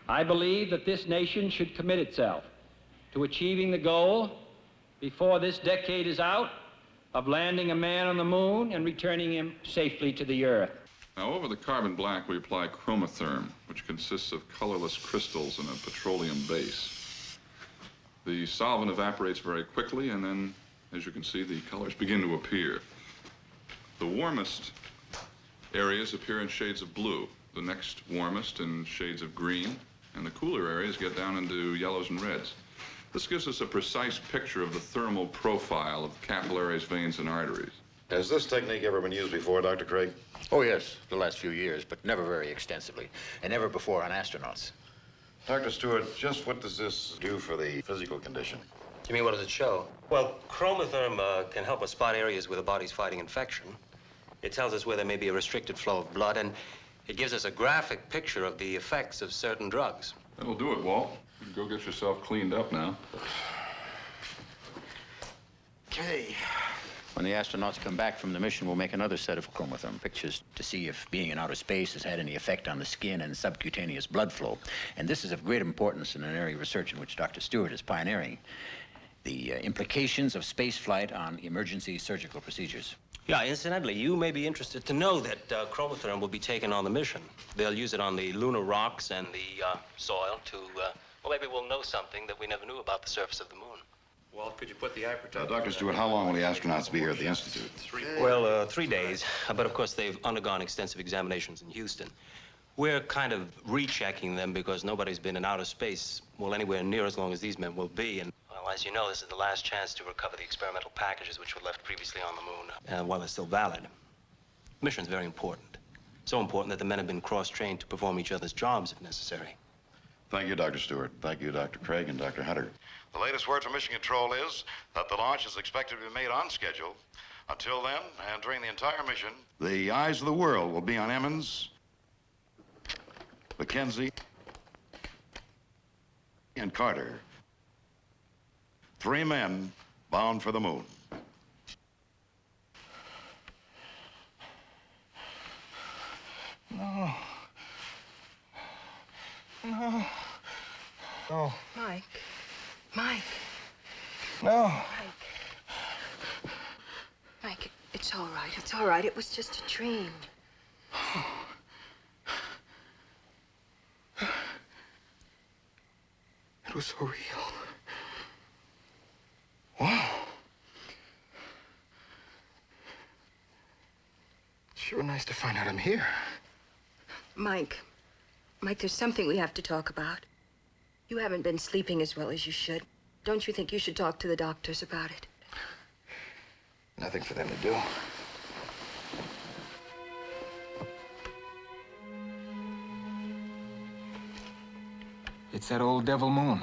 I believe that this nation should commit itself to achieving the goal, before this decade is out, of landing a man on the moon and returning him safely to the Earth. Now, over the carbon black, we apply chromotherm, which consists of colorless crystals and a petroleum base. The solvent evaporates very quickly, and then, as you can see, the colors begin to appear. The warmest areas appear in shades of blue, the next warmest in shades of green, and the cooler areas get down into yellows and reds. This gives us a precise picture of the thermal profile of capillaries, veins, and arteries. Has this technique ever been used before, Dr. Craig? Oh, yes, the last few years, but never very extensively, and never before on astronauts. Dr. Stewart, just what does this do for the physical condition? You mean, what does it show? Well, chromotherm can help us spot areas where the body's fighting infection. It tells us where there may be a restricted flow of blood, and it gives us a graphic picture of the effects of certain drugs. That'll do it, Walt. You can go get yourself cleaned up now. Okay. When the astronauts come back from the mission, we'll make another set of chromotherm pictures to see if being in outer space has had any effect on the skin and subcutaneous blood flow. And this is of great importance in an area of research in which Dr. Stewart is pioneering: the implications of spaceflight on emergency surgical procedures. Yeah, incidentally, you may be interested to know that chromotherm will be taken on the mission. They'll use it on the lunar rocks and the soil to, well, maybe we'll know something that we never knew about the surface of the moon. Walt, could you put the eye protector? Dr. Stewart, how long will the astronauts be here at the Institute? 3 days, but of course they've undergone extensive examinations in Houston. We're kind of rechecking them because nobody's been in outer space, well, anywhere near as long as these men will be. And, well, as you know, this is the last chance to recover the experimental packages which were left previously on the moon, while they're still valid. The mission's very important. So important that the men have been cross-trained to perform each other's jobs if necessary. Thank you, Dr. Stewart. Thank you, Dr. Craig and Dr. Hunter. The latest word from Mission Control is that the launch is expected to be made on schedule. Until then, and during the entire mission, the eyes of the world will be on Emmons, Mackenzie, and Carter. 3 men bound for the moon. No. No. No. Mike. Mike. No. Mike, it's all right. It's all right. It was just a dream. It was so real. Wow. Sure nice to find out I'm here. Mike, there's something we have to talk about. You haven't been sleeping as well as you should. Don't you think you should talk to the doctors about it? Nothing for them to do. It's that old devil moon.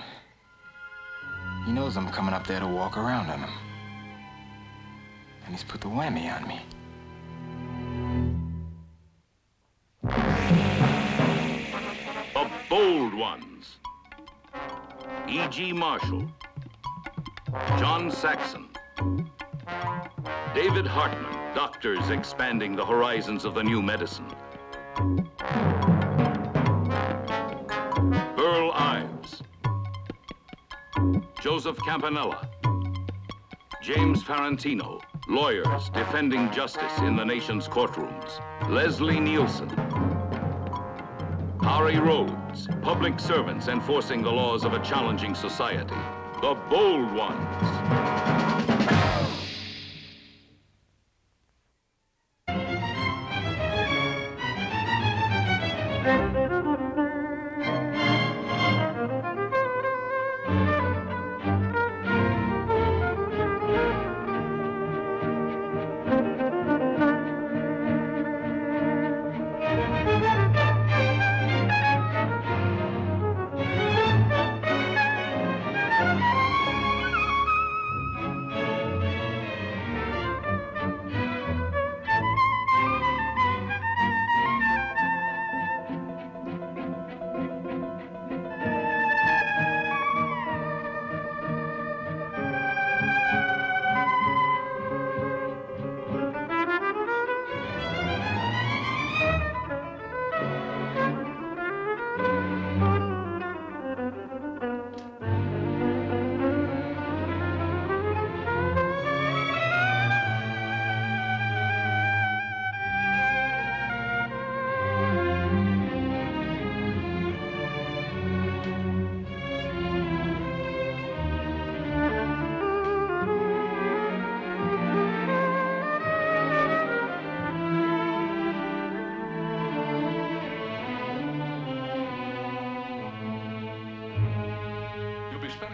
He knows I'm coming up there to walk around on him. And he's put the whammy on me. The bold ones. E.G. Marshall, John Saxon, David Hartman, doctors expanding the horizons of the new medicine. Burl Ives, Joseph Campanella, James Farentino, lawyers defending justice in the nation's courtrooms. Leslie Nielsen, Harry Rhodes, public servants enforcing the laws of a challenging society. The bold ones.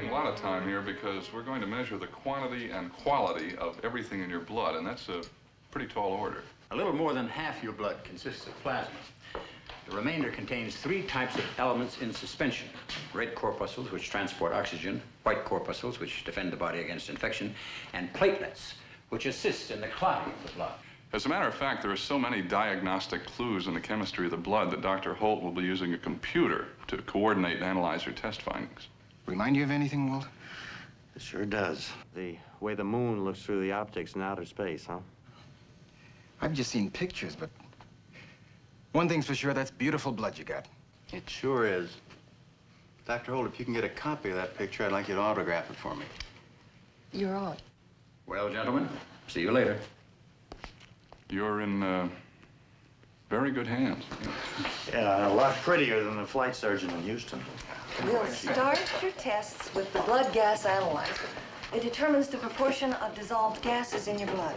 a lot of time here because we're going to measure the quantity and quality of everything in your blood, and that's a pretty tall order. A little more than half your blood consists of plasma. The remainder contains 3 types of elements in suspension. Red corpuscles, which transport oxygen, white corpuscles, which defend the body against infection, and platelets, which assist in the clotting of the blood. As a matter of fact, there are so many diagnostic clues in the chemistry of the blood that Dr. Holt will be using a computer to coordinate and analyze your test findings. Remind you of anything, Walt? It sure does. The way the moon looks through the optics in outer space, huh? I've just seen pictures, but one thing's for sure, that's beautiful blood you got. It sure is. Dr. Holt, if you can get a copy of that picture, I'd like you to autograph it for me. You're on. Well, gentlemen, see you later. You're in very good hands. Yeah, a lot prettier than the flight surgeon in Houston. We'll start your tests with the blood gas analyzer. It determines the proportion of dissolved gases in your blood.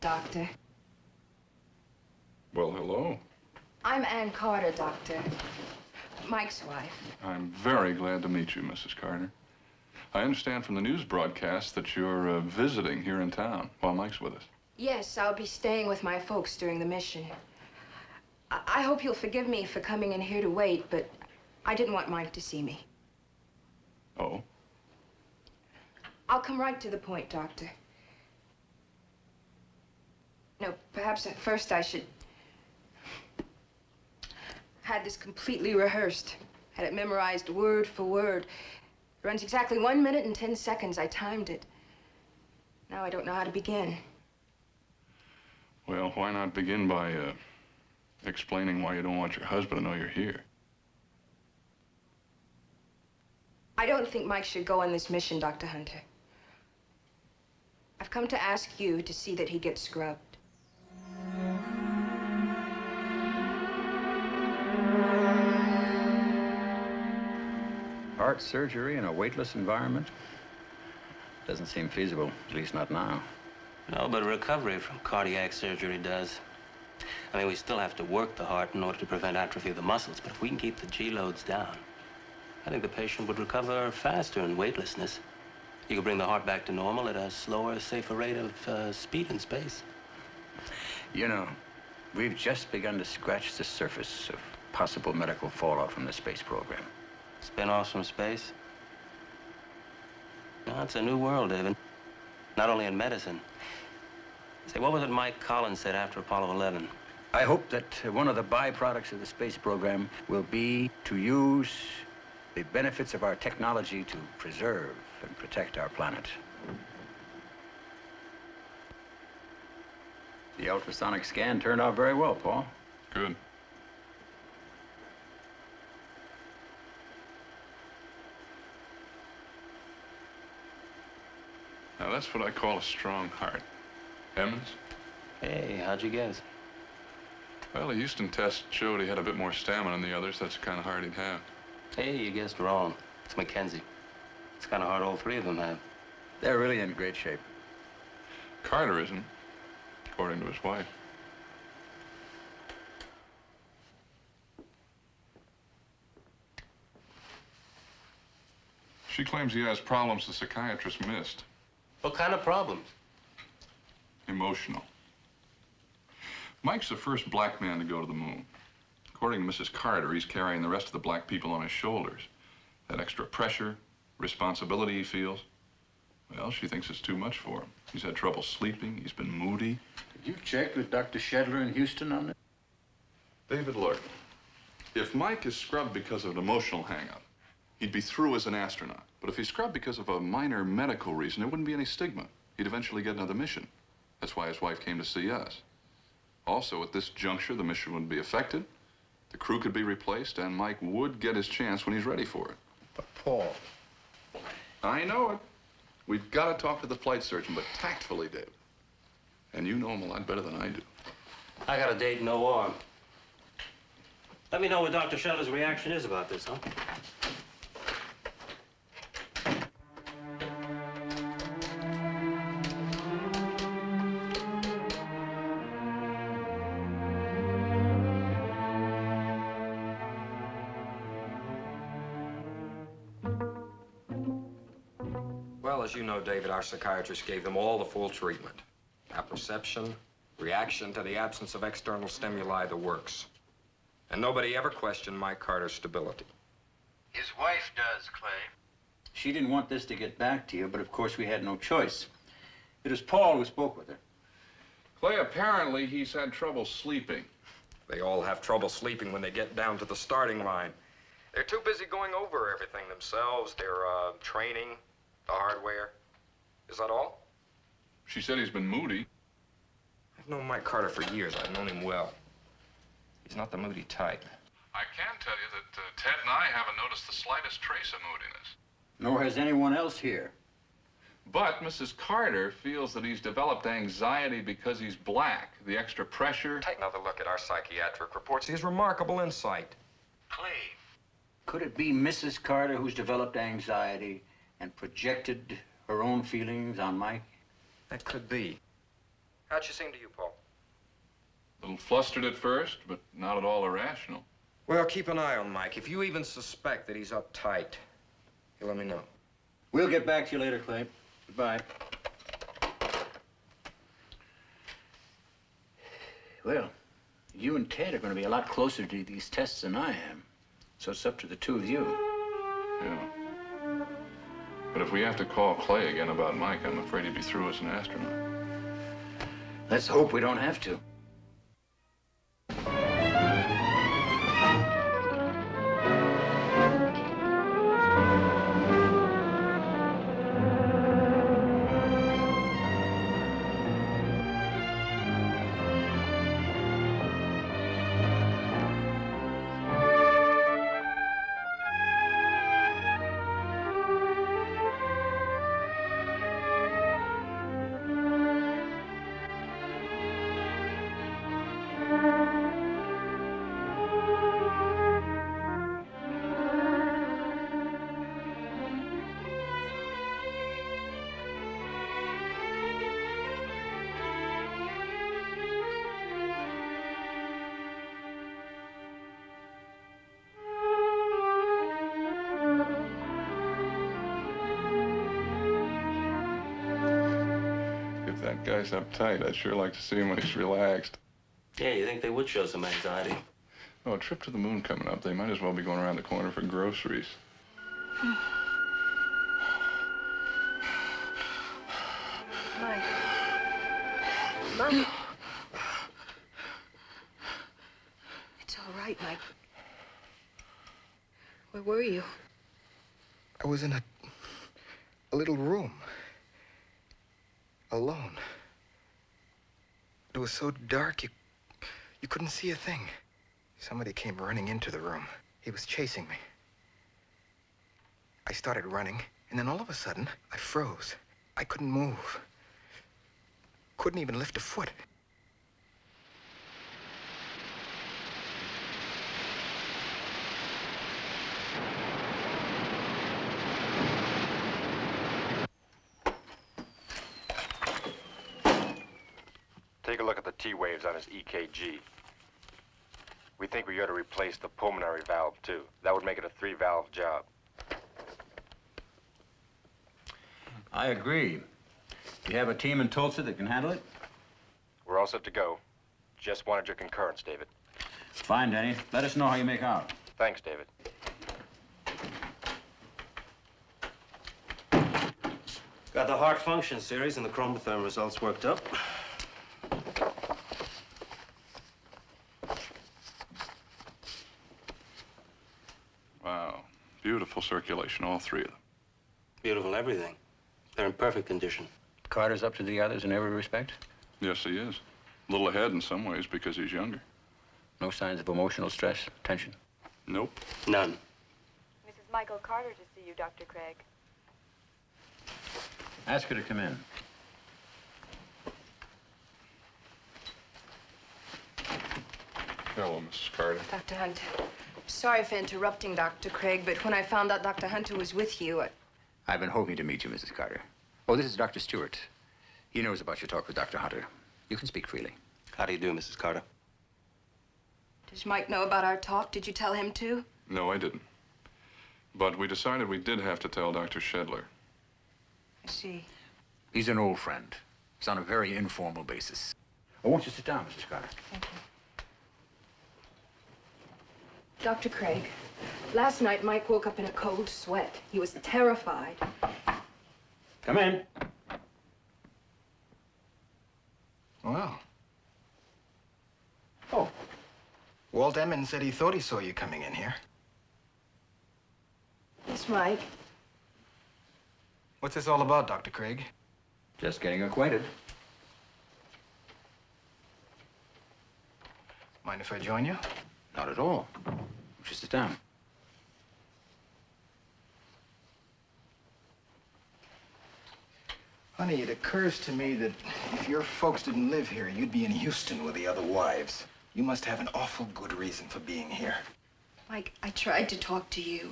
Doctor. Well, hello. I'm Ann Carter, Doctor. Mike's wife. I'm very glad to meet you, Mrs. Carter. I understand from the news broadcast that you're visiting here in town while Mike's with us. Yes, I'll be staying with my folks during the mission. I hope you'll forgive me for coming in here to wait, but I didn't want Mike to see me. Oh? I'll come right to the point, Doctor. No, perhaps at first I should... Had this completely rehearsed. Had it memorized word for word. It runs exactly 1 minute and 10 seconds. I timed it. Now I don't know how to begin. Well, why not begin by explaining why you don't want your husband to know you're here? I don't think Mike should go on this mission, Dr. Hunter. I've come to ask you to see that he gets scrubbed. Heart surgery in a weightless environment? Doesn't seem feasible, at least not now. No, but recovery from cardiac surgery does. I mean, we still have to work the heart in order to prevent atrophy of the muscles, but if we can keep the G loads down, I think the patient would recover faster in weightlessness. You could bring the heart back to normal at a slower, safer rate of speed in space. You know, we've just begun to scratch the surface of possible medical fallout from the space program. Spin-offs from space? No, it's a new world, David. Not only in medicine. Say, what was it Mike Collins said after Apollo 11? I hope that one of the byproducts of the space program will be to use the benefits of our technology to preserve and protect our planet. The ultrasonic scan turned out very well, Paul. Good. Now, that's what I call a strong heart. Emmons? Hey, how'd you guess? Well, the Houston test showed he had a bit more stamina than the others. That's the kind of heart he'd have. Hey, you guessed wrong. It's Mackenzie. It's kind of hard all 3 of them have. They're really in great shape. Carter isn't, according to his wife. She claims he has problems the psychiatrist missed. What kind of problems? Emotional. Mike's the first black man to go to the moon. According to Mrs. Carter, he's carrying the rest of the black people on his shoulders. That extra pressure, responsibility he feels, well, she thinks it's too much for him. He's had trouble sleeping. He's been moody. Did you check with Dr. Shedler in Houston on this? David, look, if Mike is scrubbed because of an emotional hang-up, he'd be through as an astronaut. But if he's scrubbed because of a minor medical reason, there wouldn't be any stigma. He'd eventually get another mission. That's why his wife came to see us. Also, at this juncture, the mission wouldn't be affected. The crew could be replaced, and Mike would get his chance when he's ready for it. But Paul... I know it. We've got to talk to the flight surgeon, but tactfully, David. And you know him a lot better than I do. I got a date in OR. Let me know what Dr. Shedler's reaction is about this, huh? Well, as you know, David, our psychiatrist gave them all the full treatment. Apperception, reaction to the absence of external stimuli, the works. And nobody ever questioned Mike Carter's stability. His wife does, Clay. She didn't want this to get back to you, but of course we had no choice. It was Paul who spoke with her. Clay, apparently he's had trouble sleeping. They all have trouble sleeping when they get down to the starting line. They're too busy going over everything themselves, their training, the hardware. Is that all? She said he's been moody. I've known Mike Carter for years. I've known him well. He's not the moody type. I can tell you that Ted and I haven't noticed the slightest trace of moodiness. Nor has anyone else here. But Mrs. Carter feels that he's developed anxiety because he's black. The extra pressure. Take another look at our psychiatric reports. He has remarkable insight. Clay. Could it be Mrs. Carter who's developed anxiety and projected her own feelings on Mike? That could be. How'd she seem to you, Paul? A little flustered at first, but not at all irrational. Well, keep an eye on Mike. If you even suspect that he's uptight, you let me know. We'll get back to you later, Clay. Goodbye. Well, you and Ted are going to be a lot closer to these tests than I am. So it's up to the two of you. Yeah. But if we have to call Clay again about Mike, I'm afraid he'd be through as an astronaut. Let's hope we don't have to. If that guy's uptight, I'd sure like to see him when he's relaxed. Yeah, you think they would show some anxiety? Oh, a trip to the moon coming up. They might as well be going around the corner for groceries. Mike. Mike. It's all right, Mike. Where were you? I was in a little room. Alone. It was so dark, you couldn't see a thing. Somebody came running into the room. He was chasing me. I started running, and then all of a sudden, I froze. I couldn't move. Couldn't even lift a foot. Take a look at the T waves on his EKG. We think we ought to replace the pulmonary valve, too. That would make it a 3-valve job. I agree. Do you have a team in Tulsa that can handle it? We're all set to go. Just wanted your concurrence, David. Fine, Danny. Let us know how you make out. Thanks, David. Got the heart function series and the chromotherm results worked up. Wow. Beautiful circulation, all three of them. Beautiful everything. They're in perfect condition. Carter's up to the others in every respect? Yes, he is. A little ahead in some ways because he's younger. No signs of emotional stress, tension? Nope. None. Mrs. Michael Carter to see you, Dr. Craig. Ask her to come in. Hello, Mrs. Carter. Dr. Hunter. Sorry for interrupting, Dr. Craig, but when I found out Dr. Hunter was with you, I've been hoping to meet you, Mrs. Carter. Oh, this is Dr. Stewart. He knows about your talk with Dr. Hunter. You can speak freely. How do you do, Mrs. Carter? Does Mike know about our talk? Did you tell him too? No, I didn't. But we decided we did have to tell Dr. Shedler. I see. He's an old friend. It's on a very informal basis. I want you to sit down, Mrs. Carter. Thank you. Dr. Craig, last night Mike woke up in a cold sweat. He was terrified. Come in. Well. Oh. Walt Emmons said he thought he saw you coming in here. Yes, Mike. What's this all about, Dr. Craig? Just getting acquainted. Mind if I join you? Not at all. Just sit down. Honey, it occurs to me that if your folks didn't live here, you'd be in Houston with the other wives. You must have an awful good reason for being here. Mike, I tried to talk to you.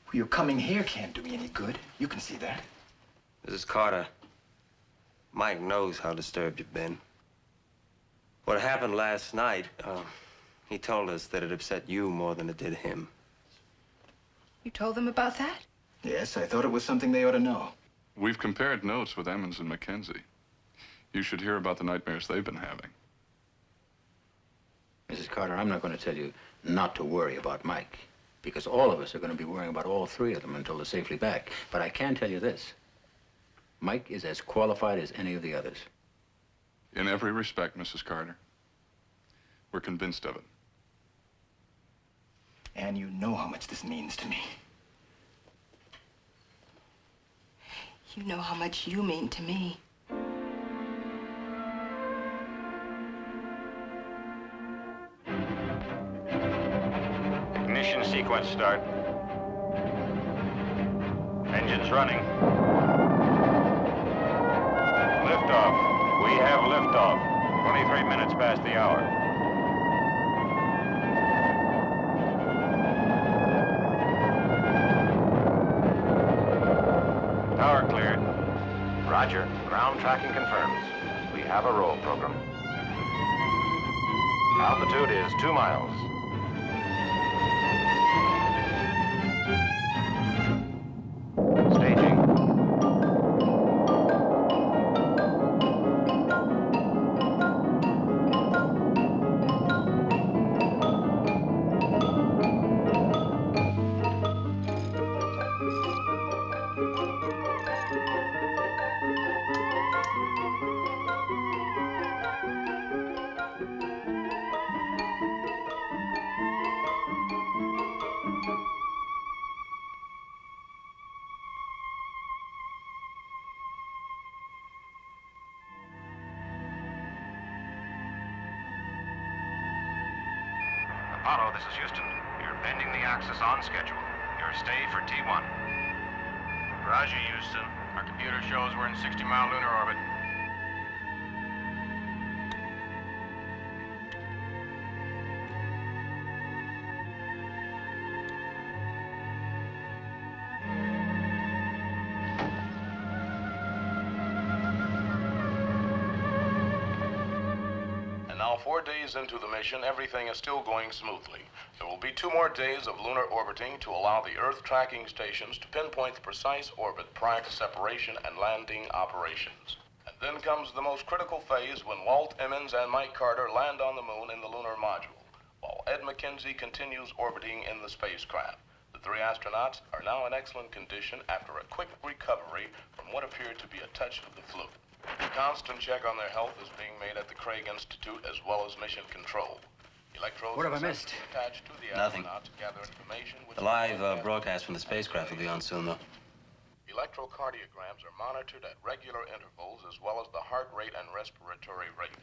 Well, your coming here can't do me any good. You can see that. Mrs. Carter, Mike knows how disturbed you've been. What happened last night, he told us that it upset you more than it did him. You told them about that? Yes, I thought it was something they ought to know. We've compared notes with Emmons and Mackenzie. You should hear about the nightmares they've been having. Mrs. Carter, I'm not going to tell you not to worry about Mike, because all of us are going to be worrying about all three of them until they're safely back. But I can tell you this. Mike is as qualified as any of the others. In every respect, Mrs. Carter. We're convinced of it. And you know how much this means to me. You know how much you mean to me. Ignition sequence start. Engines running. Liftoff. We have liftoff. 23 minutes past the hour. Tower cleared. Roger. Ground tracking confirms. We have a roll program. Altitude is 2 miles. Staging. Apollo, this is Houston. You're bending the axis on schedule. Your stay for T1. Roger, Houston. Our computer shows we're in 60-mile lunar orbit. And now, 4 days into the mission, everything is still going smoothly. There will be 2 more days of lunar orbiting to allow the Earth tracking stations to pinpoint the precise orbit prior to separation and landing operations. And then comes the most critical phase when Walt Emmons and Mike Carter land on the moon in the lunar module, while Ed Mackenzie continues orbiting in the spacecraft. The 3 astronauts are now in excellent condition after a quick recovery from what appeared to be a touch of the flu. A constant check on their health is being made at the Craig Institute as well as Mission Control. Electrodes What have I and missed? sensors attached to the Nothing. astronauts gather information which The live broadcast from the spacecraft will be on soon, though. Electrocardiograms are monitored at regular intervals as well as the heart rate and respiratory rate.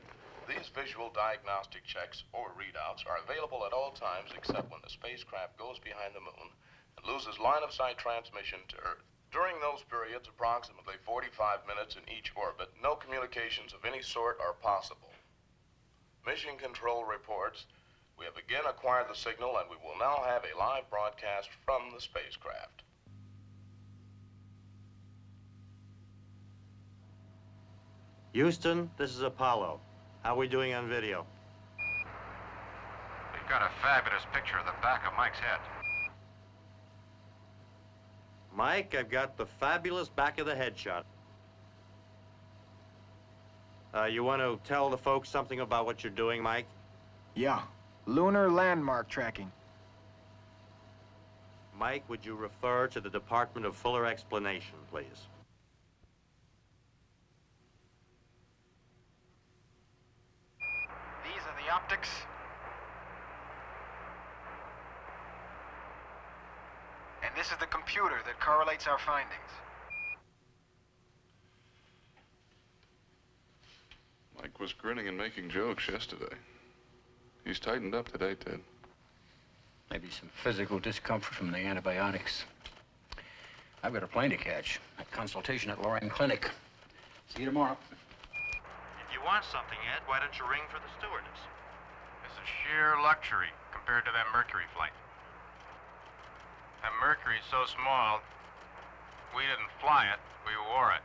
These visual diagnostic checks or readouts are available at all times except when the spacecraft goes behind the moon and loses line-of-sight transmission to Earth. During those periods, approximately 45 minutes in each orbit, no communications of any sort are possible. Mission Control reports, we have again acquired the signal and we will now have a live broadcast from the spacecraft. Houston, this is Apollo. How are we doing on video? We've got a fabulous picture of the back of Mike's head. Mike, I've got the fabulous back of the head shot. You want to tell the folks something about what you're doing, Mike? Yeah. Lunar landmark tracking. Mike, would you refer to the Department of Fuller Explanation, please? These are the optics. And this is the computer that correlates our findings. Mike was grinning and making jokes yesterday. He's tightened up today, Ted. Maybe some physical discomfort from the antibiotics. I've got a plane to catch. A consultation at Lorraine Clinic. See you tomorrow. If you want something, Ed, why don't you ring for the stewardess? This is sheer luxury compared to that Mercury flight. That Mercury is so small, we didn't fly it, we wore it.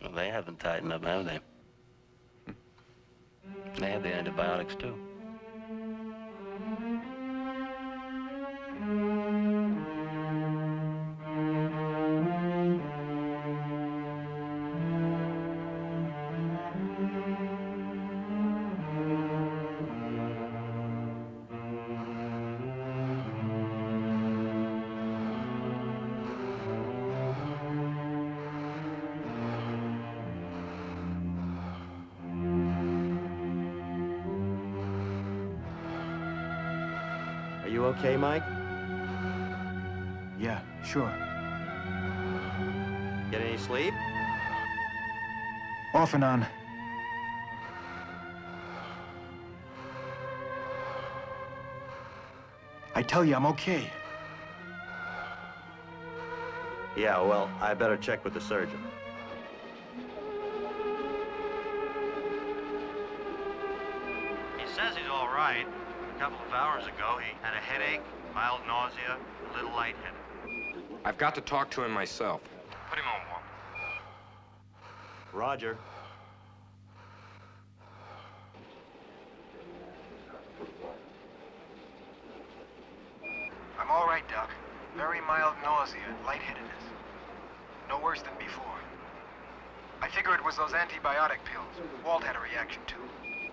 Well, they haven't tightened up, have they? They have the antibiotics, too. Are you okay, Mike? Yeah, sure. Get any sleep? Off and on. I tell you, I'm okay. Yeah, well, I better check with the surgeon. He says he's all right. A couple of hours ago, he had a headache, mild nausea, a little lightheaded. I've got to talk to him myself. Put him on, Walt. Roger. I'm all right, Doc. Very mild nausea and lightheadedness. No worse than before. I figure it was those antibiotic pills. Walt had a reaction too.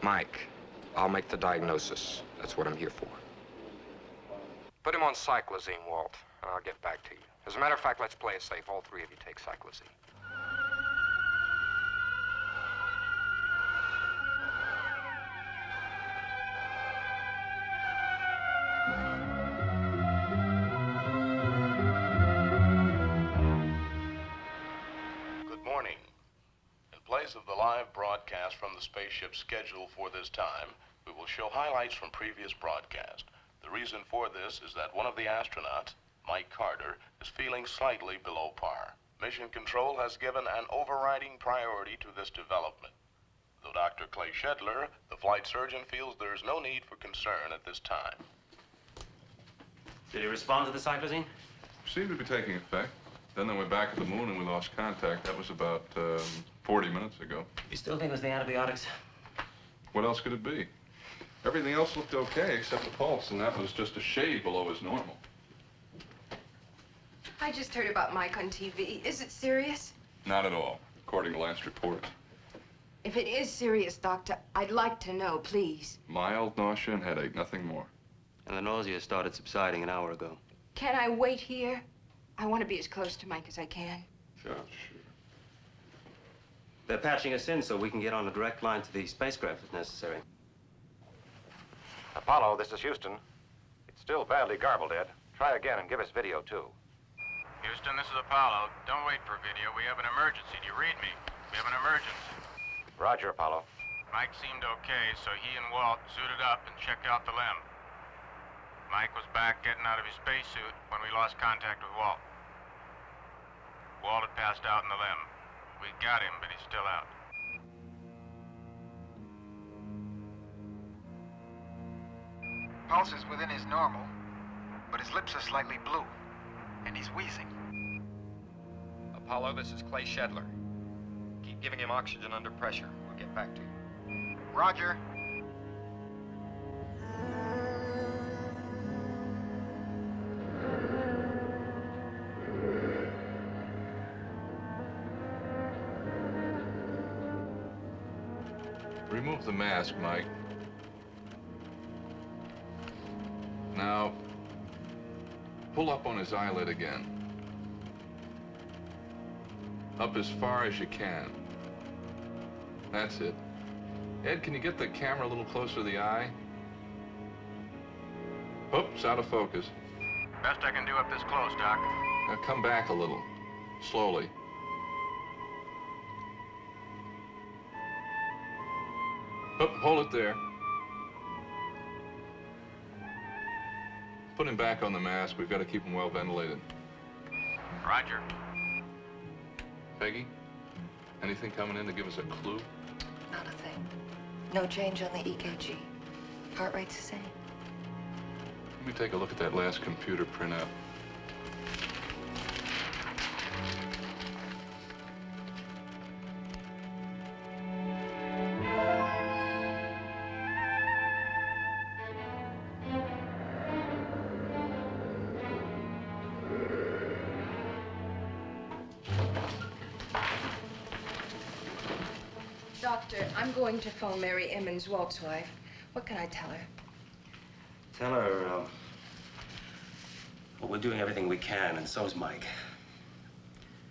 Mike, I'll make the diagnosis. That's what I'm here for. Put him on cyclazine, Walt, and I'll get back to you. As a matter of fact, let's play it safe. All three of you take cyclazine. Good morning. In place of the live broadcast from the spaceship scheduled for this time, we will show highlights from previous broadcast. The reason for this is that one of the astronauts, Mike Carter, is feeling slightly below par. Mission Control has given an overriding priority to this development. Though Dr. Clay Shedler, the flight surgeon, feels there is no need for concern at this time. Did he respond to the cyclazine? Seemed to be taking effect. Then they went back at the moon and we lost contact. That was about 40 minutes ago. You still think it was the antibiotics? What else could it be? Everything else looked okay except the pulse, and that was just a shade below his normal. I just heard about Mike on TV. Is it serious? Not at all, according to last reports. If it is serious, Doctor, I'd like to know, please. Mild nausea and headache, nothing more. And the nausea started subsiding an hour ago. Can I wait here? I want to be as close to Mike as I can. Sure. They're patching us in so we can get on a direct line to the spacecraft if necessary. Apollo, this is Houston. It's still badly garbled, Ed. Try again and give us video, too. Houston, this is Apollo. Don't wait for video. We have an emergency. Do you read me? We have an emergency. Roger, Apollo. Mike seemed okay, so he and Walt suited up and checked out the limb. Mike was back getting out of his spacesuit when we lost contact with Walt. Walt had passed out in the limb. We got him, but he's still out. Pulse is within his normal, but his lips are slightly blue, and he's wheezing. Apollo, this is Clay Shedler. Keep giving him oxygen under pressure. We'll get back to you. Roger. Remove the mask, Mike. Now, pull up on his eyelid again. Up as far as you can. That's it. Ed, can you get the camera a little closer to the eye? Oops, out of focus. Best I can do up this close, Doc. Now come back a little, slowly. Oop, hold it there. Put him back on the mask. We've got to keep him well ventilated. Roger. Peggy, anything coming in to give us a clue? Not a thing. No change on the EKG. Heart rate's the same. Let me take a look at that last computer printout. Doctor, I'm going to phone Mary Emmons, Walt's wife. What can I tell her? Tell her, well, we're doing everything we can, and so's Mike.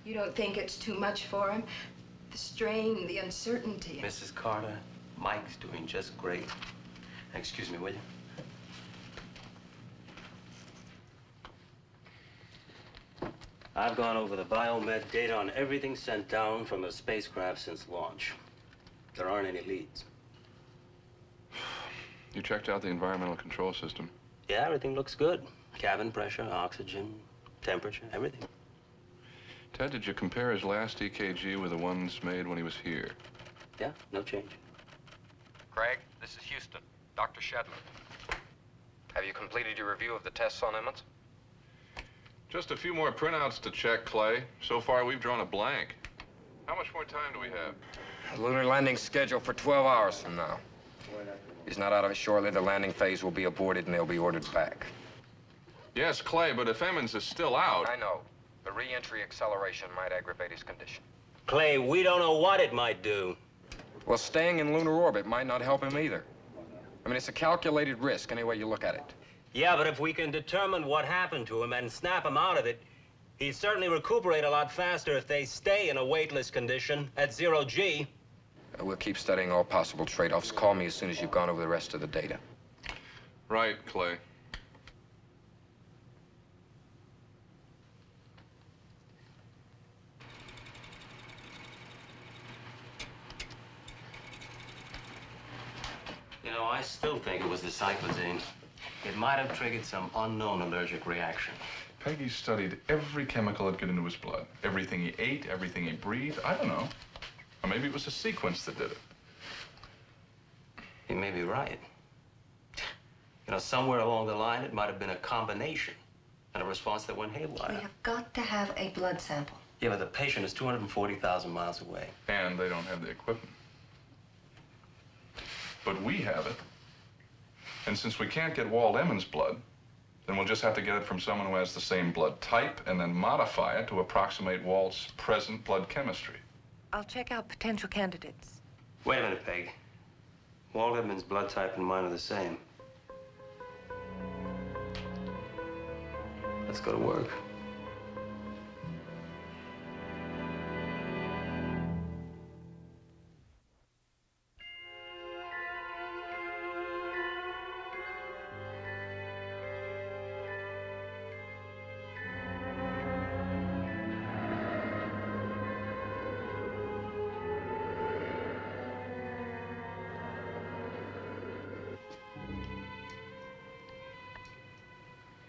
You don't think it's too much for him? The strain, the uncertainty. Mrs. Carter, Mike's doing just great. Excuse me, will you? I've gone over the biomed data on everything sent down from the spacecraft since launch. There aren't any leads. You checked out the environmental control system? Yeah, everything looks good. Cabin pressure, oxygen, temperature, everything. Ted, did you compare his last EKG with the ones made when he was here? Yeah, no change. Craig, this is Houston. Dr. Shedler. Have you completed your review of the tests on Emmons? Just a few more printouts to check, Clay. So far, we've drawn a blank. How much more time do we have? Lunar landing scheduled for 12 hours from now. If he's not out of it shortly, the landing phase will be aborted and they'll be ordered back. Yes, Clay, but if Emmons is still out... I know. The re-entry acceleration might aggravate his condition. Clay, we don't know what it might do. Well, staying in lunar orbit might not help him either. I mean, it's a calculated risk, any way you look at it. Yeah, but if we can determine what happened to him and snap him out of it, he'd certainly recuperate a lot faster if they stay in a weightless condition at 0 G. We'll keep studying all possible trade-offs. Call me as soon as you've gone over the rest of the data. Right, Clay. You know, I still think it was the cyclazine. It might have triggered some unknown allergic reaction. Peggy studied every chemical that got into his blood. Everything he ate, everything he breathed. I don't know. Or maybe it was a sequence that did it. You may be right. You know, somewhere along the line, it might have been a combination and a response that went haywire. We have got to have a blood sample. Yeah, but the patient is 240,000 miles away. And they don't have the equipment. But we have it. And since we can't get Walt Emmons' blood, then we'll just have to get it from someone who has the same blood type and then modify it to approximate Walt's present blood chemistry. I'll check out potential candidates. Wait a minute, Peg. Walt Edmonds' blood type and mine are the same. Let's go to work.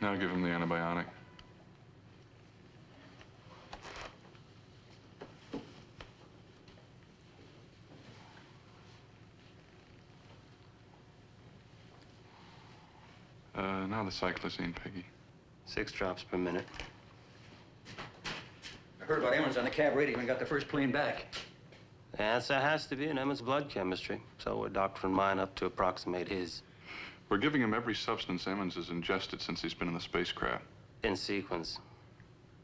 Now give him the antibiotic. Now the cyclazine, Peggy. 6 drops per minute. I heard about Emmons on the cab radio and got the first plane back. The answer has to be in Emmons' blood chemistry. So we're doctoring mine up to approximate his. We're giving him every substance Emmons has ingested since he's been in the spacecraft. In sequence.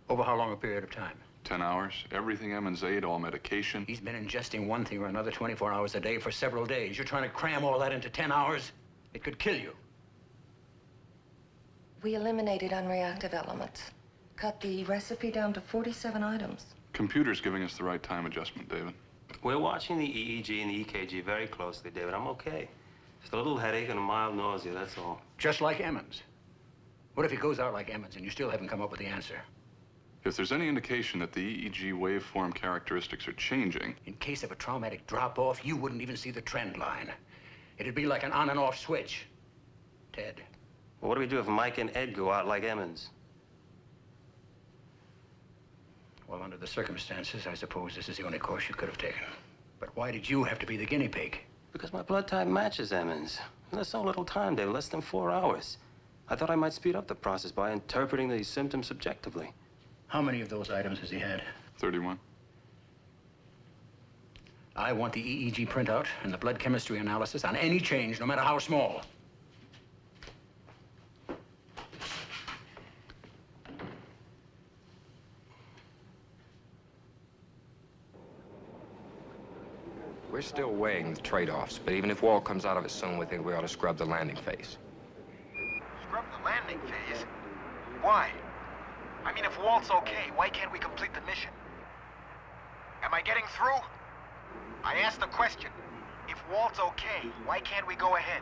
Over how long a period of time? 10 hours. Everything Emmons ate, all medication. He's been ingesting one thing or another 24 hours a day for several days. You're trying to cram all that into 10 hours? It could kill you. We eliminated unreactive elements. Cut the recipe down to 47 items. Computer's giving us the right time adjustment, David. We're watching the EEG and the EKG very closely, David. I'm okay. Just a little headache and a mild nausea, that's all. Just like Emmons. What if he goes out like Emmons and you still haven't come up with the answer? If there's any indication that the EEG waveform characteristics are changing... In case of a traumatic drop-off, you wouldn't even see the trend line. It'd be like an on and off switch. Ted. Well, what do we do if Mike and Ed go out like Emmons? Well, under the circumstances, I suppose this is the only course you could have taken. But why did you have to be the guinea pig? Because my blood type matches Emmons. And there's so little time, David, less than 4 hours. I thought I might speed up the process by interpreting these symptoms subjectively. How many of those items has he had? 31. I want the EEG printout and the blood chemistry analysis on any change, no matter how small. We're still weighing the trade-offs, but even if Walt comes out of it soon, we think we ought to scrub the landing phase. Scrub the landing phase? Why? I mean, if Walt's okay, why can't we complete the mission? Am I getting through? I asked the question. If Walt's okay, why can't we go ahead?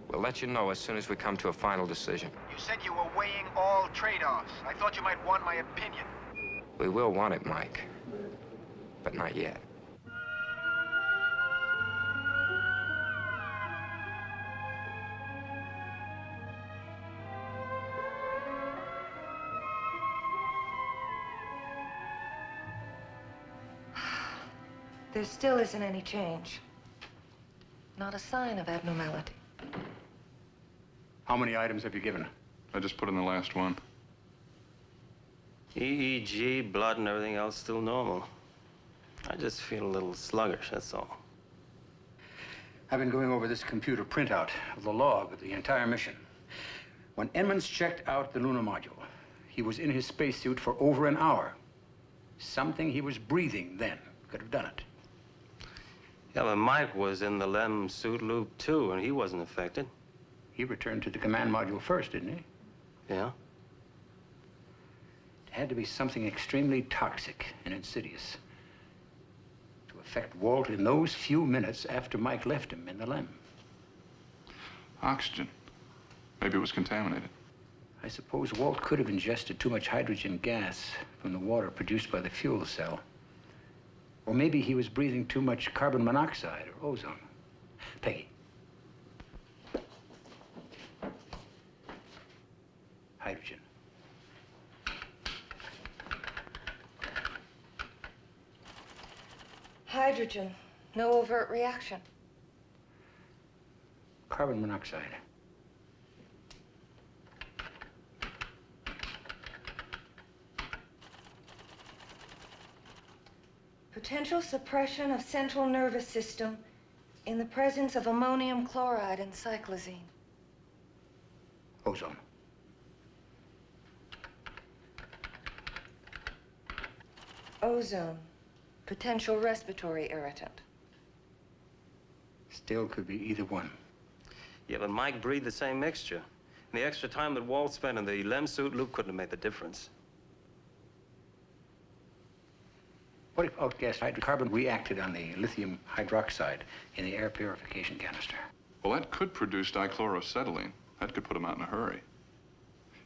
We'll let you know as soon as we come to a final decision. You said you were weighing all trade-offs. I thought you might want my opinion. We will want it, Mike, but not yet. There still isn't any change. Not a sign of abnormality. How many items have you given? I just put in the last one. EEG, blood, and everything else still normal. I just feel a little sluggish, that's all. I've been going over this computer printout of the log of the entire mission. When Emmons checked out the lunar module, he was in his spacesuit for over an hour. Something he was breathing then could have done it. Yeah, but Mike was in the LEM suit loop, too, and he wasn't affected. He returned to the command module first, didn't he? Yeah? It had to be something extremely toxic and insidious to affect Walt in those few minutes after Mike left him in the LEM. Oxygen. Maybe it was contaminated. I suppose Walt could have ingested too much hydrogen gas from the water produced by the fuel cell. Or maybe he was breathing too much carbon monoxide or ozone. Peggy. Hydrogen. Hydrogen. No overt reaction. Carbon monoxide. Potential suppression of central nervous system in the presence of ammonium chloride and cyclazine. Ozone. Ozone. Potential respiratory irritant. Still could be either one. Yeah, but Mike breathed the same mixture. And the extra time that Walt spent in the LEM suit loop couldn't have made the difference. What if outgassed hydrocarbon reacted on the lithium hydroxide in the air purification canister? Well, that could produce dichloroacetylene. That could put him out in a hurry.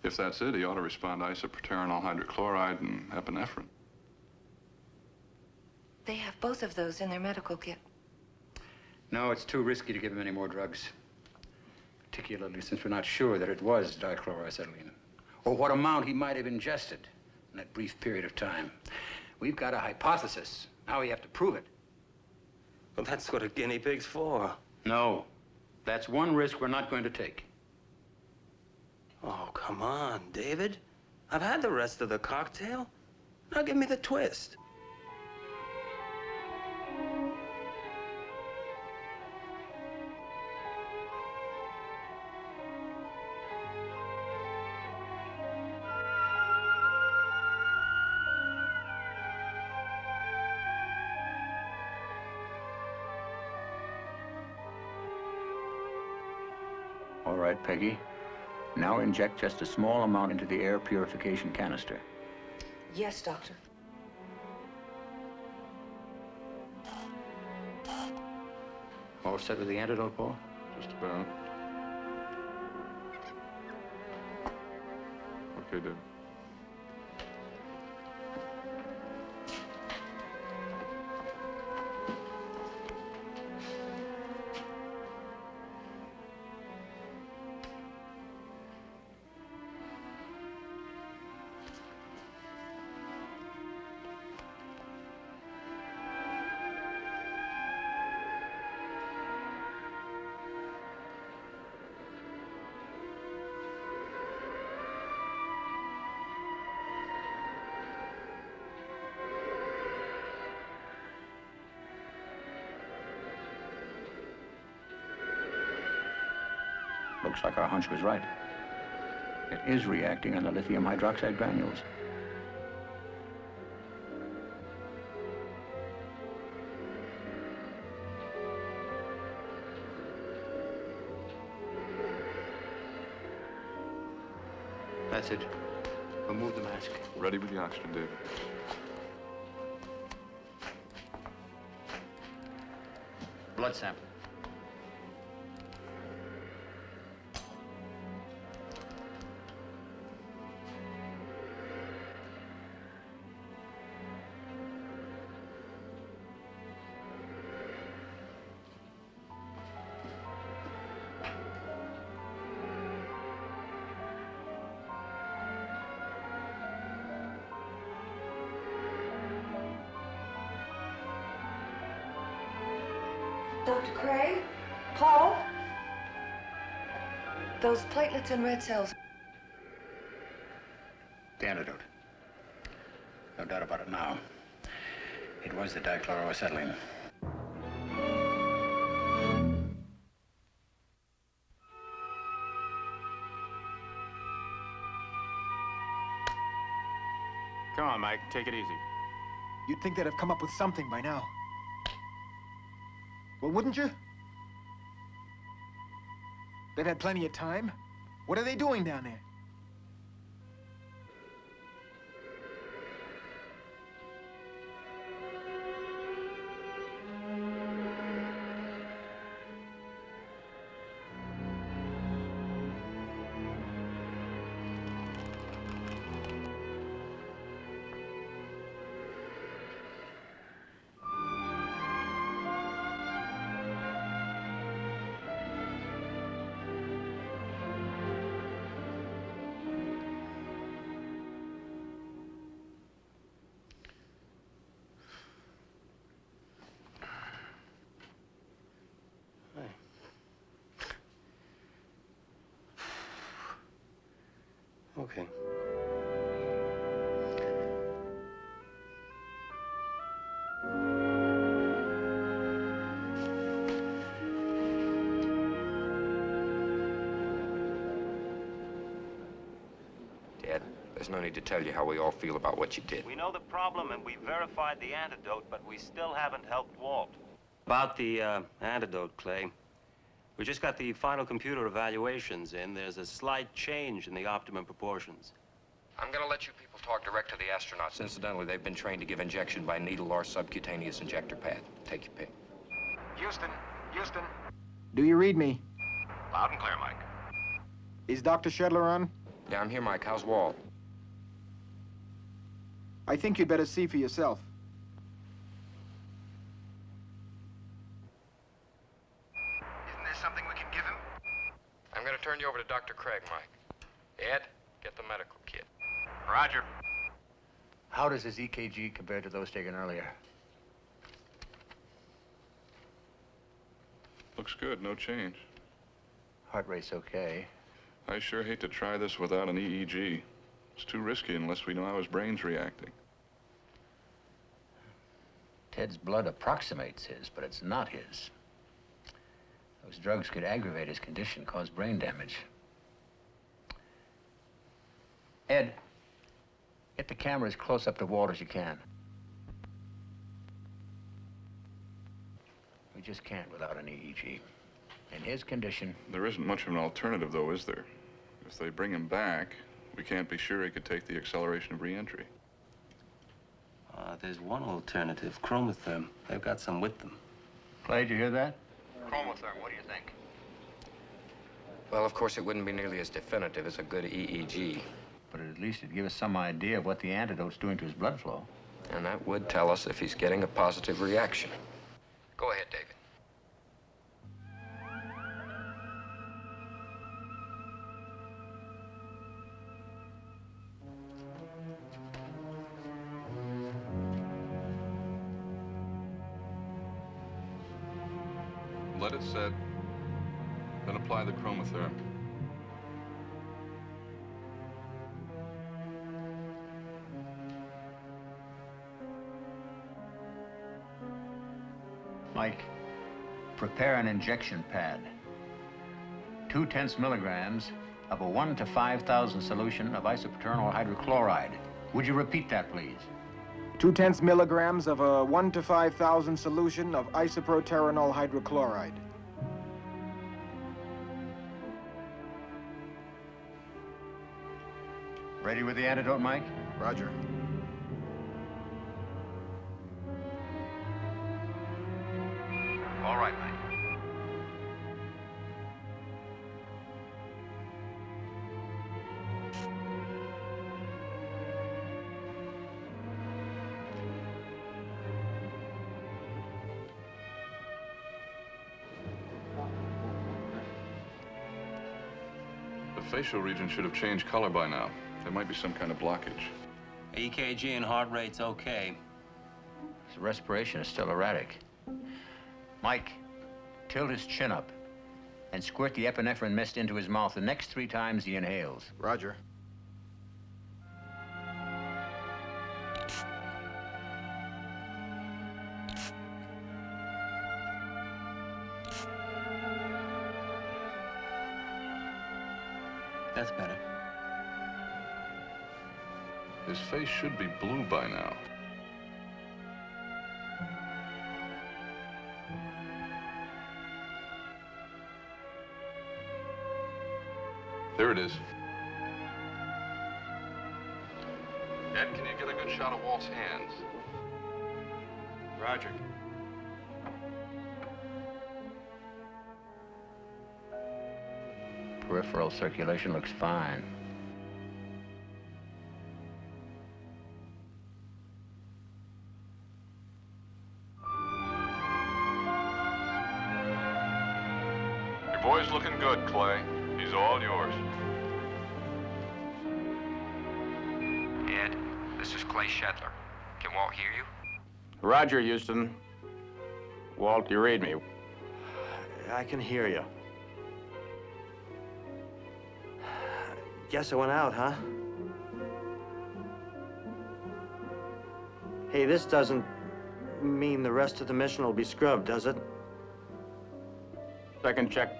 If that's it, he ought to respond to isoproterenol hydrochloride and epinephrine. They have both of those in their medical kit. No, it's too risky to give him any more drugs. Particularly since we're not sure that it was dichloroacetylene. Or what amount he might have ingested in that brief period of time. We've got a hypothesis. Now we have to prove it. Well, that's what a guinea pig's for. No. That's one risk we're not going to take. Oh, come on, David. I've had the rest of the cocktail. Now give me the twist. right, Peggy. Now inject just a small amount into the air purification canister. Yes, Doctor. All set with the antidote, Paul? Just about. Okay, Dave. Looks like our hunch was right. It is reacting on the lithium hydroxide granules. That's it. Remove the mask. Ready with the oxygen, David. Blood sample. Dr. Craig? Paul? Those platelets and red cells. The antidote. No doubt about it now. It was the dichloroacetylene. Come on, Mike. Take it easy. You'd think they'd have come up with something by now. Well, wouldn't you? They've had plenty of time. What are they doing down there? Okay. Dad, there's no need to tell you how we all feel about what you did. We know the problem and we verified the antidote, but we still haven't helped Walt. About the antidote, Clay. We just got the final computer evaluations in. There's a slight change in the optimum proportions. I'm gonna let you people talk direct to the astronauts. Incidentally, they've been trained to give injection by needle or subcutaneous injector pad. Take your pick. Houston, Houston. Do you read me? Loud and clear, Mike. Is Dr. Shedler on? Yeah, I'm here, Mike. How's Walt? I think you'd better see for yourself. Isn't there something we can give him? I'm gonna turn you over to Dr. Craig, Mike. Ed, get the medical kit. Roger. How does his EKG compare to those taken earlier? Looks good, no change. Heart rate's okay. I sure hate to try this without an EEG. It's too risky unless we know how his brain's reacting. Ted's blood approximates his, but it's not his. Those drugs could aggravate his condition, cause brain damage. Ed, get the camera as close up to Walt as you can. We just can't without an EEG. In his condition... There isn't much of an alternative, though, is there? If they bring him back, we can't be sure he could take the acceleration of re-entry. There's one alternative, chromotherm. They've got some with them. Clay, did you hear that? Chromotherm, what do you think? Well, of course, it wouldn't be nearly as definitive as a good EEG. But at least it'd give us some idea of what the antidote's doing to his blood flow. And that would tell us if he's getting a positive reaction. Go ahead, David. Let it set, then apply the chromotherm. Mike, prepare an injection pad. 2/10 milligrams of a 1 to 5,000 solution of isoproterenol hydrochloride. Would you repeat that, please? 2/10 milligrams of a 1 to 5,000 solution of isoproterenol hydrochloride. Ready with the antidote, Mike? Roger. All right, Mike. The facial region should have changed color by now. There might be some kind of blockage. EKG and heart rate's okay. His respiration is still erratic. Mike, tilt his chin up and squirt the epinephrine mist into his mouth the next 3 times he inhales. Roger. That's better. His face should be blue by now. There it is. Ed, can you get a good shot of Walt's hands? Roger. Peripheral circulation looks fine. Your boy's looking good, Clay. He's all yours. Ed, this is Clay Shetler. Can Walt hear you? Roger, Houston. Walt, you read me? I can hear you. Guess I went out, huh? Hey, this doesn't mean the rest of the mission will be scrubbed, does it? Second check.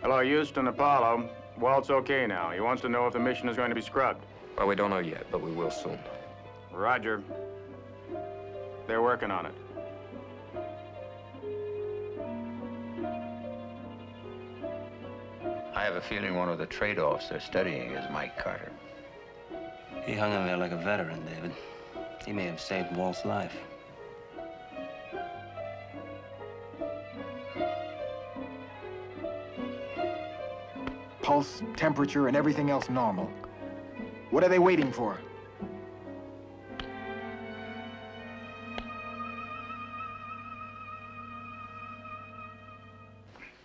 Hello, Houston, Apollo. Walt's okay now. He wants to know if the mission is going to be scrubbed. Well, we don't know yet, but we will soon. Roger. They're working on it. I have a feeling one of the trade-offs they're studying is Mike Carter. He hung in there like a veteran, David. He may have saved Walt's life. Pulse, temperature, and everything else normal. What are they waiting for?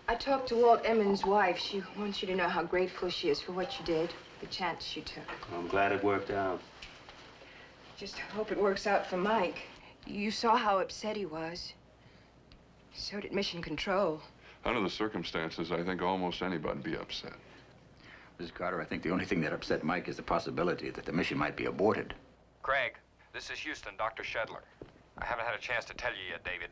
I talked to Walt Emmons' wife. She wants you to know how grateful she is for what you did, the chance you took. I'm glad it worked out. Just hope it works out for Mike. You saw how upset he was. So did Mission Control. Under the circumstances, I think almost anybody'd be upset. Mrs. Carter, I think the only thing that upset Mike is the possibility that the mission might be aborted. Craig, this is Houston, Dr. Shedler. I haven't had a chance to tell you yet, David.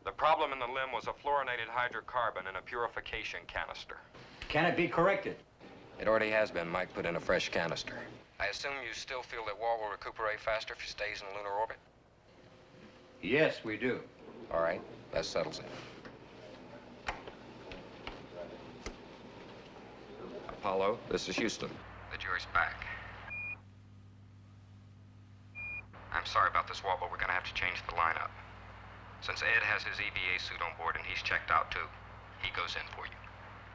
The problem in the limb was a fluorinated hydrocarbon in a purification canister. Can it be corrected? It already has been. Mike put in a fresh canister. I assume you still feel that Walt will recuperate faster if he stays in lunar orbit? Yes, we do. All right, that settles it. Apollo, this is Houston. The jury's back. I'm sorry about this, Walt, but we're gonna have to change the lineup. Since Ed has his EVA suit on board and he's checked out too, he goes in for you.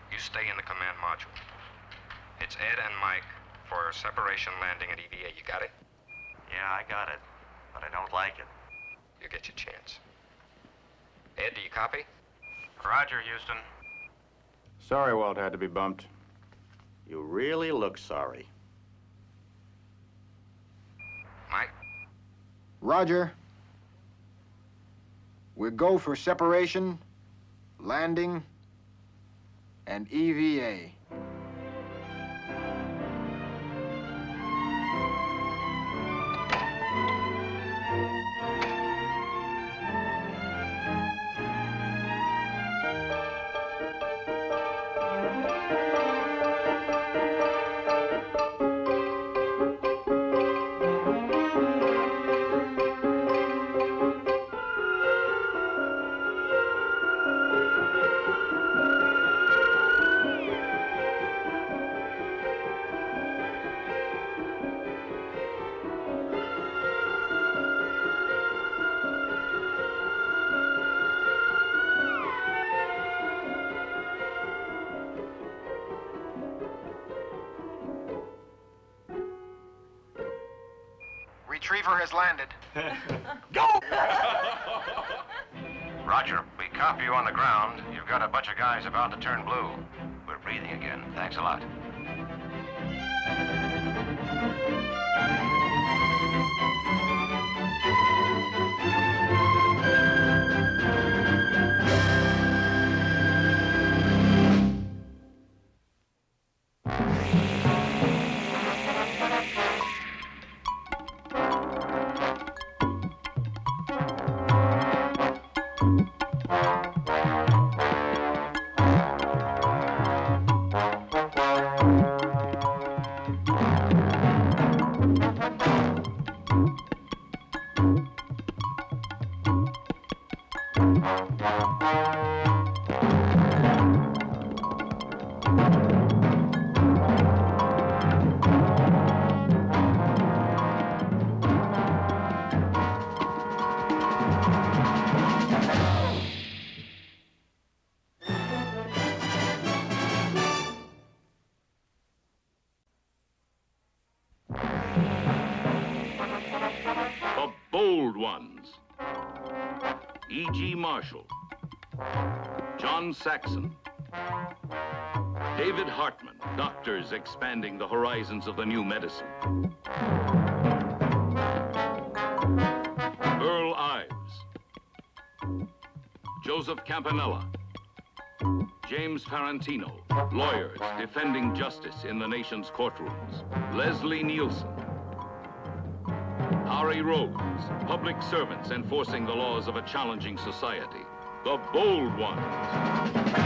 You stay in the command module. It's Ed and Mike for separation landing at EVA. You got it? Yeah, I got it, but I don't like it. You get your chance. Ed, do you copy? Roger, Houston. Sorry Walt had to be bumped. You really look sorry. Mike? Roger. We go for separation, landing, and EVA. Retriever has landed. Go! Roger, we copy you on the ground. You've got a bunch of guys about to turn blue. We're breathing again. Thanks a lot. The bold ones. E.G. Marshall, John Saxon, David Hartman, doctors expanding the horizons of the new medicine. Earl Ives, Joseph Campanella, James Farentino, lawyers defending justice in the nation's courtrooms. Leslie Nielsen, Harry Rhodes, public servants enforcing the laws of a challenging society. The bold ones.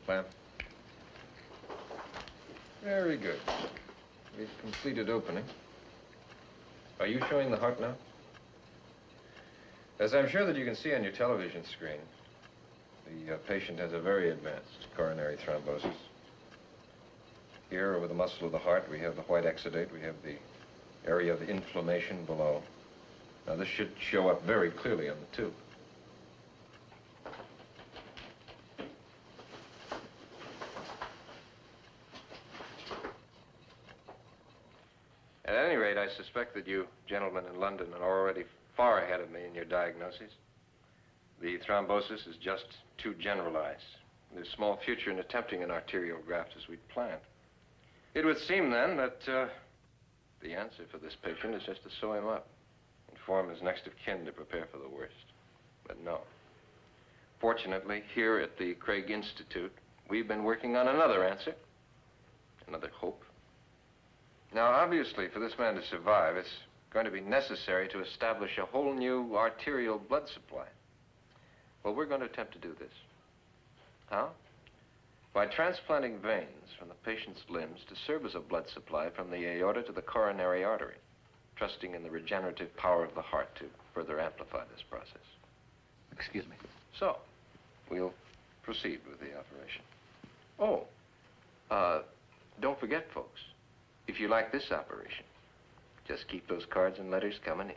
Plan. Very good. We've completed opening. Are you showing the heart now? As I'm sure that you can see on your television screen, the patient has a very advanced coronary thrombosis. Here, over the muscle of the heart, we have the white exudate. We have the area of inflammation below. Now, this should show up very clearly on the tube. At any rate, I suspect that you gentlemen in London are already far ahead of me in your diagnoses. The thrombosis is just too generalized. There's small future in attempting an arterial graft as we'd planned. It would seem then that the answer for this patient is just to sew him up. In inform his next of kin to prepare for the worst. But no. Fortunately, here at the Craig Institute, we've been working on another answer, another hope. Now, obviously, for this man to survive, it's going to be necessary to establish a whole new arterial blood supply. Well, we're going to attempt to do this. How? By transplanting veins from the patient's limbs to serve as a blood supply from the aorta to the coronary artery, trusting in the regenerative power of the heart to further amplify this process. Excuse me. So, we'll proceed with the operation. Oh, don't forget, folks, if you like this operation, just keep those cards and letters coming in.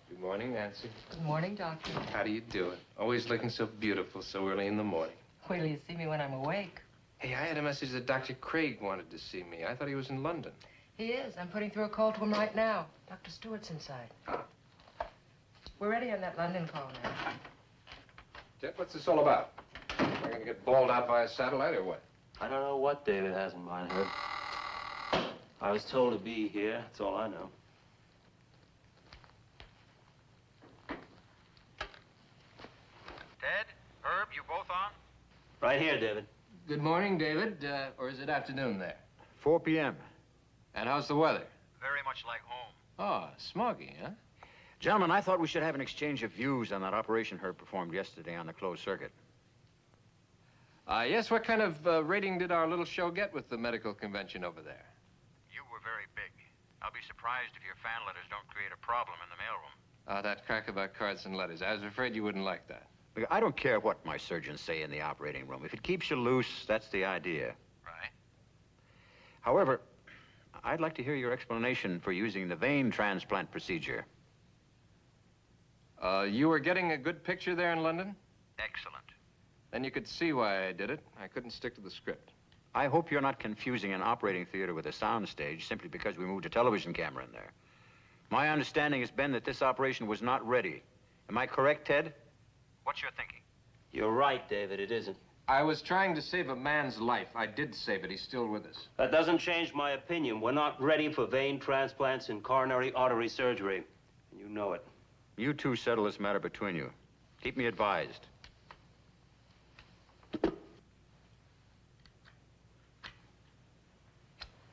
Good morning, Nancy. Good morning, Doctor. How do you do it? Always looking so beautiful so early in the morning. Wait till you see me when I'm awake. Hey, I had a message that Dr. Craig wanted to see me. I thought he was in London. He is. I'm putting through a call to him right now. Dr. Stewart's inside. We're ready on that London call now. Jeff, what's this all about? Am I going to get balled out by a satellite or what? I don't know what David has in mind, Herb. I was told to be here. That's all I know. Ted, Herb, you both on? Right here, David. Good morning, David. Or is it afternoon there? 4 p.m. And how's the weather? Very much like home. Oh, smoggy, huh? Gentlemen, I thought we should have an exchange of views on that operation Herb performed yesterday on the closed circuit. Yes, what kind of rating did our little show get with the medical convention over there? You were very big. I'll be surprised if your fan letters don't create a problem in the mailroom. That crack about cards and letters. I was afraid you wouldn't like that. Look, I don't care what my surgeons say in the operating room. If it keeps you loose, that's the idea. Right. However, I'd like to hear your explanation for using the vein transplant procedure. You were getting a good picture there in London? Excellent. Then you could see why I did it. I couldn't stick to the script. I hope you're not confusing an operating theater with a sound stage simply because we moved a television camera in there. My understanding has been that this operation was not ready. Am I correct, Ted? What's your thinking? You're right, David. It isn't. I was trying to save a man's life. I did save it. He's still with us. That doesn't change my opinion. We're not ready for vein transplants and coronary artery surgery. And you know it. You two settle this matter between you. Keep me advised.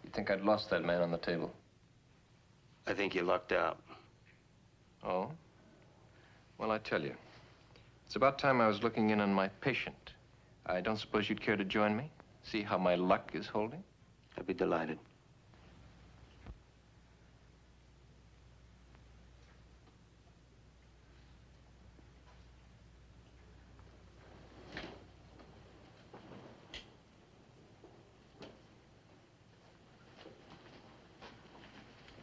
You think I'd lost that man on the table? I think you lucked out. Oh? Well, I tell you, it's about time I was looking in on my patient. I don't suppose you'd care to join me? See how my luck is holding? I'd be delighted.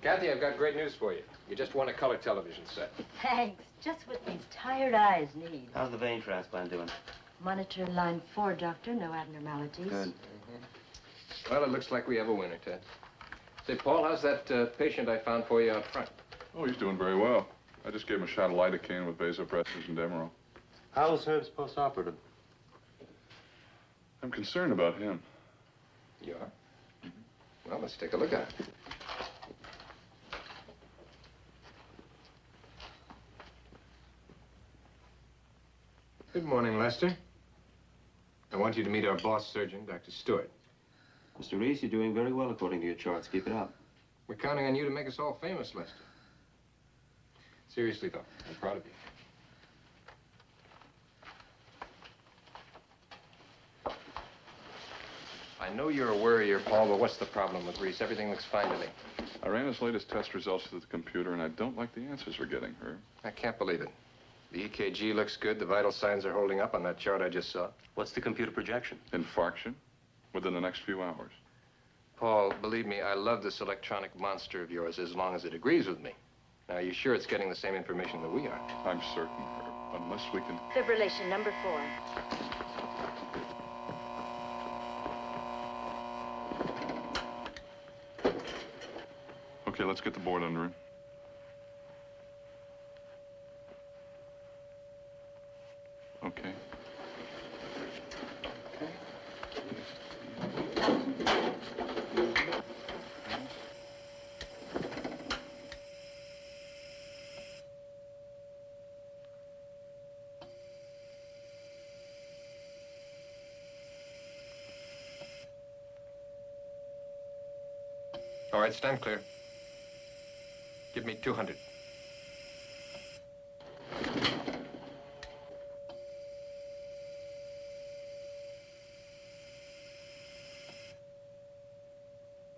Kathy, I've got great news for you. You just won a color television set. Thanks. Just what these tired eyes need. How's the vein transplant doing? Monitor line 4, Doctor. No abnormalities. Good. Well, it looks like we have a winner, Ted. Say, Paul, how's that patient I found for you out front? Oh, he's doing very well. I just gave him a shot of lidocaine with vasopressors and Demerol. How's Herb's post-operative? I'm concerned about him. You are? Well, let's take a look at it. Good morning, Lester. I want you to meet our boss surgeon, Dr. Stewart. Mr. Reese, you're doing very well according to your charts. Keep it up. We're counting on you to make us all famous, Lester. Seriously, though, I'm proud of you. I know you're a worrier, Paul, but what's the problem with Reese? Everything looks fine to me. I ran his latest test results through the computer, and I don't like the answers we're getting, Herb. I can't believe it. The EKG looks good. The vital signs are holding up on that chart I just saw. What's the computer projection? Infarction within the next few hours. Paul, believe me, I love this electronic monster of yours as long as it agrees with me. Now, are you sure it's getting the same information that we are? I'm certain, Herb, unless we can... Fibrillation number 4. Okay, let's get the board under him. Okay. All right, stand clear. Give me 200.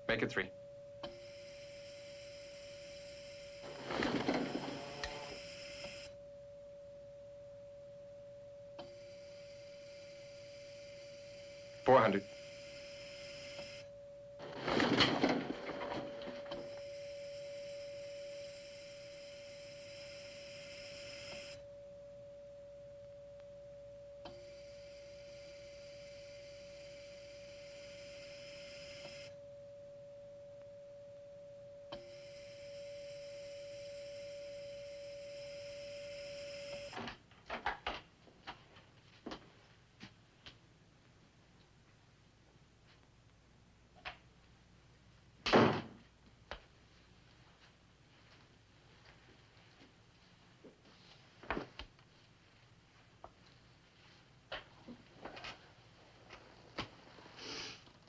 Make it 3. $400.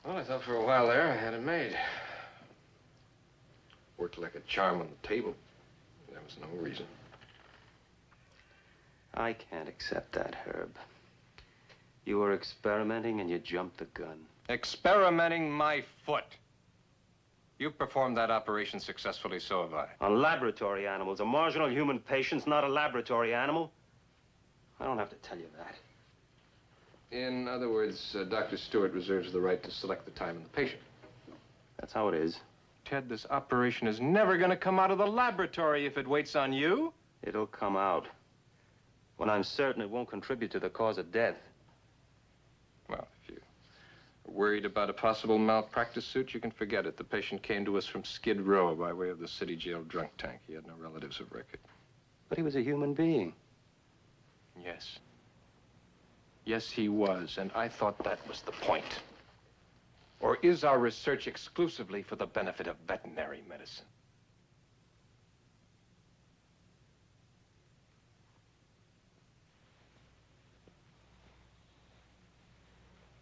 Well, I thought for a while there I had it made. Worked like a charm on the table. There was no reason. I can't accept that, Herb. You were experimenting and you jumped the gun. Experimenting my foot. You performed that operation successfully, so have I. On laboratory animals. A marginal human patient's not a laboratory animal. I don't have to tell you that. In other words, Dr. Stewart reserves the right to select the time and the patient. That's how it is. Ted, this operation is never going to come out of the laboratory if it waits on you. It'll come out. When I'm certain it won't contribute to the cause of death. Well, if you're worried about a possible malpractice suit, you can forget it. The patient came to us from Skid Row by way of the city jail drunk tank. He had no relatives of record. But he was a human being. Yes. Yes, he was, and I thought that was the point. Or is our research exclusively for the benefit of veterinary medicine?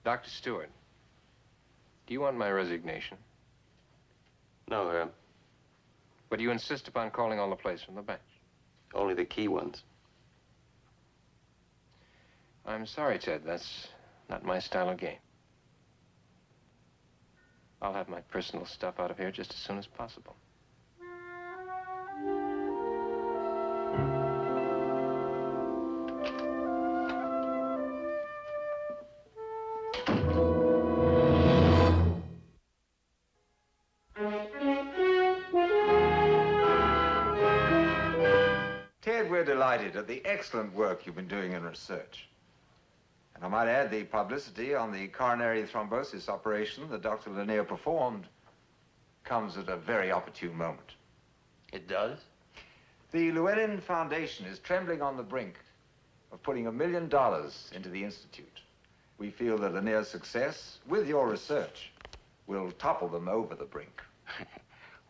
Dr. Stewart, do you want my resignation? No, Herb. But you insist upon calling all the plays from the bench? Only the key ones. I'm sorry, Ted. That's not my style of game. I'll have my personal stuff out of here just as soon as possible. Ted, we're delighted at the excellent work you've been doing in research. And I might add the publicity on the coronary thrombosis operation that Dr. Lanier performed comes at a very opportune moment. It does? The Llewellyn Foundation is trembling on the brink of putting $1 million into the Institute. We feel that Lanier's success, with your research, will topple them over the brink.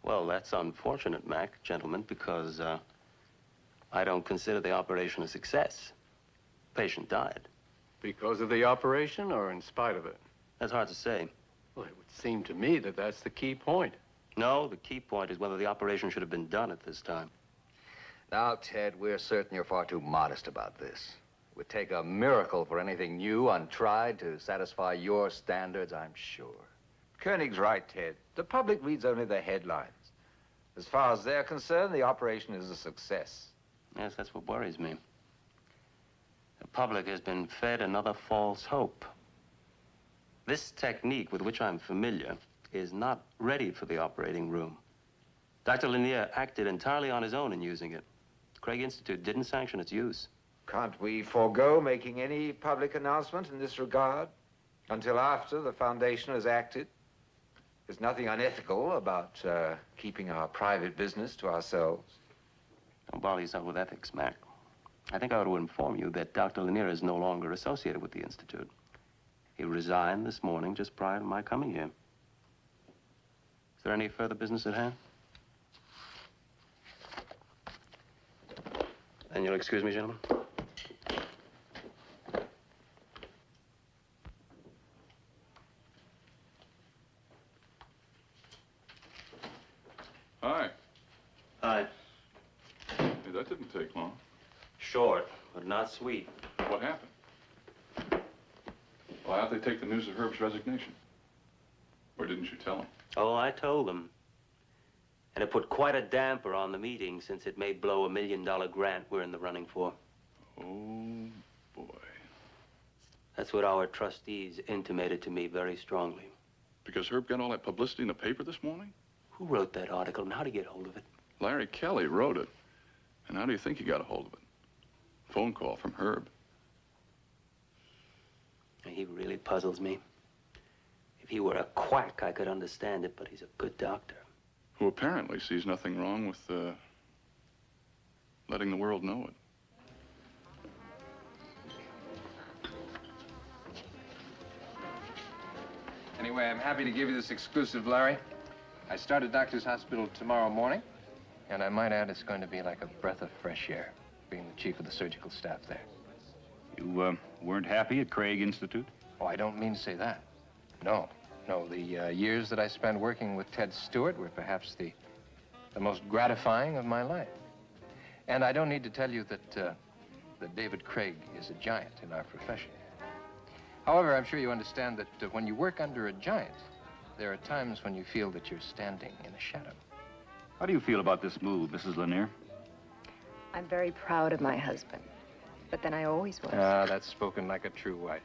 Well, that's unfortunate, Mac, gentlemen, because I don't consider the operation a success. The patient died. Because of the operation or in spite of it? That's hard to say. Well, it would seem to me that that's the key point. No, the key point is whether the operation should have been done at this time. Now, Ted, we're certain you're far too modest about this. It would take a miracle for anything new, untried, to satisfy your standards, I'm sure. Koenig's right, Ted. The public reads only the headlines. As far as they're concerned, the operation is a success. Yes, that's what worries me. The public has been fed another false hope. This technique with which I'm familiar is not ready for the operating room. Dr. Lanier acted entirely on his own in using it. The Craig Institute didn't sanction its use. Can't we forego making any public announcement in this regard until after the Foundation has acted? There's nothing unethical about keeping our private business to ourselves. Don't bother yourself with ethics, Mac. I think I ought to inform you that Dr. Lanier is no longer associated with the Institute. He resigned this morning just prior to my coming here. Is there any further business at hand? Then you'll excuse me, gentlemen. Hi. Hi. Hey, that didn't take long. Short, but not sweet. What happened? Well, how'd they take the news of Herb's resignation? Or didn't you tell him? Oh, I told them. And it put quite a damper on the meeting, since it may blow $1 million grant we're in the running for. Oh, boy. That's what our trustees intimated to me very strongly. Because Herb got all that publicity in the paper this morning? Who wrote that article, and how did he get hold of it? Larry Kelly wrote it. And how do you think he got a hold of it? Phone call from Herb. He really puzzles me. If he were a quack, I could understand it, but he's a good doctor. Who apparently sees nothing wrong with letting the world know it. Anyway, I'm happy to give you this exclusive, Larry. I start at Doctor's Hospital tomorrow morning, and I might add it's going to be like a breath of fresh air, being the chief of the surgical staff there. You weren't happy at Craig Institute? Oh, I don't mean to say that. No. No, the years that I spent working with Ted Stewart were perhaps the most gratifying of my life. And I don't need to tell you that David Craig is a giant in our profession. However, I'm sure you understand that when you work under a giant, there are times when you feel that you're standing in a shadow. How do you feel about this move, Mrs. Lanier? I'm very proud of my husband, but then I always was. Ah, that's spoken like a true wife.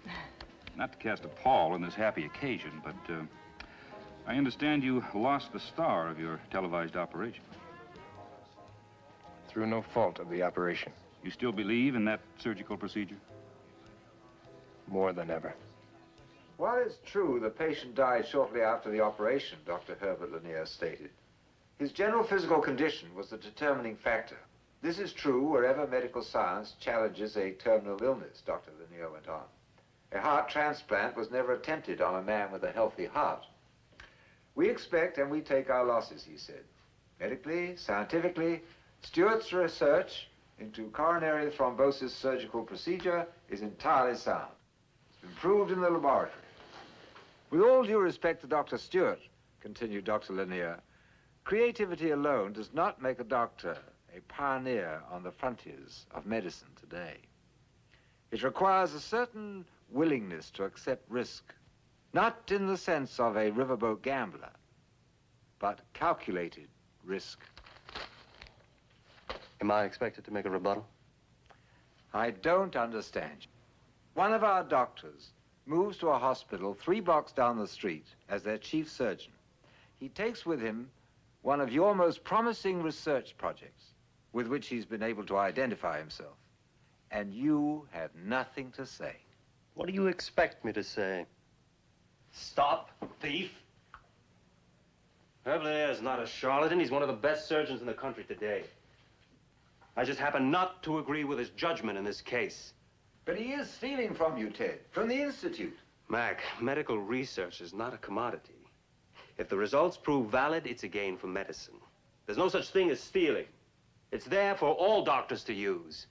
Not to cast a pall on this happy occasion, but I understand you lost the star of your televised operation. Through no fault of the operation. You still believe in that surgical procedure? More than ever. While it's true the patient died shortly after the operation, Dr. Herbert Lanier stated, his general physical condition was the determining factor. This is true wherever medical science challenges a terminal illness, Dr. Lanier went on. A heart transplant was never attempted on a man with a healthy heart. We expect and we take our losses, he said. Medically, scientifically, Stewart's research into coronary thrombosis surgical procedure is entirely sound. It's been proved in the laboratory. With all due respect to Dr. Stewart, continued Dr. Lanier, creativity alone does not make a doctor a pioneer on the frontiers of medicine today. It requires a certain willingness to accept risk, not in the sense of a riverboat gambler, but calculated risk. Am I expected to make a rebuttal? I don't understand you. One of our doctors moves to a hospital 3 blocks down the street as their chief surgeon. He takes with him one of your most promising research projects with which he's been able to identify himself. And you have nothing to say. What do you expect me to say? Stop, thief. Herb Lanier is not a charlatan. He's one of the best surgeons in the country today. I just happen not to agree with his judgment in this case. But he is stealing from you, Ted, from the Institute. Mac, medical research is not a commodity. If the results prove valid, it's a gain for medicine. There's no such thing as stealing. It's there for all doctors to use.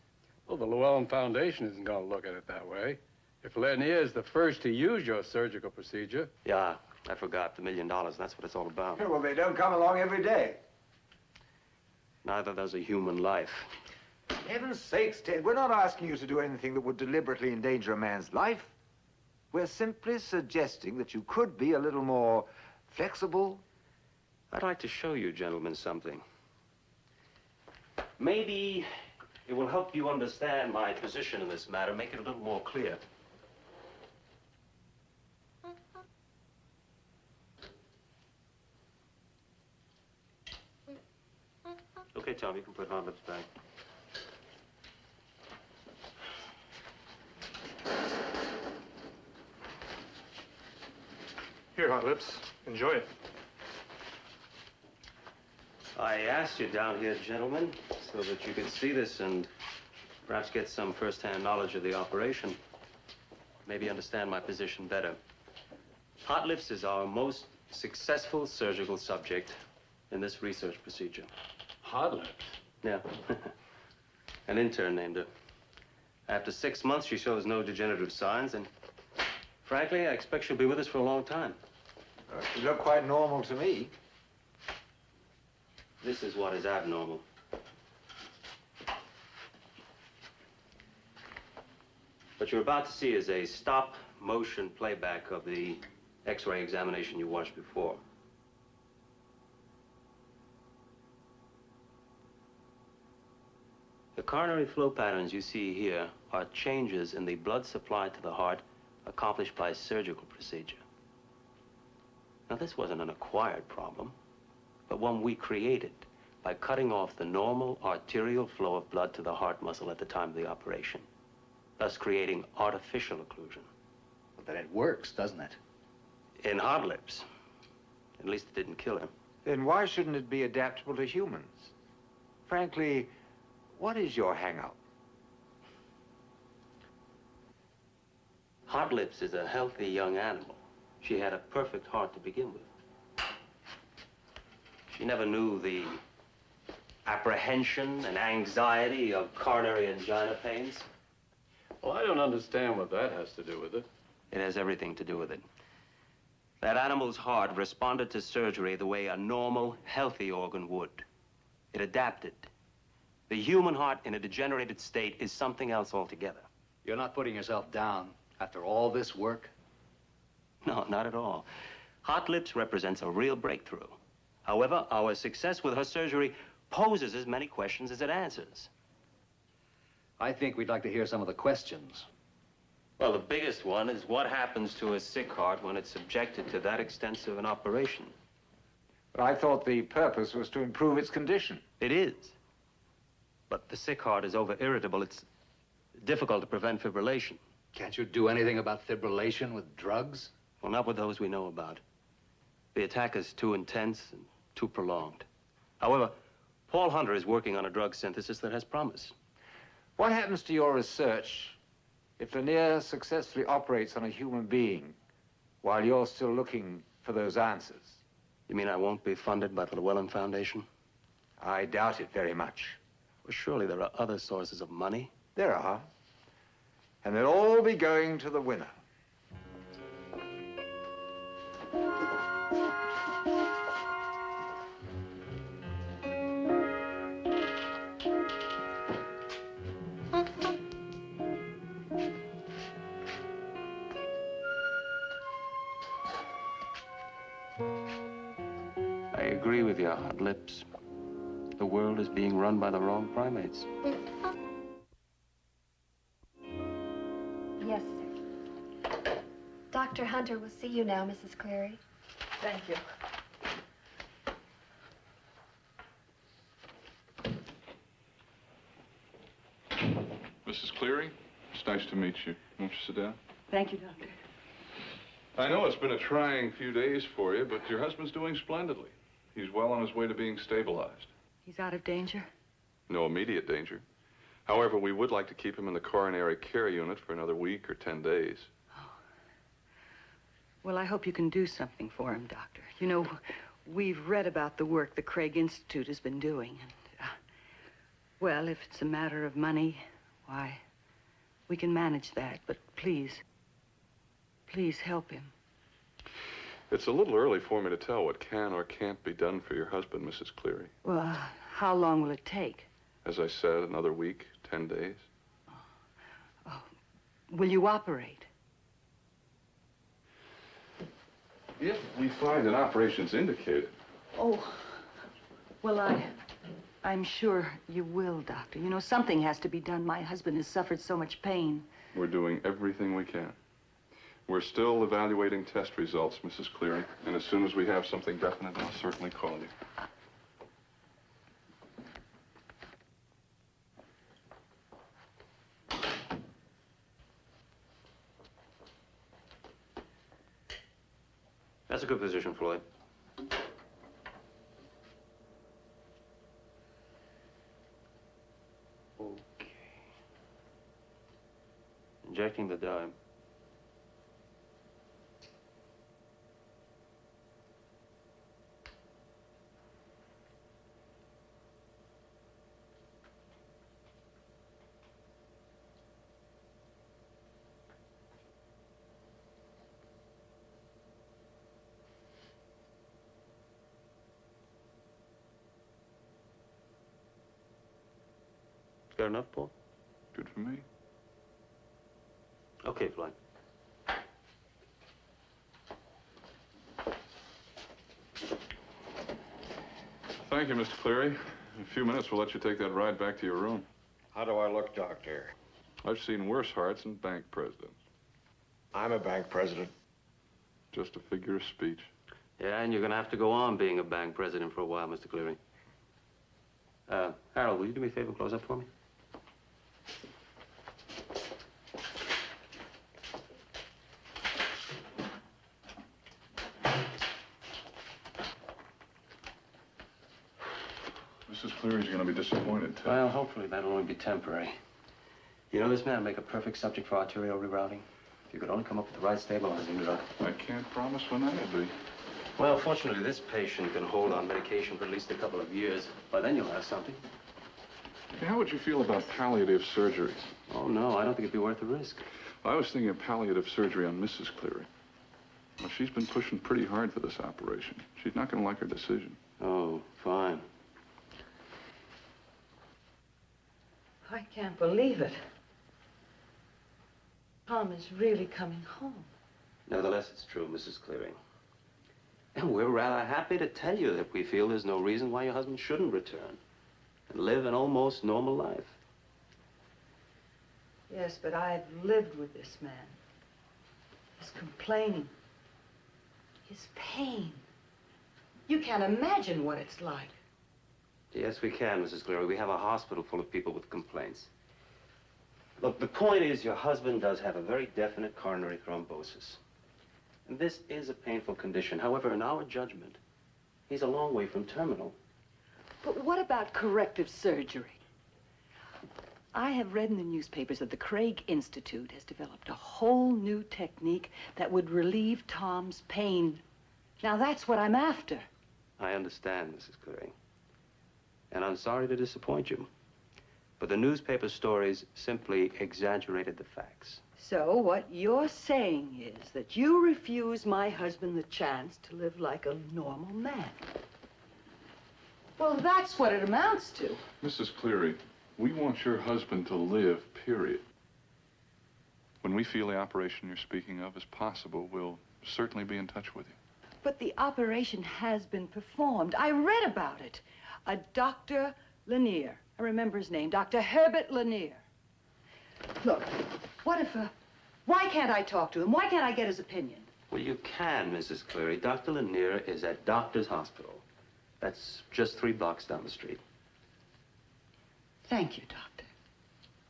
Well, the Llewellyn Foundation isn't going to look at it that way. If Lanier is the first to use your surgical procedure... Yeah, I forgot. The $1 million, that's what it's all about. Well, they don't come along every day. Neither does a human life. Heaven's sakes, Ted, we're not asking you to do anything that would deliberately endanger a man's life. We're simply suggesting that you could be a little more flexible. I'd like to show you gentlemen something. Maybe it will help you understand my position in this matter, make it a little more clear. Okay, Tom, you can put Hot Lips back. Here, Hot Lips. Enjoy it. I asked you down here, gentlemen, so that you could see this and perhaps get some first-hand knowledge of the operation. Maybe understand my position better. Hot Lips is our most successful surgical subject in this research procedure. Hot Lips? Yeah. An intern named her. After 6 months, she shows no degenerative signs, and frankly, I expect she'll be with us for a long time. You look quite normal to me. This is what is abnormal. What you're about to see is a stop-motion playback of the X-ray examination you watched before. The coronary flow patterns you see here are changes in the blood supply to the heart accomplished by surgical procedure. Now, this wasn't an acquired problem, but one we created by cutting off the normal arterial flow of blood to the heart muscle at the time of the operation, thus creating artificial occlusion. But then it works, doesn't it? In Hot Lips. At least it didn't kill him. Then why shouldn't it be adaptable to humans? Frankly, what is your hang-up? Hot Lips is a healthy young animal. She had a perfect heart to begin with. She never knew the apprehension and anxiety of coronary angina pains. Well, I don't understand what that has to do with it. It has everything to do with it. That animal's heart responded to surgery the way a normal, healthy organ would. It adapted. The human heart in a degenerated state is something else altogether. You're not putting yourself down after all this work? No, not at all. Hot Lips represents a real breakthrough. However, our success with her surgery poses as many questions as it answers. I think we'd like to hear some of the questions. Well, the biggest one is what happens to a sick heart when it's subjected to that extensive an operation? But I thought the purpose was to improve its condition. It is. But the sick heart is over-irritable. It's difficult to prevent fibrillation. Can't you do anything about fibrillation with drugs? Well, not with those we know about. The attack is too intense and too prolonged. However, Paul Hunter is working on a drug synthesis that has promise. What happens to your research if Lanier successfully operates on a human being while you're still looking for those answers? You mean I won't be funded by the Llewellyn Foundation? I doubt it very much. Well, surely there are other sources of money. There are. And they'll all be going to the winner. I agree with you, Hot Lips. The world is being run by the wrong primates. Yes, sir. Dr. Hunter will see you now, Mrs. Cleary. Thank you. Mrs. Cleary, it's nice to meet you. Won't you sit down? Thank you, Doctor. I know it's been a trying few days for you, but your husband's doing splendidly. He's well on his way to being stabilized. He's out of danger? No immediate danger. However, we would like to keep him in the coronary care unit for another week or 10 days. Well, I hope you can do something for him, Doctor. You know, we've read about the work the Craig Institute has been doing. And, well, if it's a matter of money, why, we can manage that. But please help him. It's a little early for me to tell what can or can't be done for your husband, Mrs. Cleary. Well, how long will it take? As I said, another week, 10 days. Will you operate? If we find an operation's indicated. Oh, well, I'm sure you will, Doctor. You know, something has to be done. My husband has suffered so much pain. We're doing everything we can. We're still evaluating test results, Mrs. Cleary. And as soon as we have something definite, I'll certainly call you. That's a good position, Floyd. Okay. Injecting the dime. Got enough, Paul? Good for me. Okay, Floyd. Thank you, Mr. Cleary. In a few minutes, we'll let you take that ride back to your room. How do I look, Doctor? I've seen worse hearts than bank presidents. I'm a bank president. Just a figure of speech. Yeah, and you're gonna have to go on being a bank president for a while, Mr. Cleary. Harold, will you do me a favor and close up for me? Mrs. Cleary's going to be disappointed, too. Well, hopefully that'll only be temporary. You know, this man would make a perfect subject for arterial rerouting. If you could only come up with the right stabilizing drug. I can't promise when that'll be. Well, fortunately, this patient can hold on medication for at least a couple of years. By then you'll have something. Hey, how would you feel about palliative surgery? Oh, no, I don't think it'd be worth the risk. I was thinking of palliative surgery on Mrs. Cleary. Well, she's been pushing pretty hard for this operation. She's not going to like her decision. Oh, fine. I can't believe it. Tom is really coming home. Nevertheless, it's true, Mrs. Cleary. And we're rather happy to tell you that we feel there's no reason why your husband shouldn't return and live an almost normal life. Yes, but I've lived with this man. His complaining. His pain. You can't imagine what it's like. Yes, we can, Mrs. Cleary. We have a hospital full of people with complaints. Look, the point is your husband does have a very definite coronary thrombosis. And this is a painful condition. However, in our judgment, he's a long way from terminal. But what about corrective surgery? I have read in the newspapers that the Craig Institute has developed a whole new technique that would relieve Tom's pain. Now, that's what I'm after. I understand, Mrs. Cleary. And I'm sorry to disappoint you. But the newspaper stories simply exaggerated the facts. So what you're saying is that you refuse my husband the chance to live like a normal man. Well, that's what it amounts to. Mrs. Cleary, we want your husband to live, period. When we feel the operation you're speaking of is possible, we'll certainly be in touch with you. But the operation has been performed. I read about it. A Dr. Lanier. I remember his name, Dr. Herbert Lanier. Look, what if, why can't I talk to him? Why can't I get his opinion? Well, you can, Mrs. Cleary. Dr. Lanier is at Doctor's Hospital. That's just 3 blocks down the street. Thank you, Doctor.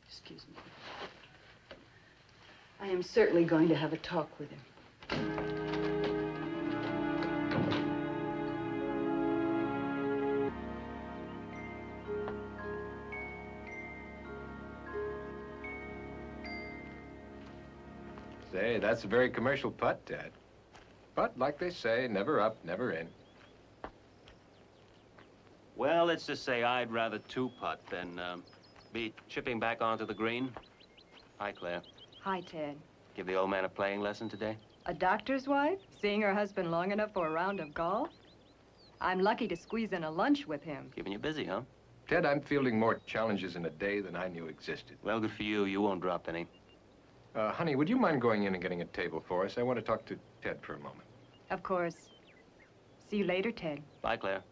Excuse me. I am certainly going to have a talk with him. Say, that's a very commercial putt, Dad. But, like they say, never up, never in. Well, let's just say I'd rather 2-putt than be chipping back onto the green. Hi, Claire. Hi, Ted. Give the old man a playing lesson today? A doctor's wife? Seeing her husband long enough for a round of golf? I'm lucky to squeeze in a lunch with him. Keeping you busy, huh? Ted, I'm fielding more challenges in a day than I knew existed. Well, good for you. You won't drop any. Honey, would you mind going in and getting a table for us? I want to talk to Ted for a moment. Of course. See you later, Ted. Bye, Claire.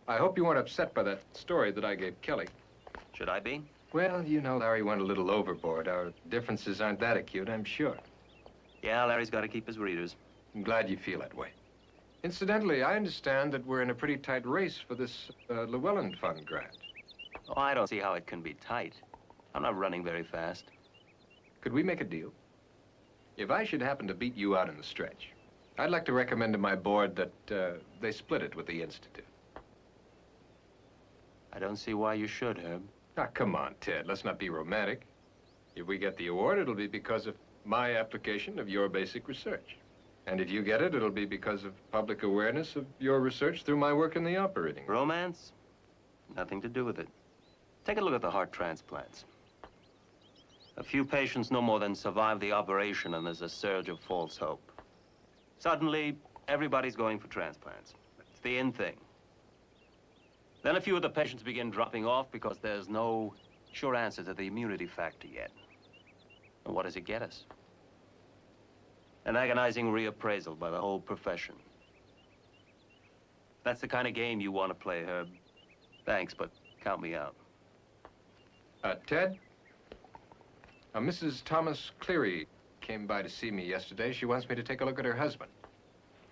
I hope you weren't upset by that story that I gave Kelly. Should I be? Well, you know, Larry went a little overboard. Our differences aren't that acute, I'm sure. Yeah, Larry's got to keep his readers. I'm glad you feel that way. Incidentally, I understand that we're in a pretty tight race for this Llewellyn Fund grant. Oh, I don't see how it can be tight. I'm not running very fast. Could we make a deal? If I should happen to beat you out in the stretch, I'd like to recommend to my board that they split it with the Institute. I don't see why you should, Herb. Ah, come on, Ted. Let's not be romantic. If we get the award, it'll be because of my application of your basic research. And if you get it, it'll be because of public awareness of your research through my work in the operating room. Romance? Nothing to do with it. Take a look at the heart transplants. A few patients no more than survive the operation, and there's a surge of false hope. Suddenly, everybody's going for transplants. It's the in thing. Then a few of the patients begin dropping off because there's no sure answer to the immunity factor yet. And what does it get us? An agonizing reappraisal by the whole profession. That's the kind of game you want to play, Herb. Thanks, but count me out. Ted? Mrs. Thomas Cleary came by to see me yesterday. She wants me to take a look at her husband.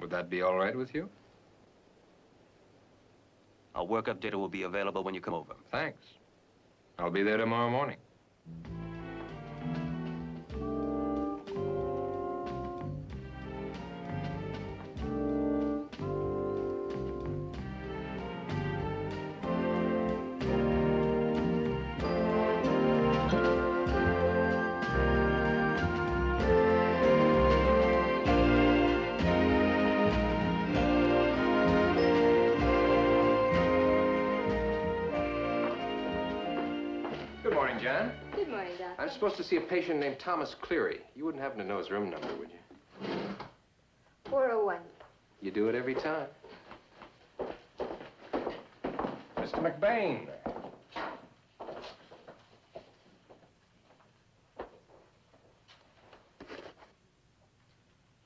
Would that be all right with you? Our workup data will be available when you come over. Thanks. I'll be there tomorrow morning. Good morning, John. Good morning, Doctor. I'm supposed to see a patient named Thomas Cleary. You wouldn't happen to know his room number, would you? 401. You do it every time. Mr. McBain.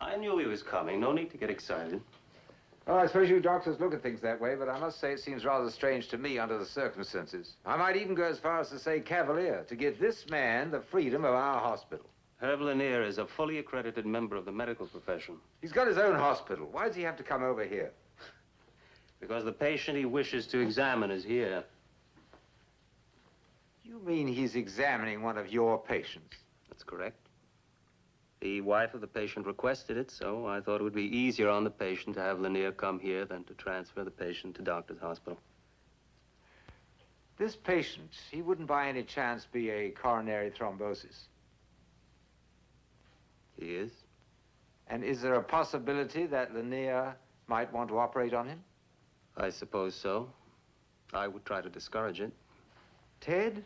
I knew he was coming. No need to get excited. Well, I suppose you doctors look at things that way, but I must say it seems rather strange to me under the circumstances. I might even go as far as to say cavalier, to give this man the freedom of our hospital. Herb Lanier is a fully accredited member of the medical profession. He's got his own hospital. Why does he have to come over here? Because the patient he wishes to examine is here. You mean he's examining one of your patients? That's correct. The wife of the patient requested it, so I thought it would be easier on the patient to have Lanier come here than to transfer the patient to Doctor's Hospital. This patient, he wouldn't by any chance be a coronary thrombosis? He is. And is there a possibility that Lanier might want to operate on him? I suppose so. I would try to discourage it. Ted,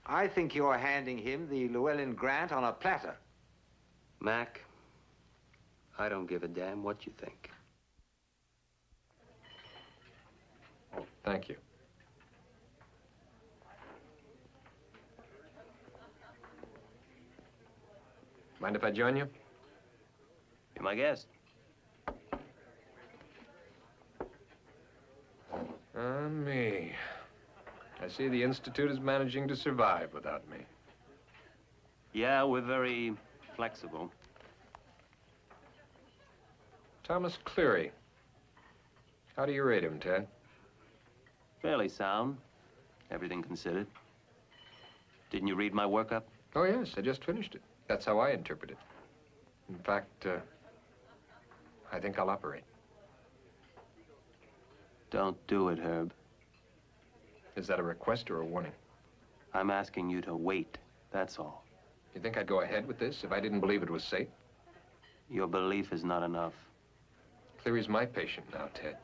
I think you're handing him the Llewellyn grant on a platter. Mac, I don't give a damn what you think. Oh, thank you. Mind if I join you? You're my guest. Me. I see the Institute is managing to survive without me. Yeah, we're very flexible. Thomas Cleary. How do you rate him, Ted? Fairly sound, everything considered. Didn't you read my workup? Oh, yes, I just finished it. That's how I interpret it. In fact, I think I'll operate. Don't do it, Herb. Is that a request or a warning? I'm asking you to wait, that's all. You think I'd go ahead with this if I didn't believe it was safe? Your belief is not enough. Cleary's my patient now, Ted.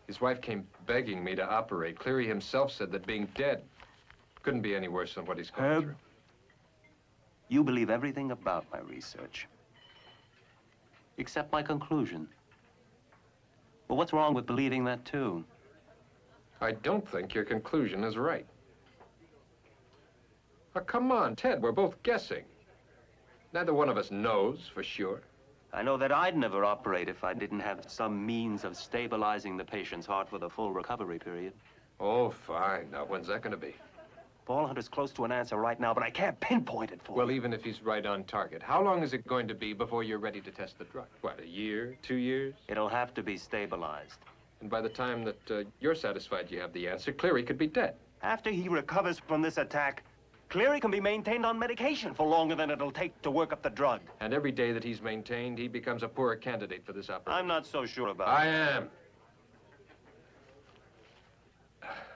His wife came begging me to operate. Cleary himself said that being dead couldn't be any worse than what he's going through. You believe everything about my research, except my conclusion. Well, what's wrong with believing that, too? I don't think your conclusion is right. Oh, come on, Ted, we're both guessing. Neither one of us knows for sure. I know that I'd never operate if I didn't have some means of stabilizing the patient's heart for the full recovery period. Oh, fine. Now, when's that going to be? Paul Hunter's close to an answer right now, but I can't pinpoint it for Well, you. even if he's right on target, how long is it going to be before you're ready to test the drug? What, a year, 2 years? It'll have to be stabilized. And by the time that you're satisfied you have the answer, Cleary could be dead. After he recovers from this attack, Cleary can be maintained on medication for longer than it'll take to work up the drug. And every day that he's maintained, he becomes a poorer candidate for this operation. I'm not so sure about I it. am.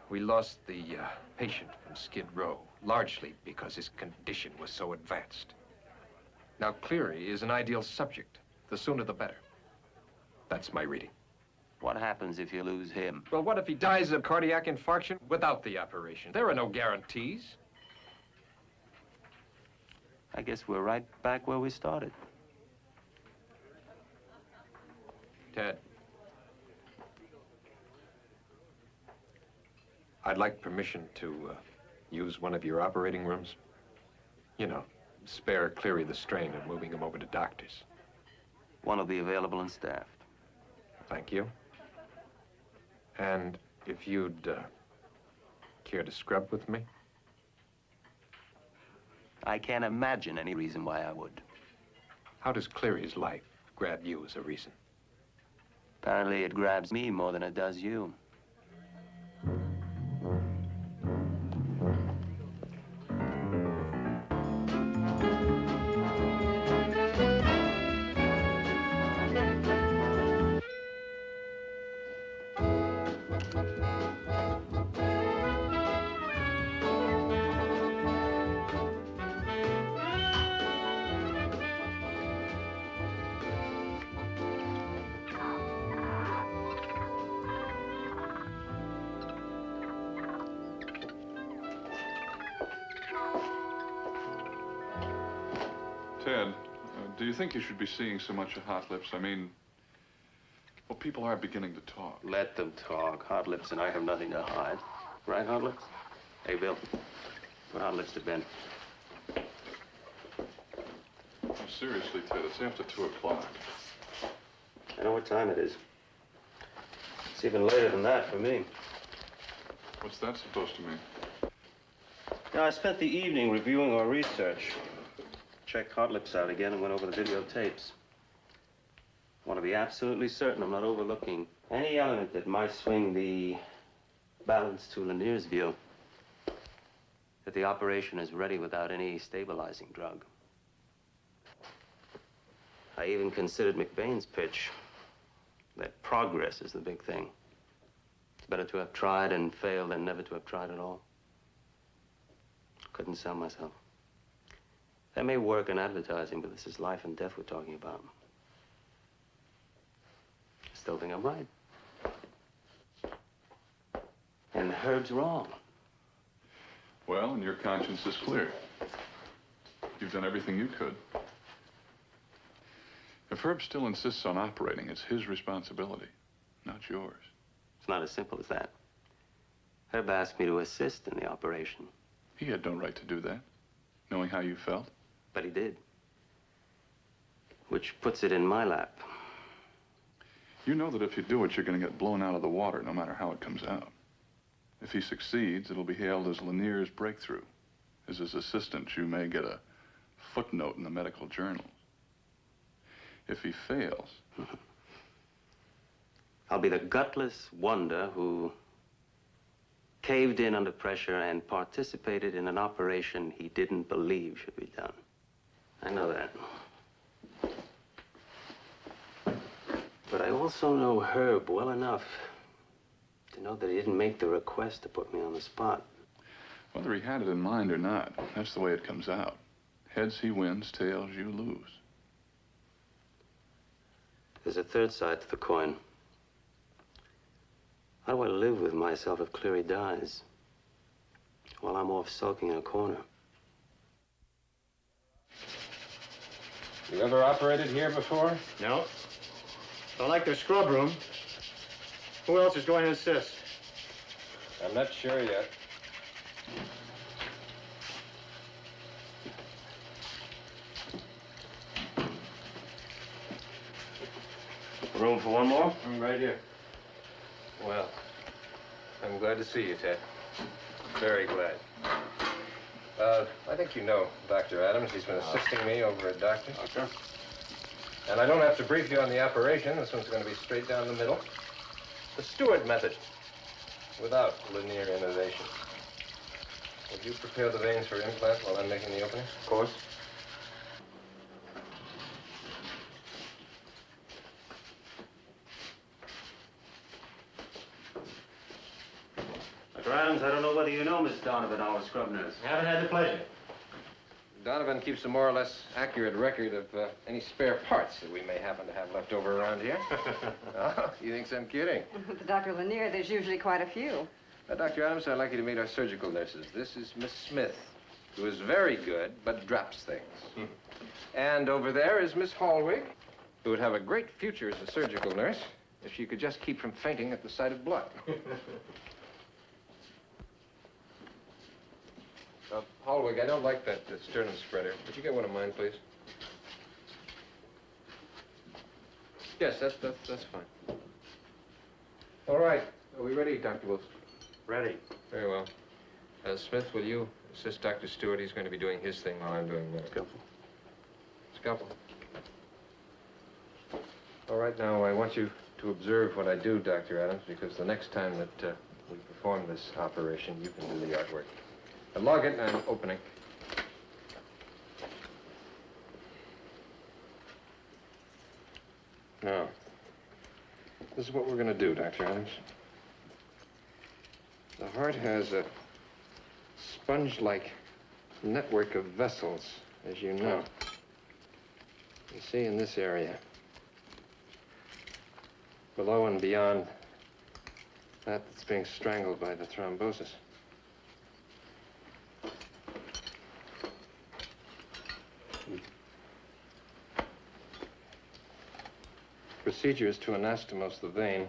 We lost the patient from Skid Row, largely because his condition was so advanced. Now, Cleary is an ideal subject. The sooner the better. That's my reading. What happens if you lose him? Well, what if he dies of cardiac infarction without the operation? There are no guarantees. I guess we're right back where we started. Ted. I'd like permission to use one of your operating rooms. You know, spare Cleary the strain of moving him over to doctors. One will be available and staffed. Thank you. And if you'd care to scrub with me? I can't imagine any reason why I would. How does Cleary's life grab you as a reason? Apparently it grabs me more than it does you. Ted, do you think you should be seeing so much of Hot Lips? I mean, well, people are beginning to talk. Let them talk. Hot Lips and I have nothing to hide. Right, Hot Lips? Hey, Bill, put Hot Lips to bed. Oh, seriously, Ted, it's after 2 o'clock. I know what time it is. It's even later than that for me. What's that supposed to mean? Now, I spent the evening reviewing our research. Checked Hot Lips out again and went over the videotapes. Want to be absolutely certain I'm not overlooking any element that might swing the balance to Lanier's view. That the operation is ready without any stabilizing drug. I even considered McBain's pitch. That progress is the big thing. It's better to have tried and failed than never to have tried at all. Couldn't sell myself. That may work in advertising, but this is life and death we're talking about. I still think I'm right. And Herb's wrong. Well, and your conscience is clear. You've done everything you could. If Herb still insists on operating, it's his responsibility, not yours. It's not as simple as that. Herb asked me to assist in the operation. He had no right to do that, knowing how you felt. But he did. Which puts it in my lap. You know that if you do it, you're going to get blown out of the water, no matter how it comes out. If he succeeds, it'll be hailed as Lanier's breakthrough. As his assistant, you may get a footnote in the medical journals. If he fails... I'll be the gutless wonder who caved in under pressure and participated in an operation he didn't believe should be done. I know that. But I also know Herb well enough to know that he didn't make the request to put me on the spot. Whether he had it in mind or not, that's the way it comes out. Heads he wins, tails you lose. There's a third side to the coin. How do I live with myself if Cleary dies while I'm off sulking in a corner? You ever operated here before? No. Don't like their scrub room. Who else is going to insist? I'm not sure yet. Room for one more? I'm right here. Well, I'm glad to see you, Ted. Very glad. I think you know Dr. Adams. He's been assisting me over at Doctor's. Okay. And I don't have to brief you on the operation. This one's going to be straight down the middle. The Stewart method, without linear innovation. Would you prepare the veins for implant while I'm making the opening? Of course. Dr. Adams, I don't know whether you know Miss Donovan, our scrub nurse. I haven't had the pleasure. Donovan keeps a more or less accurate record of any spare parts that we may happen to have left over around here. Oh, you think I'm kidding? With Dr. Lanier, there's usually quite a few. Dr. Adams, I'd like you to meet our surgical nurses. This is Miss Smith, who is very good, but drops things. And over there is Miss Hallwig, who would have a great future as a surgical nurse if she could just keep from fainting at the sight of blood. Hallwig, I don't like that sternum spreader. Would you get one of mine, please? Yes, that's fine. All right. Are we ready, Dr. Wilson? Ready. Very well. Smith, will you assist Dr. Stewart? He's going to be doing his thing while I'm doing mine. Scalpel. Scalpel. All right, now I want you to observe what I do, Dr. Adams, because the next time that we perform this operation, you can do the artwork. Log it, and I'm opening. Now, this is what we're going to do, Dr. Adams. The heart has a sponge-like network of vessels, as you know. You see in this area. Below and beyond that's being strangled by the thrombosis. Procedure is to anastomose the vein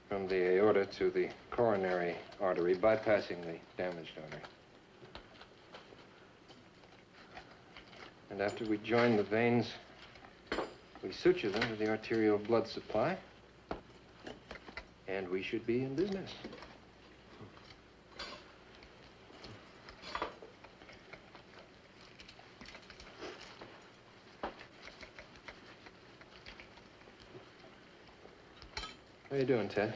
from the aorta to the coronary artery, bypassing the damaged artery. And after we join the veins, we suture them to the arterial blood supply, and we should be in business. How you doing, Ted?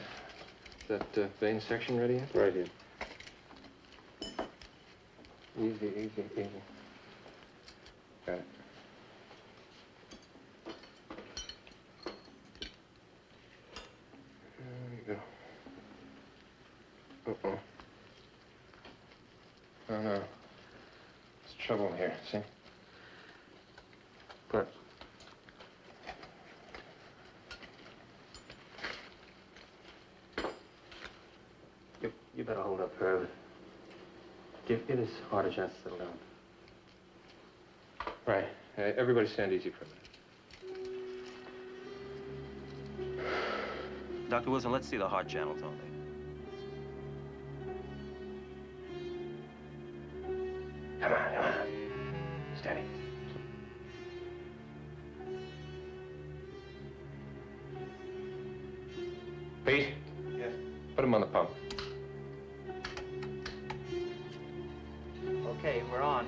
Is that vein section ready yet? Right here. Easy, easy, easy. Got it. There you go. Uh-oh. Oh, no. There's trouble here, see? Good. You better hold up, Herb. Give his heart a chance to settle down. Right. Everybody stand easy for a minute. Dr. Wilson, let's see the heart channels only. Come on. Steady. Pete? Yes? Put him on the pump. Okay, we're on.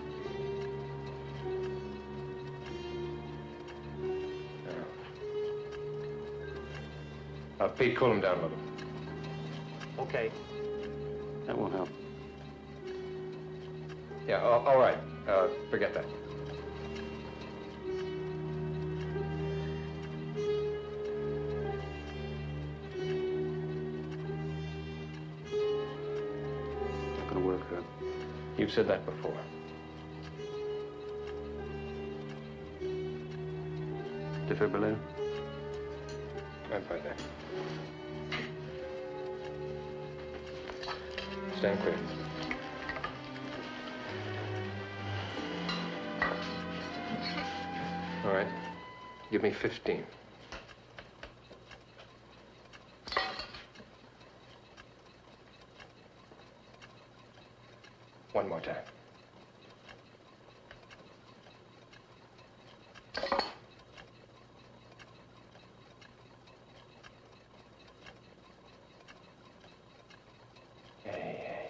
Pete, cool him down a little. Okay. That won't help. Yeah, all right. Forget that. Not gonna work, Herb. You've said that before. Defibrillator? Right by there. Stand clear. All right. Give me 15. One more time. Hey.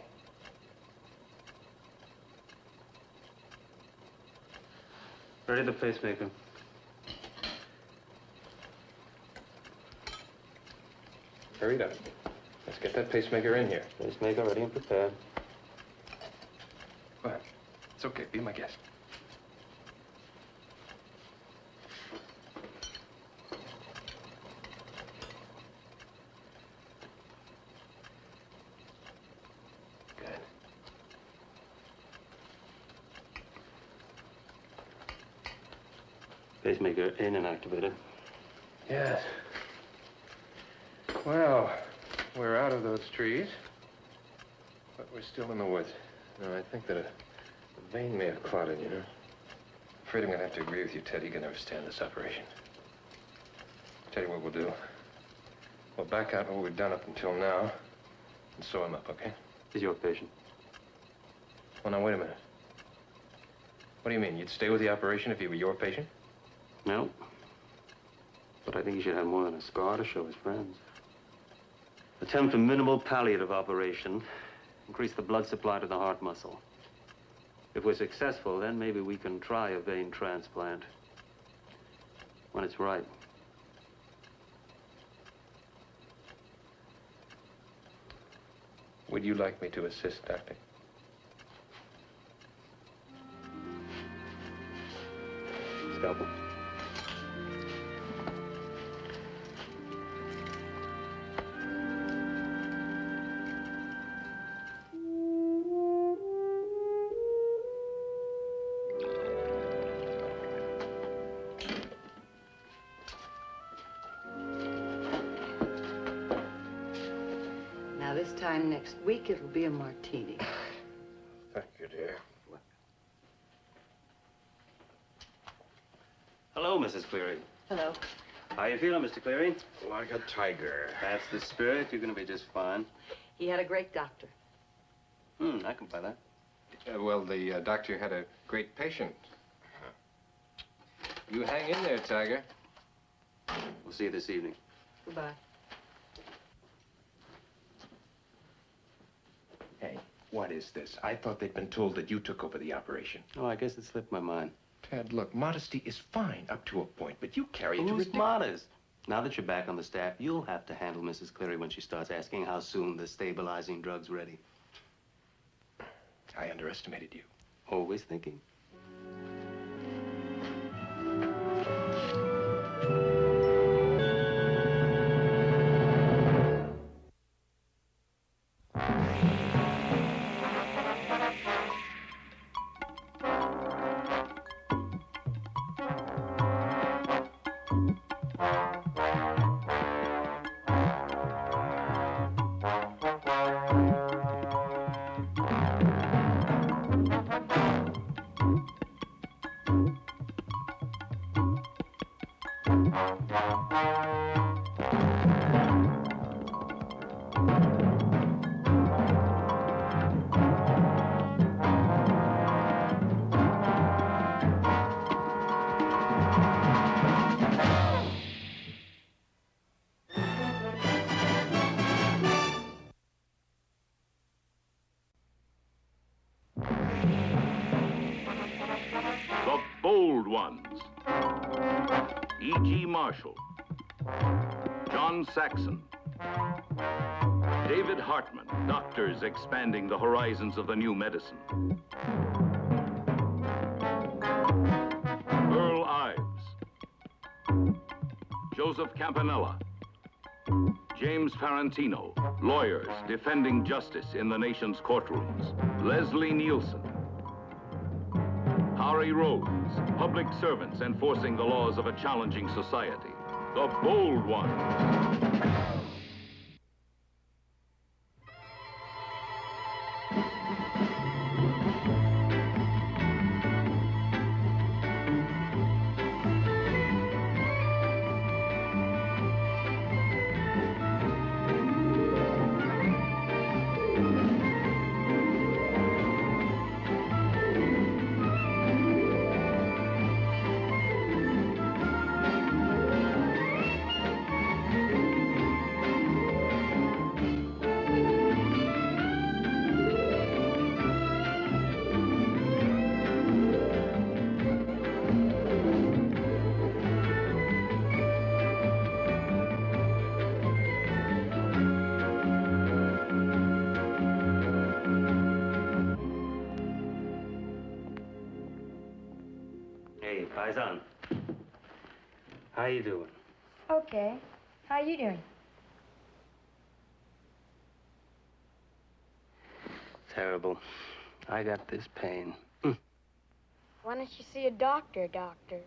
Ready the pacemaker. Hurry it up. Let's get that pacemaker in here. Pacemaker ready and prepared. Go ahead. It's okay. Be my guest. Good. Pacemaker in and activated. Yes. Well, we're out of those trees, but we're still in the woods. No, I think that a vein may have clotted, you know. Afraid I'm gonna have to agree with you, Ted. You can never stand this operation. Tell you what we'll do. We'll back out what we've done up until now and sew him up, okay? He's your patient. Well, now, wait a minute. What do you mean? You'd stay with the operation if he were your patient? No. But I think he should have more than a scar to show his friends. Attempt a minimal palliative operation. Increase the blood supply to the heart muscle. If we're successful, then maybe we can try a vein transplant. When it's right. Would you like me to assist, Doctor? Scalpel. Now, this time next week, it'll be a martini. Thank you, dear. Hello, Mrs. Cleary. Hello. How you feeling, Mr. Cleary? Like a tiger. That's the spirit. You're going to be just fine. He had a great doctor. I can buy that. Well, the doctor had a great patient. You hang in there, Tiger. We'll see you this evening. Goodbye. Hey, what is this? I thought they'd been told that you took over the operation. Oh, I guess it slipped my mind. Ted, look, modesty is fine up to a point, but you carry it to Who's ridiculous. modest? Now that you're back on the staff, you'll have to handle Mrs. Cleary when she starts asking how soon the stabilizing drug's ready. I underestimated you. Always thinking. The bold ones. E.G. Marshall. John Saxon. David Hartman, doctors expanding the horizons of the new medicine. Earl Ives. Joseph Campanella. James Farentino, lawyers defending justice in the nation's courtrooms. Leslie Nielsen. Harry Rhodes, public servants enforcing the laws of a challenging society. The bold ones. Paisan. How you doing? Okay. How you doing? Terrible. I got this pain. Why don't you see a doctor, Doctor?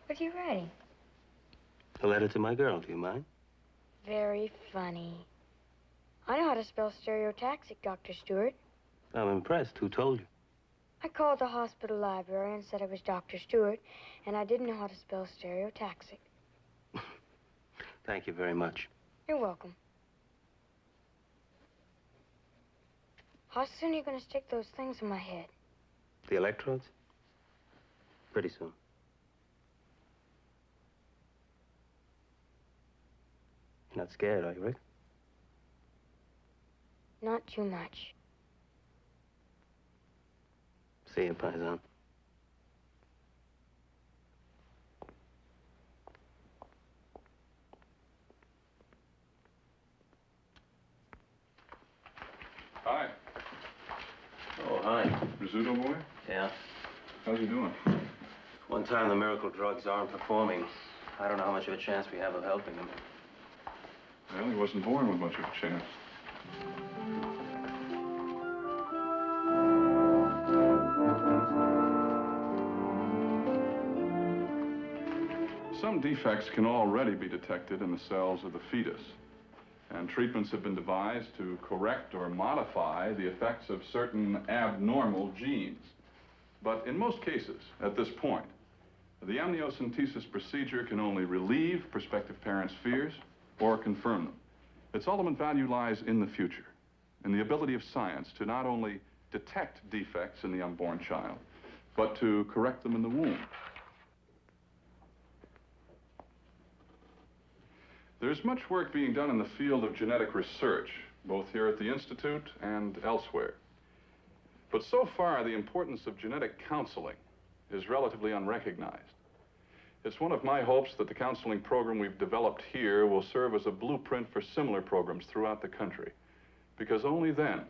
What are you writing? A letter to my girl, do you mind? Very funny. I know how to spell stereotaxic, Dr. Stewart. I'm impressed. Who told you? I called the hospital library and said I was Dr. Stewart, and I didn't know how to spell stereotaxic. Thank you very much. You're welcome. How soon are you going to stick those things in my head? The electrodes? Pretty soon. You're not scared, are you, Rick? Not too much. See you, Paisan. Hi. Oh, hi. Rizzuto boy? Yeah. How's he doing? One time the miracle drugs aren't performing. I don't know how much of a chance we have of helping him. Well, he wasn't born with much of a chance. Some defects can already be detected in the cells of the fetus, and treatments have been devised to correct or modify the effects of certain abnormal genes. But in most cases, at this point, the amniocentesis procedure can only relieve prospective parents' fears or confirm them. Its ultimate value lies in the future, in the ability of science to not only detect defects in the unborn child, but to correct them in the womb. There's much work being done in the field of genetic research, both here at the Institute and elsewhere. But so far, the importance of genetic counseling is relatively unrecognized. It's one of my hopes that the counseling program we've developed here will serve as a blueprint for similar programs throughout the country, because only then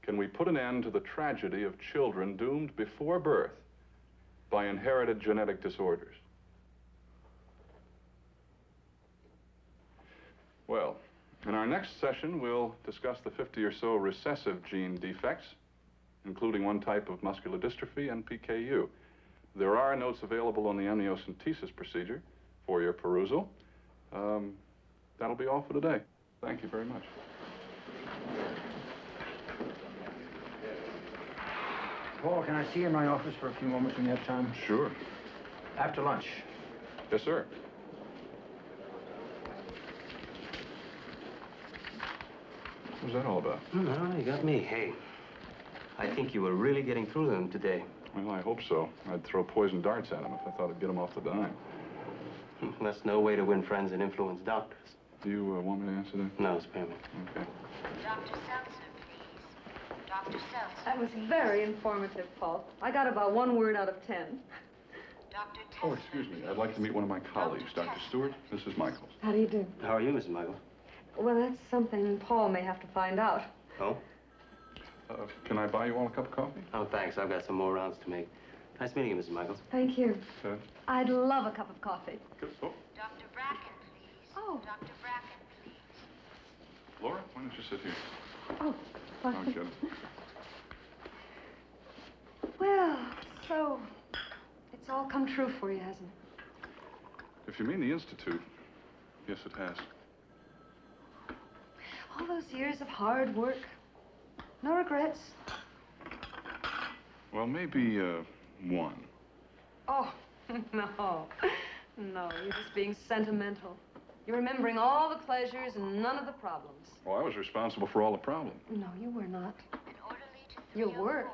can we put an end to the tragedy of children doomed before birth by inherited genetic disorders. Well, in our next session, we'll discuss the 50 or so recessive gene defects, including one type of muscular dystrophy and PKU. There are notes available on the amniocentesis procedure for your perusal. That'll be all for today. Thank you very much. Paul, can I see you in my office for a few moments when you have time? Sure. After lunch. Yes, sir. What was that all about? No, you got me. Hey, I think you were really getting through to them today. Well, I hope so. I'd throw poison darts at him if I thought I'd get him off the dime. That's no way to win friends and influence doctors. Do you want me to answer that? No, spare me. Okay. Dr. Seltzer, please. Dr. Seltzer. That was very informative, Paul. I got about 1 word out of 10. Dr. Oh, excuse me. I'd like to meet one of my colleagues. Dr. Stewart, Mrs. Michaels. How do you do? How are you, Mrs. Michaels? Well, that's something Paul may have to find out. Oh? Can I buy you all a cup of coffee? Oh, thanks. I've got some more rounds to make. Nice meeting you, Mrs. Michaels. Thank you. Good. I'd love a cup of coffee. Good. Oh, Dr. Bracken, please. Oh. Dr. Bracken, please. Laura, why don't you sit here? Oh, fine. I'll get it. Well, so it's all come true for you, hasn't it? If you mean the Institute, yes, it has. All those years of hard work. No regrets. Well, maybe, one. Oh, no. No, you're just being sentimental. You're remembering all the pleasures and none of the problems. Well, I was responsible for all the problems. No, you were not. Your work.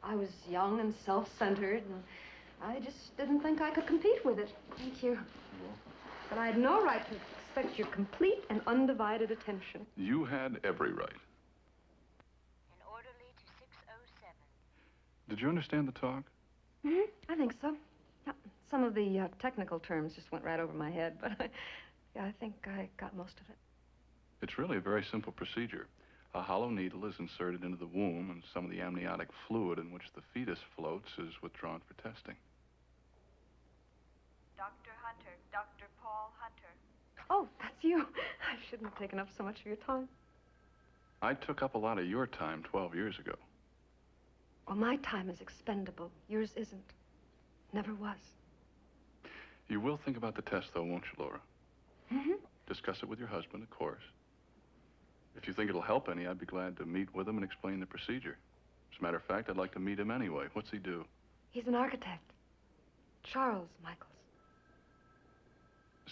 I was young and self-centered, and I just didn't think I could compete with it. Thank you. But I had no right to expect your complete and undivided attention. You had every right. An orderly to 607. Did you understand the talk? Mm-hmm. I think so. Yeah, some of the technical terms just went right over my head, but yeah, I think I got most of it. It's really a very simple procedure. A hollow needle is inserted into the womb, and some of the amniotic fluid in which the fetus floats is withdrawn for testing. Dr. Hunter, Dr. Paul Hunter. Oh, that's you. I shouldn't have taken up so much of your time. I took up a lot of your time 12 years ago. Well, my time is expendable. Yours isn't. Never was. You will think about the test, though, won't you, Laura? Mm-hmm. Discuss it with your husband, of course. If you think it'll help any, I'd be glad to meet with him and explain the procedure. As a matter of fact, I'd like to meet him anyway. What's he do? He's an architect. Charles Michaels.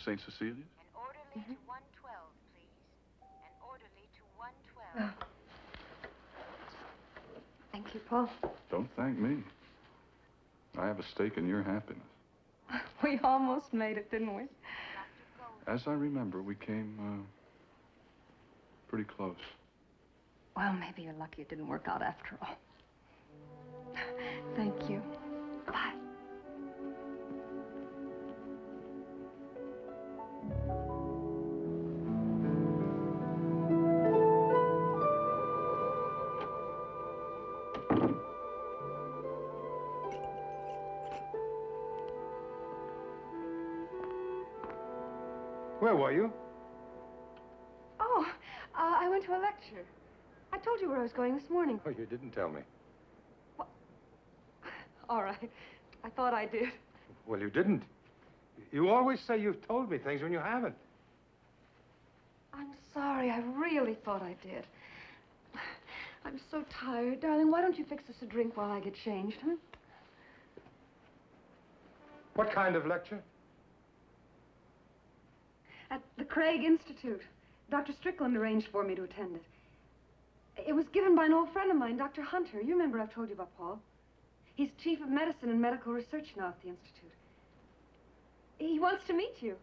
St. Cecilia's? An orderly to 112, please. An orderly to 112. Thank you, Paul. Don't thank me. I have a stake in your happiness. We almost made it, didn't we? As I remember, we came, pretty close. Well, maybe you're lucky it didn't work out after all. Thank you. Bye. Where were you? Oh, I went to a lecture. I told you where I was going this morning. Oh, you didn't tell me. All right. I thought I did. Well, you didn't. You always say you've told me things when you haven't. I'm sorry. I really thought I did. I'm so tired. Darling, why don't you fix us a drink while I get changed, huh? What kind of lecture? At the Craig Institute. Dr. Strickland arranged for me to attend it. It was given by an old friend of mine, Dr. Hunter. You remember I've told you about Paul. He's chief of medicine and medical research now at the Institute. He wants to meet you.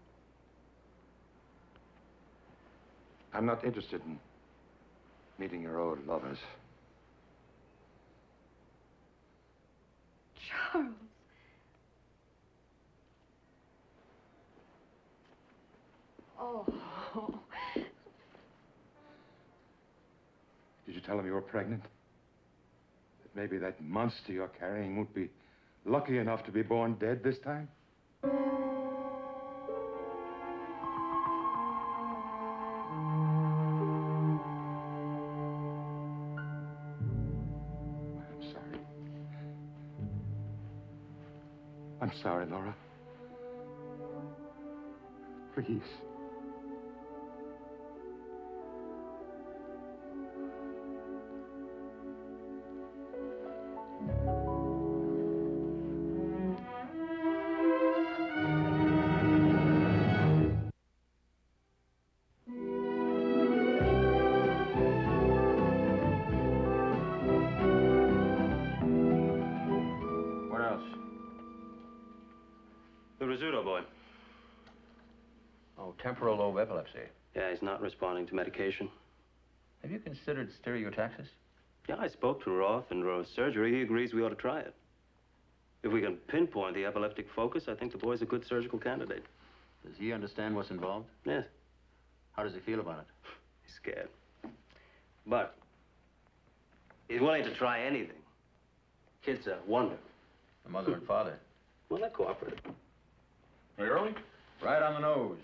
I'm not interested in meeting your old lovers. Charles. Oh. Did you tell him you were pregnant? That maybe that monster you're carrying won't be lucky enough to be born dead this time? I'm sorry, Laura. Please. What else? The Rizzuto boy. Oh, temporal lobe epilepsy. Yeah, he's not responding to medication. Have you considered stereotaxis? Yeah, I spoke to Roth and Rowe's surgery. He agrees we ought to try it. If we can pinpoint the epileptic focus, I think the boy's a good surgical candidate. Does he understand what's involved? Yes. How does he feel about it? He's scared. But he's willing to try anything. Kid's a wonder. The mother and father? Well, they're cooperative. Are you early? Right on the nose.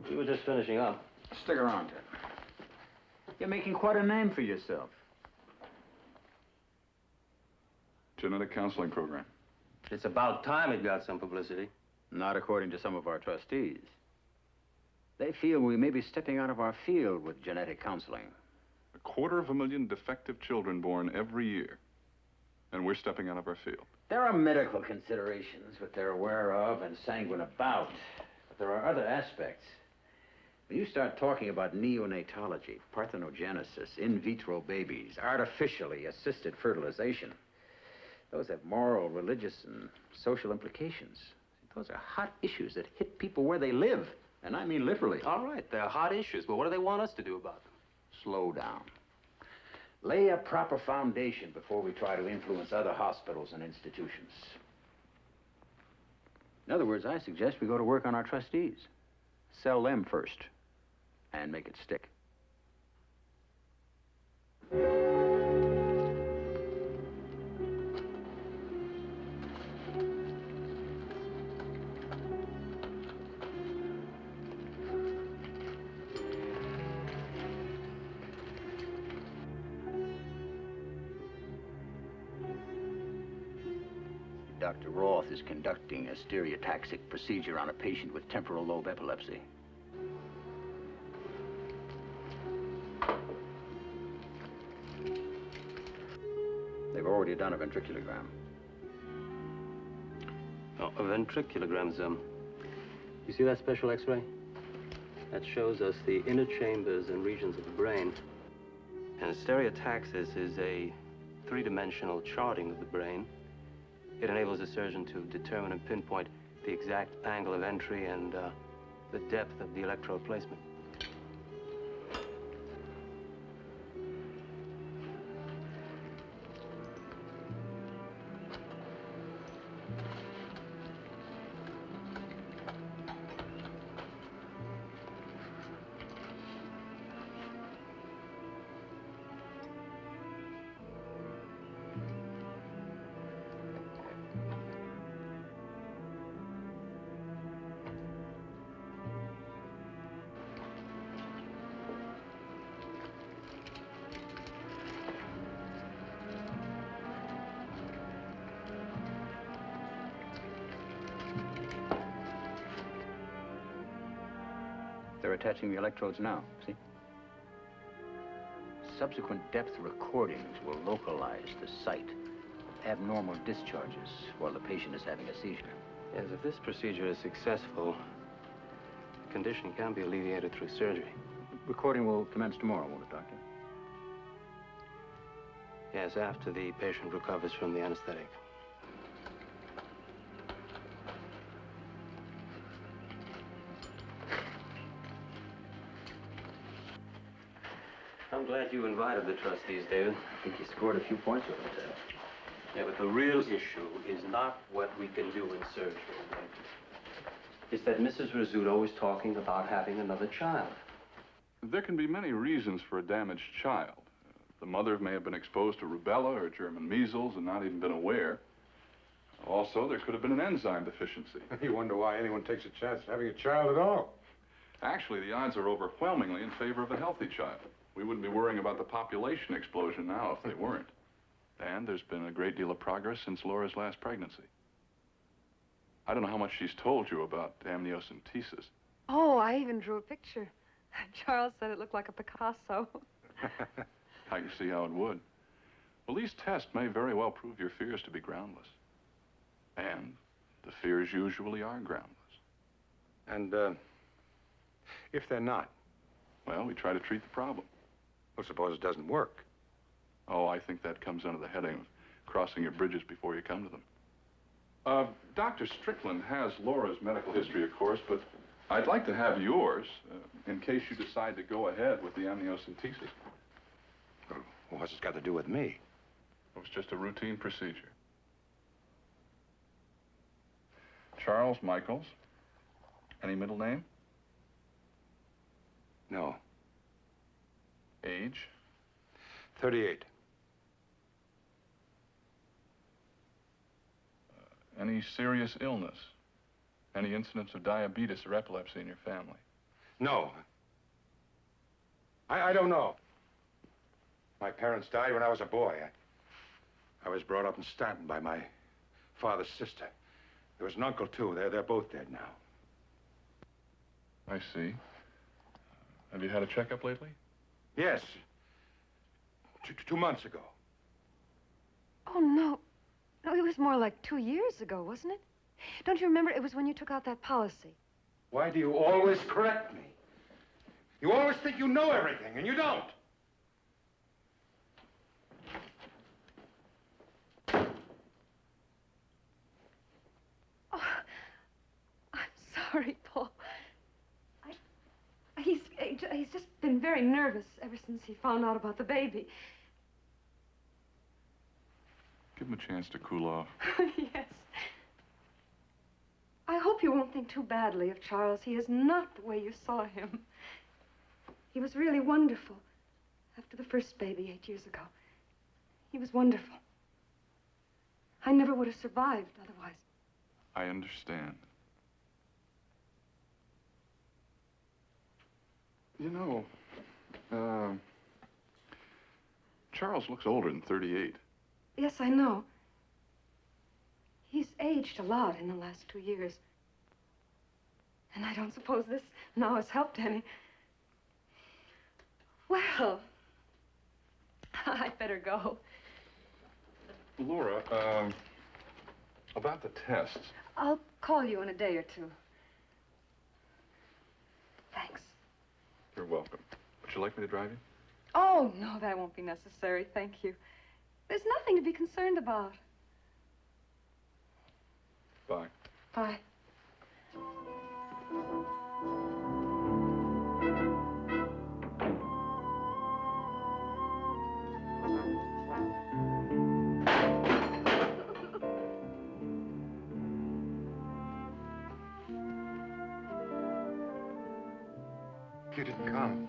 We were just finishing up. Stick around, Ted. You're making quite a name for yourself. Genetic counseling program. It's about time it got some publicity. Not according to some of our trustees. They feel we may be stepping out of our field with genetic counseling. 250,000 defective children born every year. And we're stepping out of our field. There are medical considerations that they're aware of and sanguine about. But there are other aspects. When you start talking about neonatology, parthenogenesis, in vitro babies, artificially assisted fertilization, those have moral, religious, and social implications. Those are hot issues that hit people where they live. And I mean literally. All right, they're hot issues, but what do they want us to do about them? Slow down. Lay a proper foundation before we try to influence other hospitals and institutions. In other words, I suggest we go to work on our trustees. Sell them first. And make it stick. Dr. Roth is conducting a stereotaxic procedure on a patient with temporal lobe epilepsy. They've already done a ventriculogram. Oh, a ventriculogram's, you see that special X-ray? That shows us the inner chambers and regions of the brain. And stereotaxis is a three-dimensional charting of the brain. It enables the surgeon to determine and pinpoint the exact angle of entry and the depth of the electrode placement. They're attaching the electrodes now, see? Subsequent depth recordings will localize the site of abnormal discharges while the patient is having a seizure. Yes, if this procedure is successful, the condition can be alleviated through surgery. Recording will commence tomorrow, won't it, Doctor? Yes, after the patient recovers from the anesthetic. I'm glad you invited the trustees, David. I think you scored a few points with them, Ted. Yeah, but the real issue is not what we can do in surgery. It's that Mrs. Rizzuto is talking about having another child. There can be many reasons for a damaged child. The mother may have been exposed to rubella or German measles and not even been aware. Also, there could have been an enzyme deficiency. You wonder why anyone takes a chance of having a child at all. Actually, the odds are overwhelmingly in favor of a healthy child. We wouldn't be worrying about the population explosion now if they weren't. And there's been a great deal of progress since Laura's last pregnancy. I don't know how much she's told you about amniocentesis. Oh, I even drew a picture. Charles said it looked like a Picasso. I can see how it would. Well, these tests may very well prove your fears to be groundless. And the fears usually are groundless. And, if they're not? Well, we try to treat the problem. Well, suppose it doesn't work. Oh, I think that comes under the heading of crossing your bridges before you come to them. Dr. Strickland has Laura's medical history, of course, but I'd like to have yours in case you decide to go ahead with the amniocentesis. Well, what's it got to do with me? It was just a routine procedure. Charles Michaels. Any middle name? No. Age? 38. Any serious illness? Any incidents of diabetes or epilepsy in your family? No. I don't know. My parents died when I was a boy. I was brought up in Staunton by my father's sister. There was an uncle, too. They're both dead now. I see. Have you had a checkup lately? Yes. 2 months ago. Oh, no. No, it was more like 2 years ago, wasn't it? Don't you remember? It was when you took out that policy. Why do you always correct me? You always think you know everything, and you don't. Oh, I'm sorry, Paul. He's just been very nervous ever since he found out about the baby. Give him a chance to cool off. Yes. I hope you won't think too badly of Charles. He is not the way you saw him. He was really wonderful. After the first baby 8 years ago. He was wonderful. I never would have survived otherwise. I understand. You know, Charles looks older than 38. Yes, I know. He's aged a lot in the last 2 years. And I don't suppose this now has helped any. Well, I'd better go. Laura, about the tests. I'll call you in a day or two. Thanks. You're welcome. Would you like me to drive you? Oh, no, that won't be necessary. Thank you. There's nothing to be concerned about. Bye. Bye. You didn't come.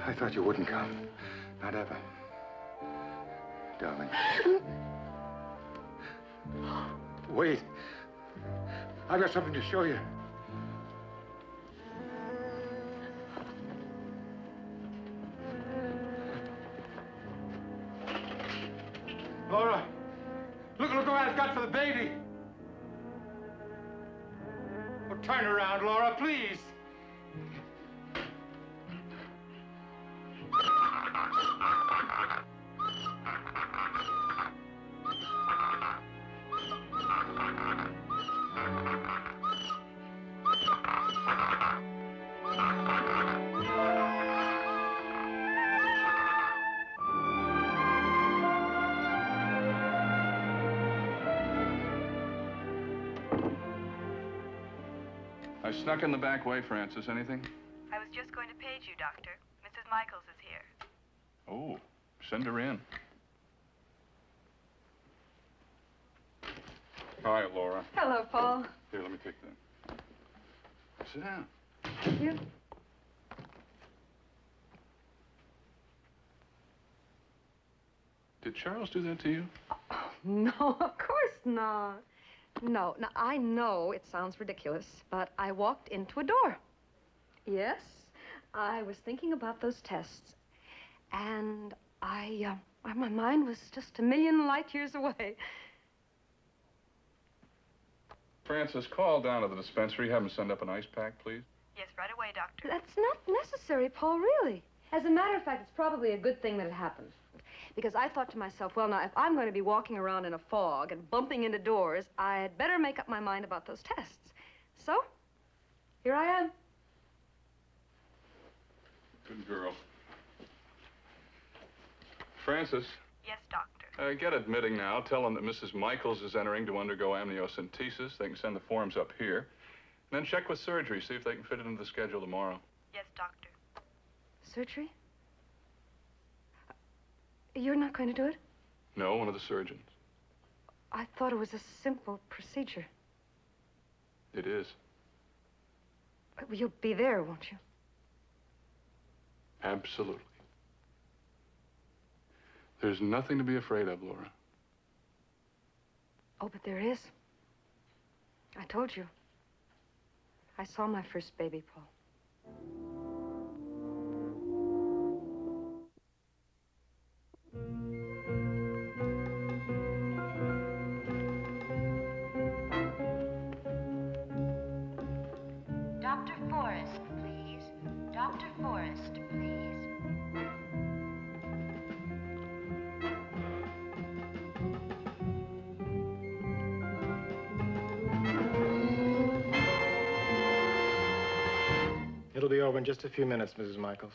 I thought you wouldn't come. Not ever. Darling. Wait. I've got something to show you. Laura, look what I've got for the baby. Oh, turn around, Laura, please. I snuck in the back way, Francis. Anything? I was just going to page you, Doctor. Mrs. Michaels is here. Oh, send her in. Hi, Laura. Hello, Paul. Here, let me take that. Sit down. Thank you. Did Charles do that to you? Oh, no, of course not. No, now I know it sounds ridiculous, but I walked into a door. Yes, I was thinking about those tests, and my mind was just a million light years away. Francis, call down to the dispensary. Have him send up an ice pack, please. Yes, right away, Doctor. That's not necessary, Paul, really. As a matter of fact, it's probably a good thing that it happened. Because I thought to myself, well, now, if I'm going to be walking around in a fog and bumping into doors, I'd better make up my mind about those tests. So, here I am. Good girl. Francis. Yes, Doctor. Get admitting now. Tell them that Mrs. Michaels is entering to undergo amniocentesis. They can send the forms up here. And then check with surgery, see if they can fit it into the schedule tomorrow. Yes, Doctor. Surgery? You're not going to do it? No, one of the surgeons. I thought it was a simple procedure. It is. But you'll be there, won't you? Absolutely. There's nothing to be afraid of, Laura. Oh, but there is. I told you. I saw my first baby, Paul. Dr. Forrest, please. Dr. Forrest, please. It'll be over in just a few minutes, Mrs. Michaels.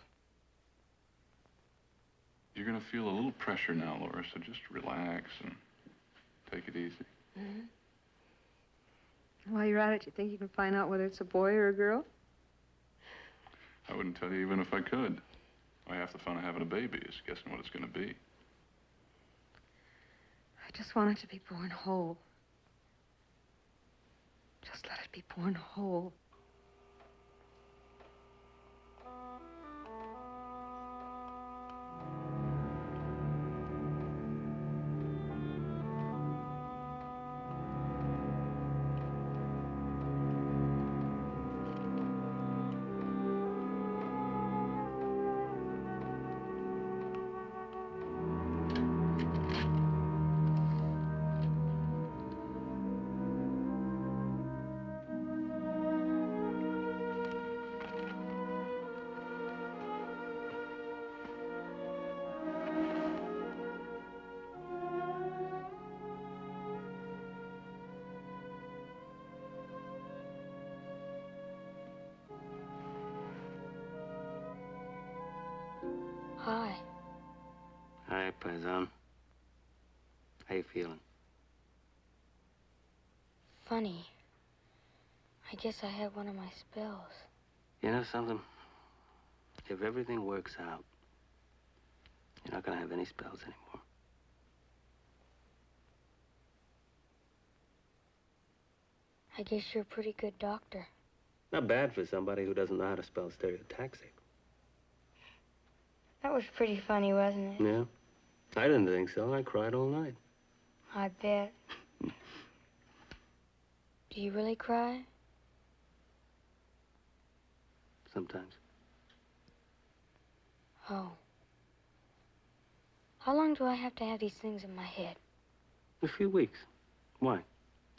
You're going to feel a little pressure now, Laura, so just relax and take it easy. Mm-hmm. While you're at it, you think you can find out whether it's a boy or a girl? I wouldn't tell you even if I could. Why, half the fun of having a baby is guessing what it's going to be. I just want it to be born whole. Just let it be born whole. Hi, Paisan. How you feeling? Funny. I guess I had one of my spells. You know something? If everything works out, you're not gonna have any spells anymore. I guess you're a pretty good doctor. Not bad for somebody who doesn't know how to spell stereotaxic. That was pretty funny, wasn't it? Yeah? I didn't think so. I cried all night. I bet. Do you really cry? Sometimes. Oh. How long do I have to have these things in my head? A few weeks. Why?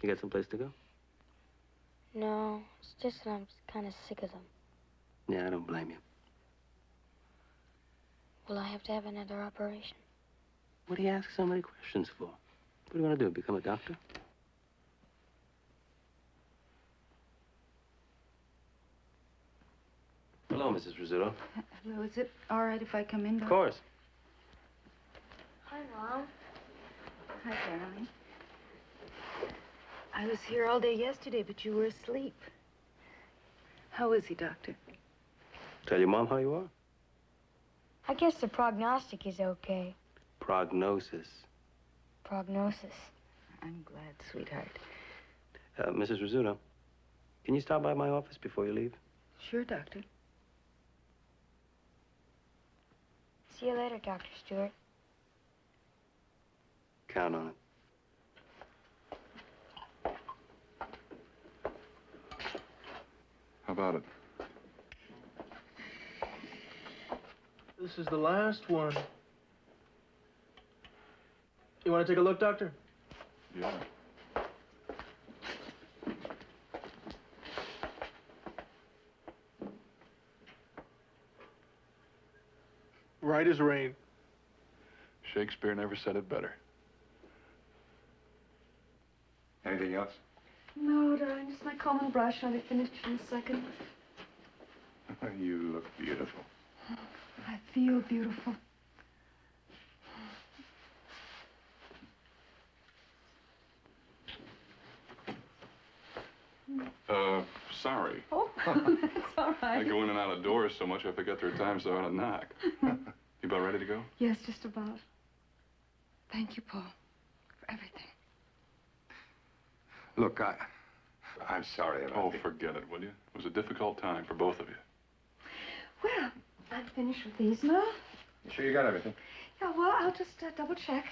You got someplace to go? No, it's just that I'm kind of sick of them. Yeah, I don't blame you. Will I have to have another operation? What do you ask so many questions for? What do you want to do, become a doctor? Hello, Mrs. Rizzuto. Hello, is it all right if I come in? Of course. Hi, Mom. Hi, Caroline. I was here all day yesterday, but you were asleep. How is he, Doctor? Tell your mom how you are. I guess the prognostic is okay. Prognosis. Prognosis. I'm glad, sweetheart. Mrs. Rizzuto, can you stop by my office before you leave? Sure, Doctor. See you later, Dr. Stewart. Count on it. How about it? This is the last one. You want to take a look, Doctor? Yeah. Right as rain. Shakespeare never said it better. Anything else? No, darling, just my comb and brush. I'll be finished in a second. You look beautiful. I feel beautiful. Sorry. Oh, that's all I right. go in and out of doors so much I forget their time, so I ought to knock. You about ready to go? Yes, just about. Thank you, Paul, for everything. Look, I'm sorry about Oh, forget it, will you? It was a difficult time for both of you. Well, I'm finished with these now. You sure you got everything? Yeah, well, I'll just double check.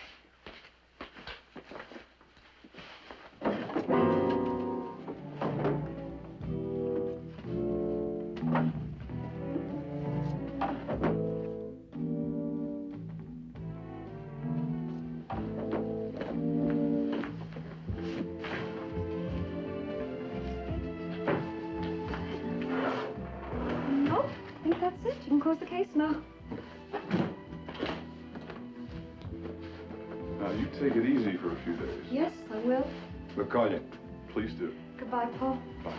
Nope, I think that's it. You can close the case now. Now, you take it easy for a few days. Yes, I will. We'll call you. Please do. Goodbye, Paul. Bye.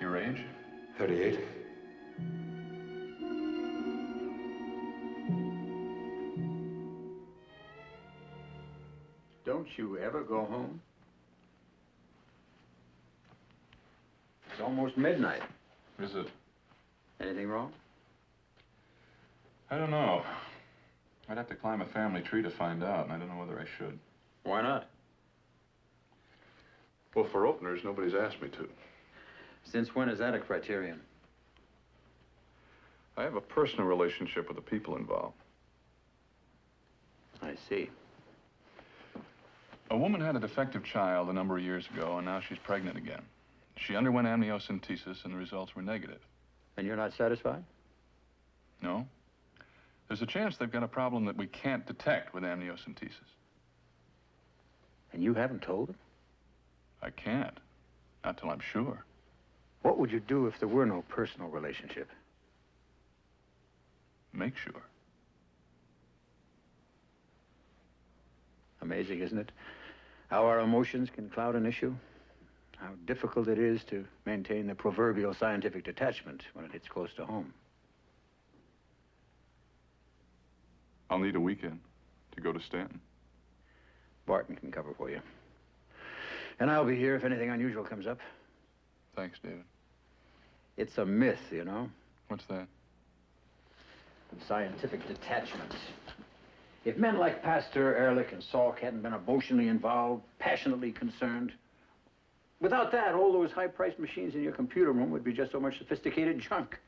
Your age? 38. Don't you ever go home? It's almost midnight. Is it? Anything wrong? I don't know. I'd have to climb a family tree to find out, and I don't know whether I should. Why not? Well, for openers, nobody's asked me to. Since when is that a criterion? I have a personal relationship with the people involved. I see. A woman had a defective child a number of years ago, and now she's pregnant again. She underwent amniocentesis, and the results were negative. And you're not satisfied? No? There's a chance they've got a problem that we can't detect with amniocentesis. And you haven't told them? I can't. Not till I'm sure. What would you do if there were no personal relationship? Make sure. Amazing, isn't it? How our emotions can cloud an issue. How difficult it is to maintain the proverbial scientific detachment when it hits close to home. I'll need a weekend to go to Stanton. Barton can cover for you. And I'll be here if anything unusual comes up. Thanks, David. It's a myth, you know. What's that? Scientific detachment. If men like Pasteur, Ehrlich, and Salk hadn't been emotionally involved, passionately concerned, without that, all those high-priced machines in your computer room would be just so much sophisticated junk.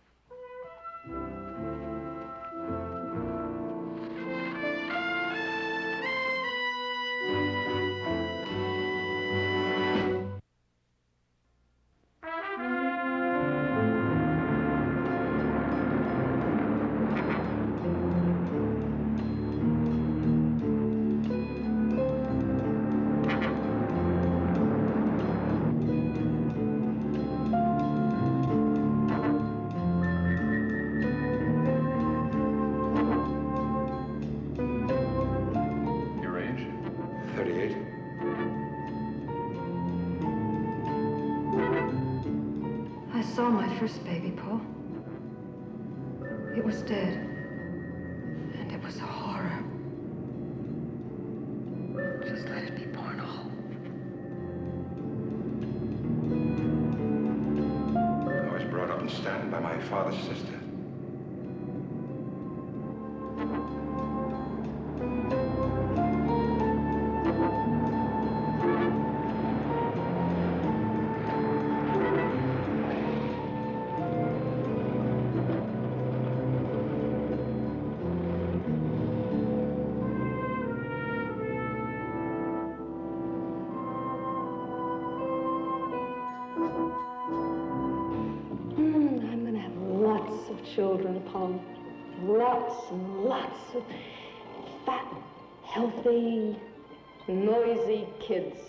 Your age? 38. I saw my first baby, Paul. It was dead. And it was a horror. Just let it be born whole. I was brought up in Stanton by my father's sister. I'm gonna have lots of children, Paul. Lots and lots of fat, healthy, noisy kids.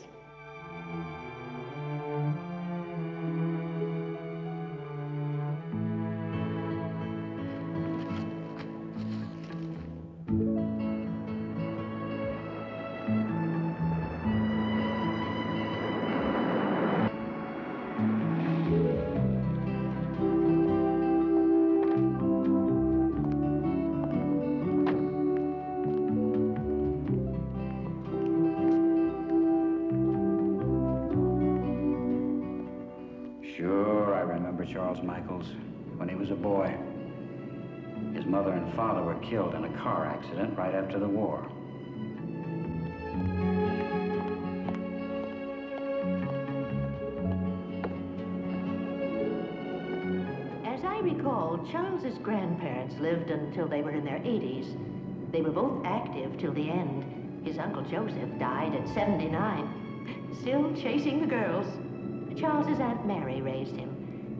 Sure, I remember Charles Michaels when he was a boy. His mother and father were killed in a car accident right after the war. As I recall, Charles's grandparents lived until they were in their 80s. They were both active till the end. His Uncle Joseph died at 79, still chasing the girls. Charles's Aunt Mary raised him.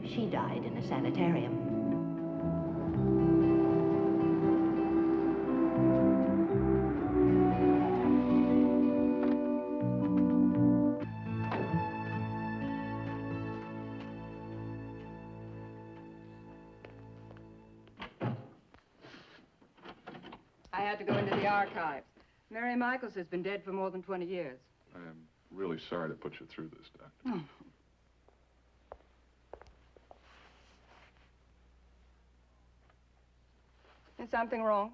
She died in a sanitarium. I had to go into the archives. Mary Michaels has been dead for more than 20 years. I'm really sorry to put you through this, Doctor. Oh. Is something wrong?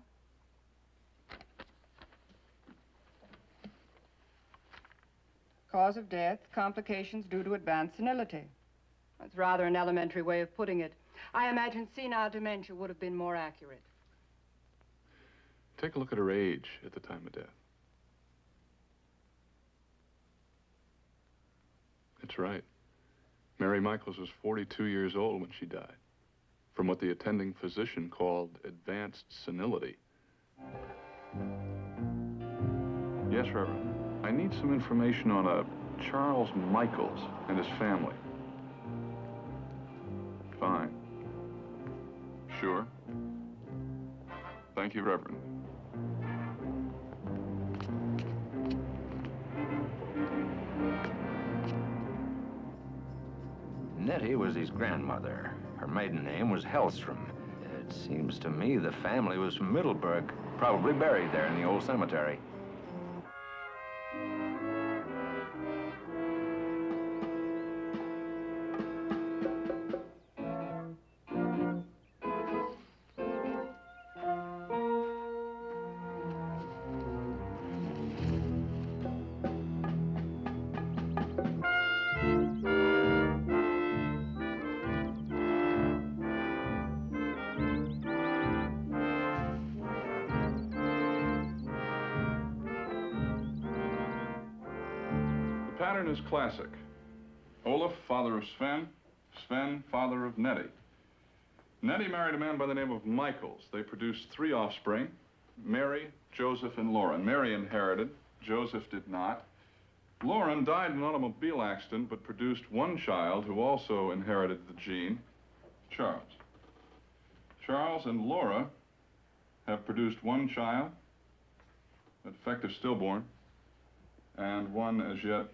Cause of death, complications due to advanced senility. That's rather an elementary way of putting it. I imagine senile dementia would have been more accurate. Take a look at her age at the time of death. That's right. Mary Michaels was 42 years old when she died, from what the attending physician called advanced senility. Yes, Reverend. I need some information on a Charles Michaels and his family. Fine. Sure. Thank you. you, Reverend. Nettie was his grandmother. Her maiden name was Hellstrom. It seems to me the family was from Middleburg, probably buried there in the old cemetery. The pattern is classic. Olaf, father of Sven. Sven, father of Nettie. Nettie married a man by the name of Michaels. They produced 3 offspring, Mary, Joseph, and Lauren. Mary inherited. Joseph did not. Lauren died in an automobile accident, but produced 1 child who also inherited the gene, Charles. Charles and Laura have produced 1 child, a defective stillborn, and 1 as yet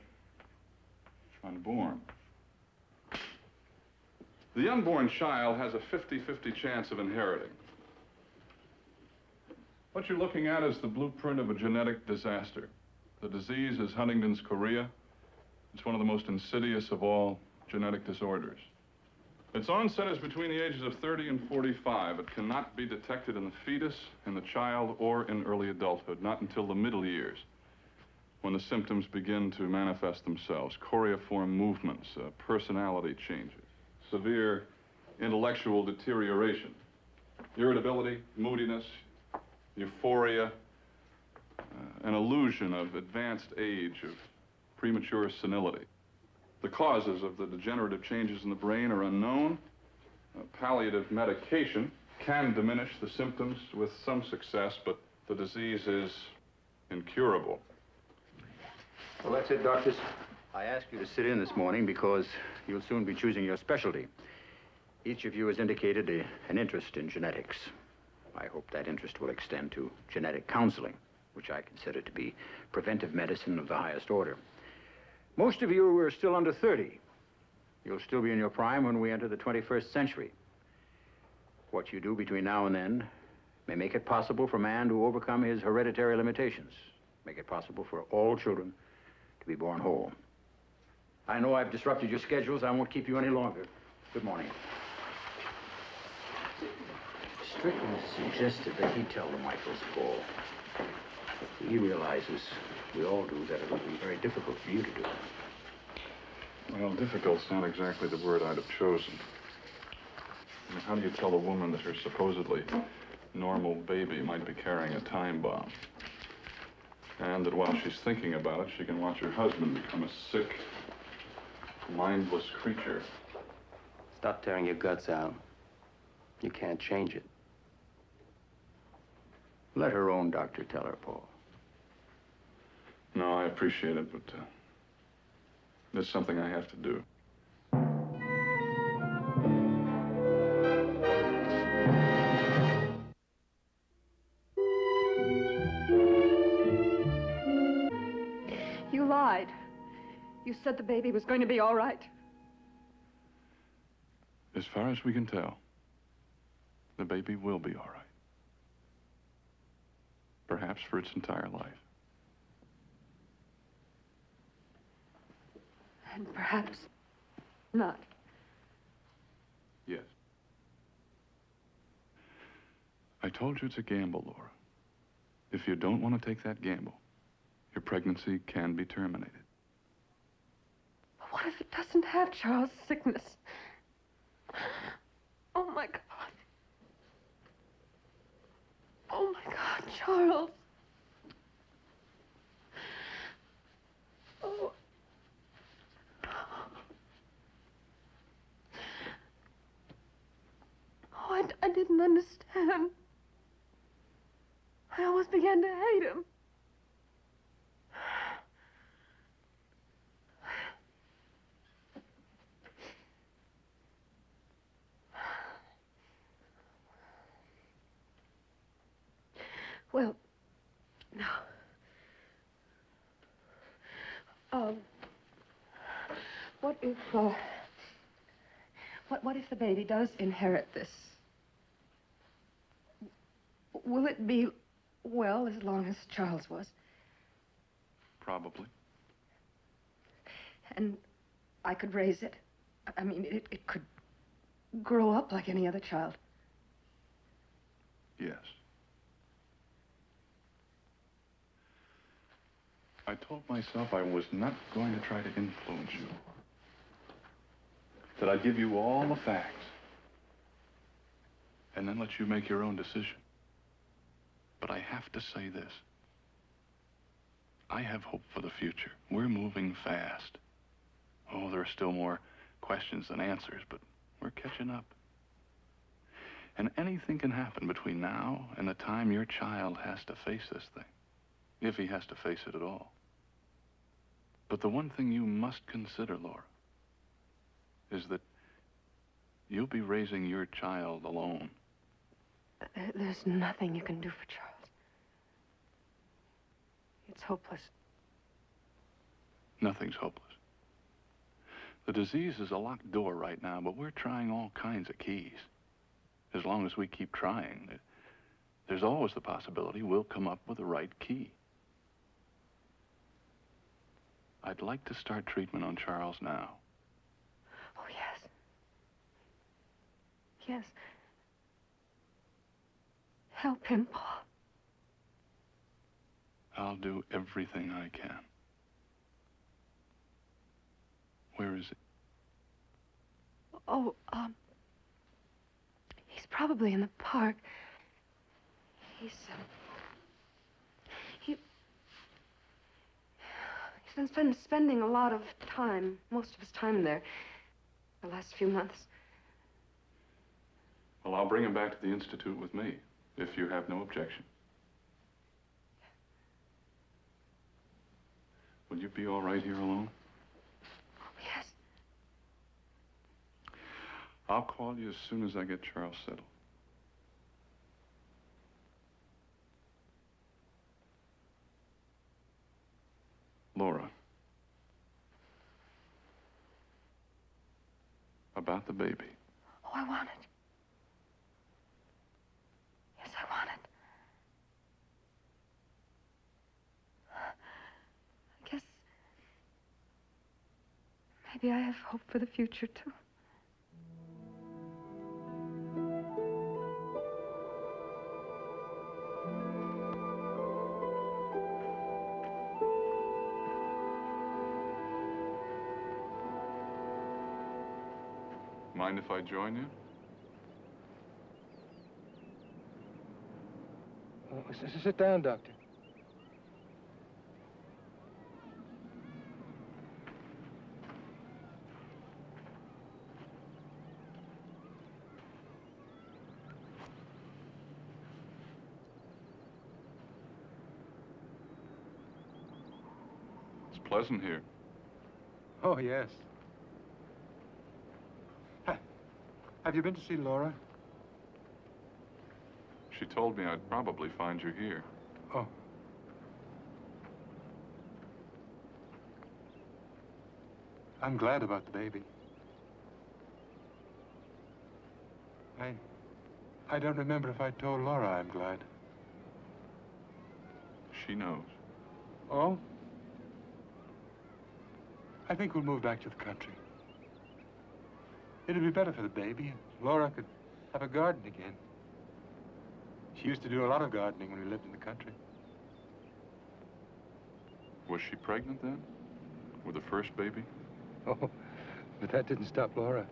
unborn. The unborn child has a 50-50 chance of inheriting. What you're looking at is the blueprint of a genetic disaster. The disease is Huntington's chorea. It's one of the most insidious of all genetic disorders. Its onset is between the ages of 30 and 45. It cannot be detected in the fetus, in the child, or in early adulthood, not until the middle years, when the symptoms begin to manifest themselves. Choreiform movements, personality changes, severe intellectual deterioration, irritability, moodiness, euphoria, an illusion of advanced age, of premature senility. The causes of the degenerative changes in the brain are unknown. Palliative medication can diminish the symptoms with some success, but the disease is incurable. Well, that's it, doctors. I asked you to sit in this morning because you'll soon be choosing your specialty. Each of you has indicated an interest in genetics. I hope that interest will extend to genetic counseling, which I consider to be preventive medicine of the highest order. Most of you are still under 30. You'll still be in your prime when we enter the 21st century. What you do between now and then may make it possible for man to overcome his hereditary limitations, make it possible for all children to be born whole. I know I've disrupted your schedules. I won't keep you any longer. Good morning. Strickland suggested that he tell the Michaels Paul. He realizes, we all do, that it'll be very difficult for you to do. Well, difficult's not exactly the word I'd have chosen. I mean, how do you tell a woman that her supposedly normal baby might be carrying a time bomb? And that while she's thinking about it, she can watch her husband become a sick, mindless creature. Stop tearing your guts out. You can't change it. Let her own doctor tell her, Paul. No, I appreciate it, but it's something I have to do. You lied. You said the baby was going to be all right. As far as we can tell, the baby will be all right. Perhaps for its entire life. And perhaps not. Yes. I told you it's a gamble, Laura. If you don't want to take that gamble, your pregnancy can be terminated. But what if it doesn't have Charles' sickness? Oh, my God. Oh, my God, Charles. Oh. Oh, I didn't understand. I almost began to hate him. Well, no. What if, what if the baby does inherit this? Will it be well as long as Charles was? Probably. And I could raise it? I mean, it could grow up like any other child. Yes. I told myself I was not going to try to influence you. That I'd give you all the facts. And then let you make your own decision. But I have to say this. I have hope for the future. We're moving fast. Oh, there are still more questions than answers, but we're catching up. And anything can happen between now and the time your child has to face this thing. If he has to face it at all. But the one thing you must consider, Laura, is that you'll be raising your child alone. There's nothing you can do for Charles. It's hopeless. Nothing's hopeless. The disease is a locked door right now, but we're trying all kinds of keys. As long as we keep trying, there's always the possibility we'll come up with the right key. I'd like to start treatment on Charles now. Oh, yes. Yes. Help him, Paul. I'll do everything I can. Where is he? Oh, he's probably in the park. He's been spending a lot of time, most of his time there, the last few months. Well, I'll bring him back to the Institute with me, if you have no objection. Will you be all right here alone? Yes. I'll call you as soon as I get Charles settled. Laura. About the baby. Oh, I want it. Yes, I want it. I guess maybe I have hope for the future, too. Mind if I join you? Sit down, Doctor. It's pleasant here. Oh, yes. Have you been to see Laura? She told me I'd probably find you here. Oh. I'm glad about the baby. I don't remember if I told Laura I'm glad. She knows. Oh? I think we'll move back to the country. It'll be better for the baby, and Laura could have a garden again. She used to do a lot of gardening when we lived in the country. Was she pregnant then? With the first baby? Oh, but that didn't stop Laura.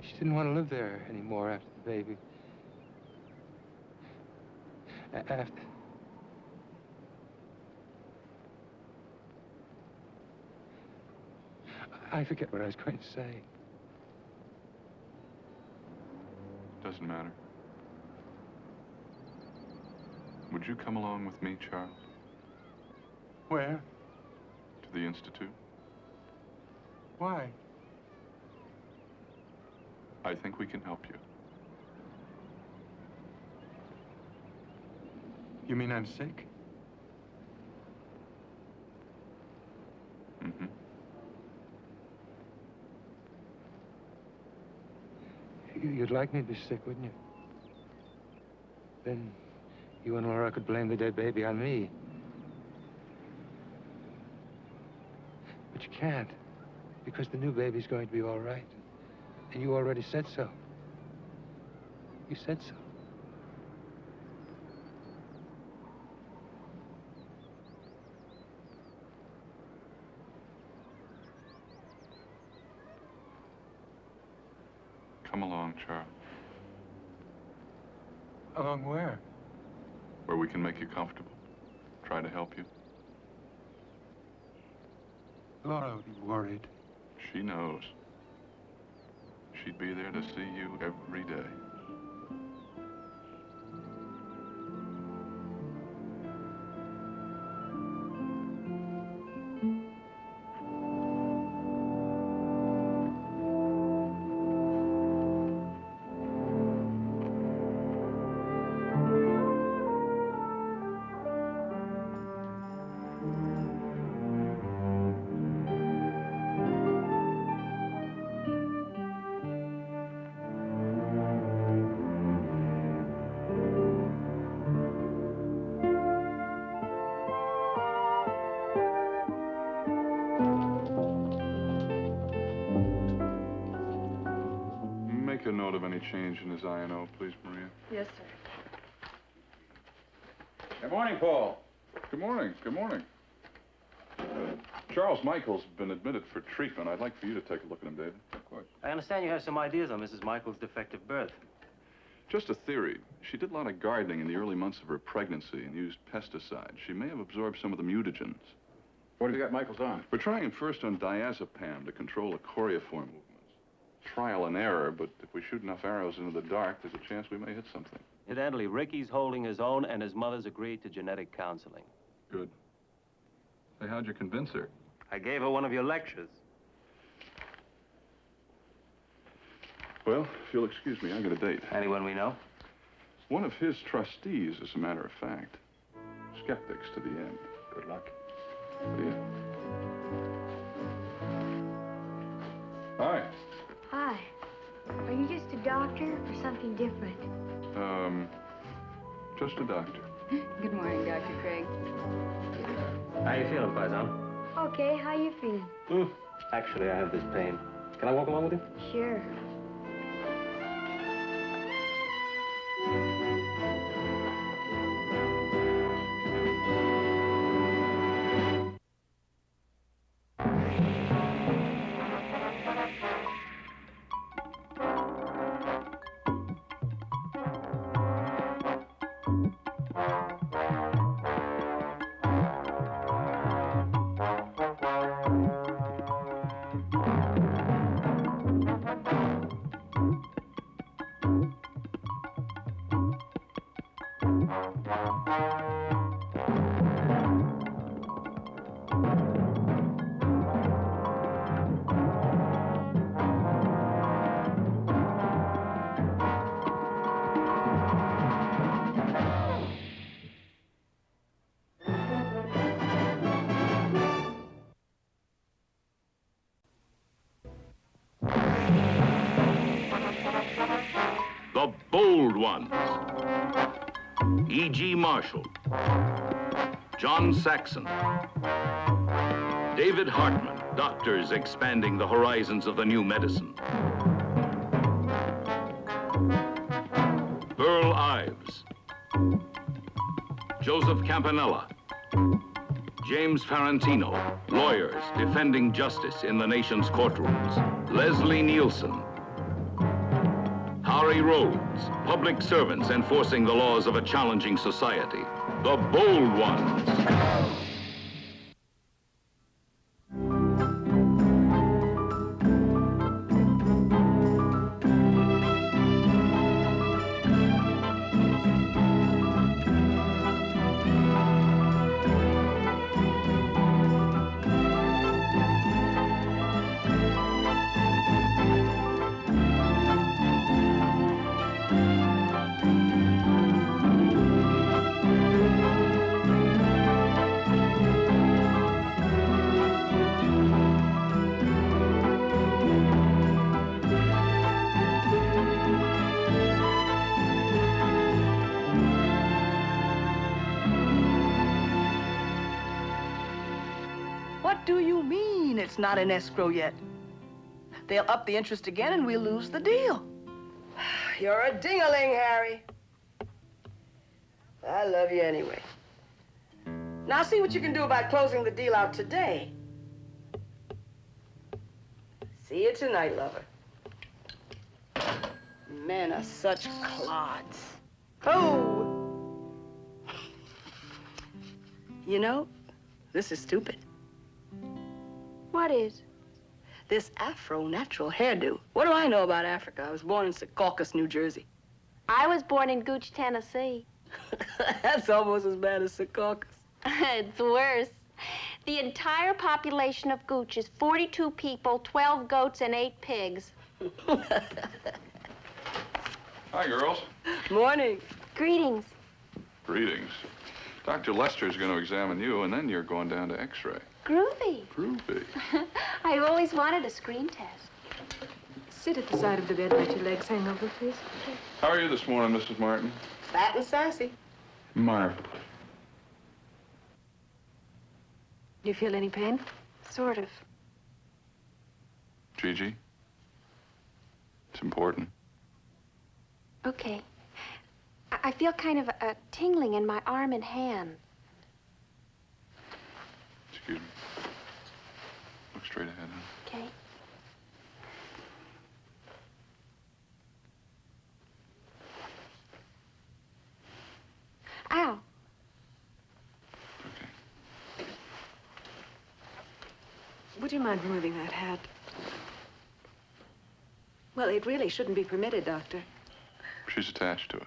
She didn't want to live there anymore after the baby. After... I forget what I was going to say. Doesn't matter. Would you come along with me, Charles? Where? To the Institute. Why? I think we can help you. You mean I'm sick? Mm-hmm. You'd like me to be sick, wouldn't you? Then you and Laura could blame the dead baby on me. But you can't, because the new baby's going to be all right. And you already said so. You said so. Come along, Charles. Along where? Where we can make you comfortable. Try to help you. Laura would be worried. She knows. She'd be there to see you every day. Make a note of any change in his INO, please, Maria. Yes, sir. Good morning, Paul. Good morning. Good morning. Charles Michaels has been admitted for treatment. I'd like for you to take a look at him, David. Of course. I understand you have some ideas on Mrs. Michaels' defective birth. Just a theory. She did a lot of gardening in the early months of her pregnancy and used pesticides. She may have absorbed some of the mutagens. What have you got Michaels on? We're trying him first on diazepam to control the chorioform movements. Trial and error, but if we shoot enough arrows into the dark, there's a chance we may hit something. Incidentally, Ricky's holding his own, and his mother's agreed to genetic counseling. Good. Say, how'd you convince her? I gave her one of your lectures. Well, if you'll excuse me, I got a date. Anyone we know? One of his trustees, as a matter of fact. Skeptics to the end. Good luck. See ya. Hi. Hi. Are you just a doctor or something different? Just a doctor. Good morning, Dr. Craig. How you feeling, Paisan? Okay, how you feeling? Actually, I have this pain. Can I walk along with you? Sure. The bold ones. E.G. Marshall. John Saxon. David Hartman, doctors expanding the horizons of the new medicine. Burl Ives. Joseph Campanella. James Farentino, lawyers defending justice in the nation's courtrooms. Leslie Nielsen. Harry Rhodes, public servants enforcing the laws of a challenging society. The bold ones. What do you mean it's not in escrow yet? They'll up the interest again and we'll lose the deal. You're a ding-a-ling, Harry. I love you anyway. Now see what you can do about closing the deal out today. See you tonight, lover. Men are such clods. Oh! You know, this is stupid. What is? This Afro natural hairdo. What do I know about Africa? I was born in Secaucus, New Jersey. I was born in Gooch, Tennessee. That's almost as bad as Secaucus. It's worse. The entire population of Gooch is 42 people, 12 goats, and 8 pigs. Hi, girls. Morning. Greetings. Greetings. Dr. Lester's going to examine you, and then you're going down to X-ray. Groovy. Groovy. I've always wanted a screen test. Sit at the side of the bed, let your legs hang over, please. How are you this morning, Mrs. Martin? Fat and sassy. Marvelous. Do you feel any pain? Sort of. Gigi? It's important. Okay. I feel kind of a tingling in my arm and hand. Excuse me. Look straight ahead, huh? Okay. Ow. Would you mind removing that hat? Well, it really shouldn't be permitted, Doctor. She's attached to it.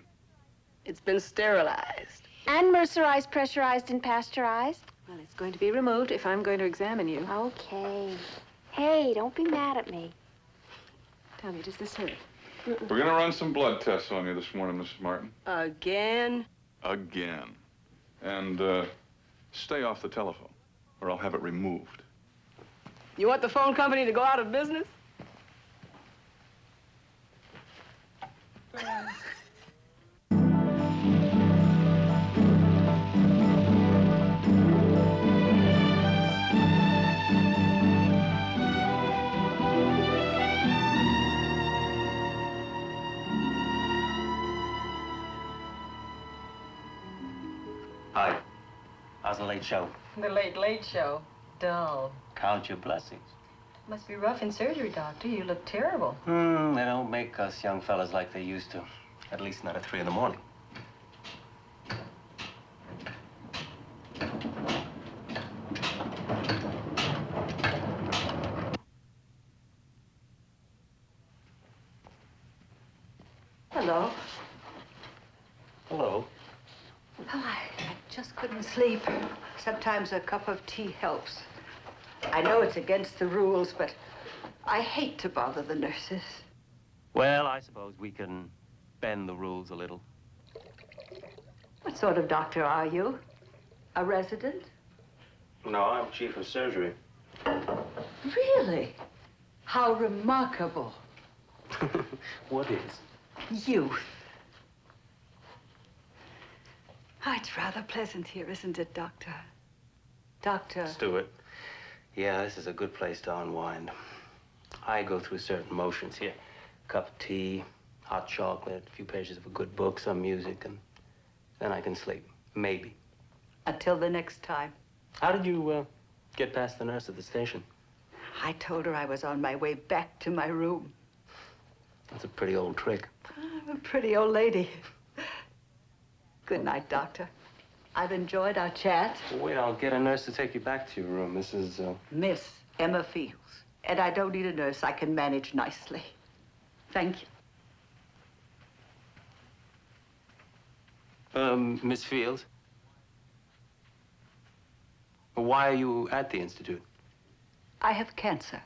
It's been sterilized. And mercerized, pressurized, and pasteurized. Well, it's going to be removed if I'm going to examine you. Okay. Hey, don't be mad at me. Tell me, does this hurt? We're going to run some blood tests on you this morning, Mrs. Martin. Again? Again. And, stay off the telephone, or I'll have it removed. You want the phone company to go out of business? Hi. How's the late show? The late show. Dull. Count your blessings. Must be rough in surgery, Doctor. You look terrible. They don't make us young fellas like they used to. At least not at 3 in the morning. Hello. Hello. Oh, I just couldn't sleep. Sometimes a cup of tea helps. I know it's against the rules, but I hate to bother the nurses. Well, I suppose we can bend the rules a little. What sort of doctor are you? A resident? No, I'm chief of surgery. Really? How remarkable. What is? Youth. Oh, it's rather pleasant here, isn't it, Doctor? Doctor. Stewart. Yeah, this is a good place to unwind. I go through certain motions here. Cup of tea, hot chocolate, a few pages of a good book, some music, and then I can sleep. Maybe. Until the next time. How did you get past the nurse at the station? I told her I was on my way back to my room. That's a pretty old trick. I'm a pretty old lady. Good night, Doctor. I've enjoyed our chat. Wait, I'll get a nurse to take you back to your room, Mrs. Miss Emma Fields. And I don't need a nurse. I can manage nicely. Thank you. Miss Fields? Why are you at the Institute? I have cancer.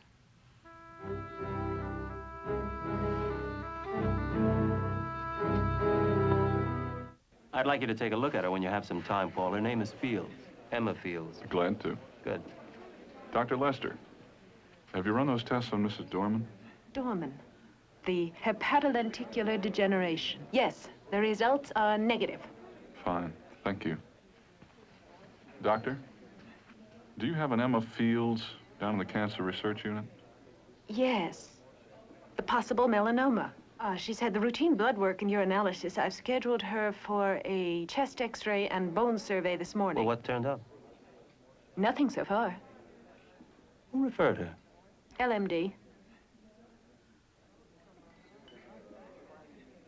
I'd like you to take a look at her when you have some time, Paul. Her name is Fields. Emma Fields. Glad to. Good. Dr. Lester, have you run those tests on Mrs. Dorman? Dorman. The hepatolenticular degeneration. Yes, the results are negative. Fine. Thank you. Doctor, Do you have an Emma Fields down in the Cancer Research Unit? Yes. The possible melanoma. She's had the routine blood work and urinalysis. I've scheduled her for a chest x-ray and bone survey this morning. Well, what turned up? Nothing so far. Who referred her? LMD.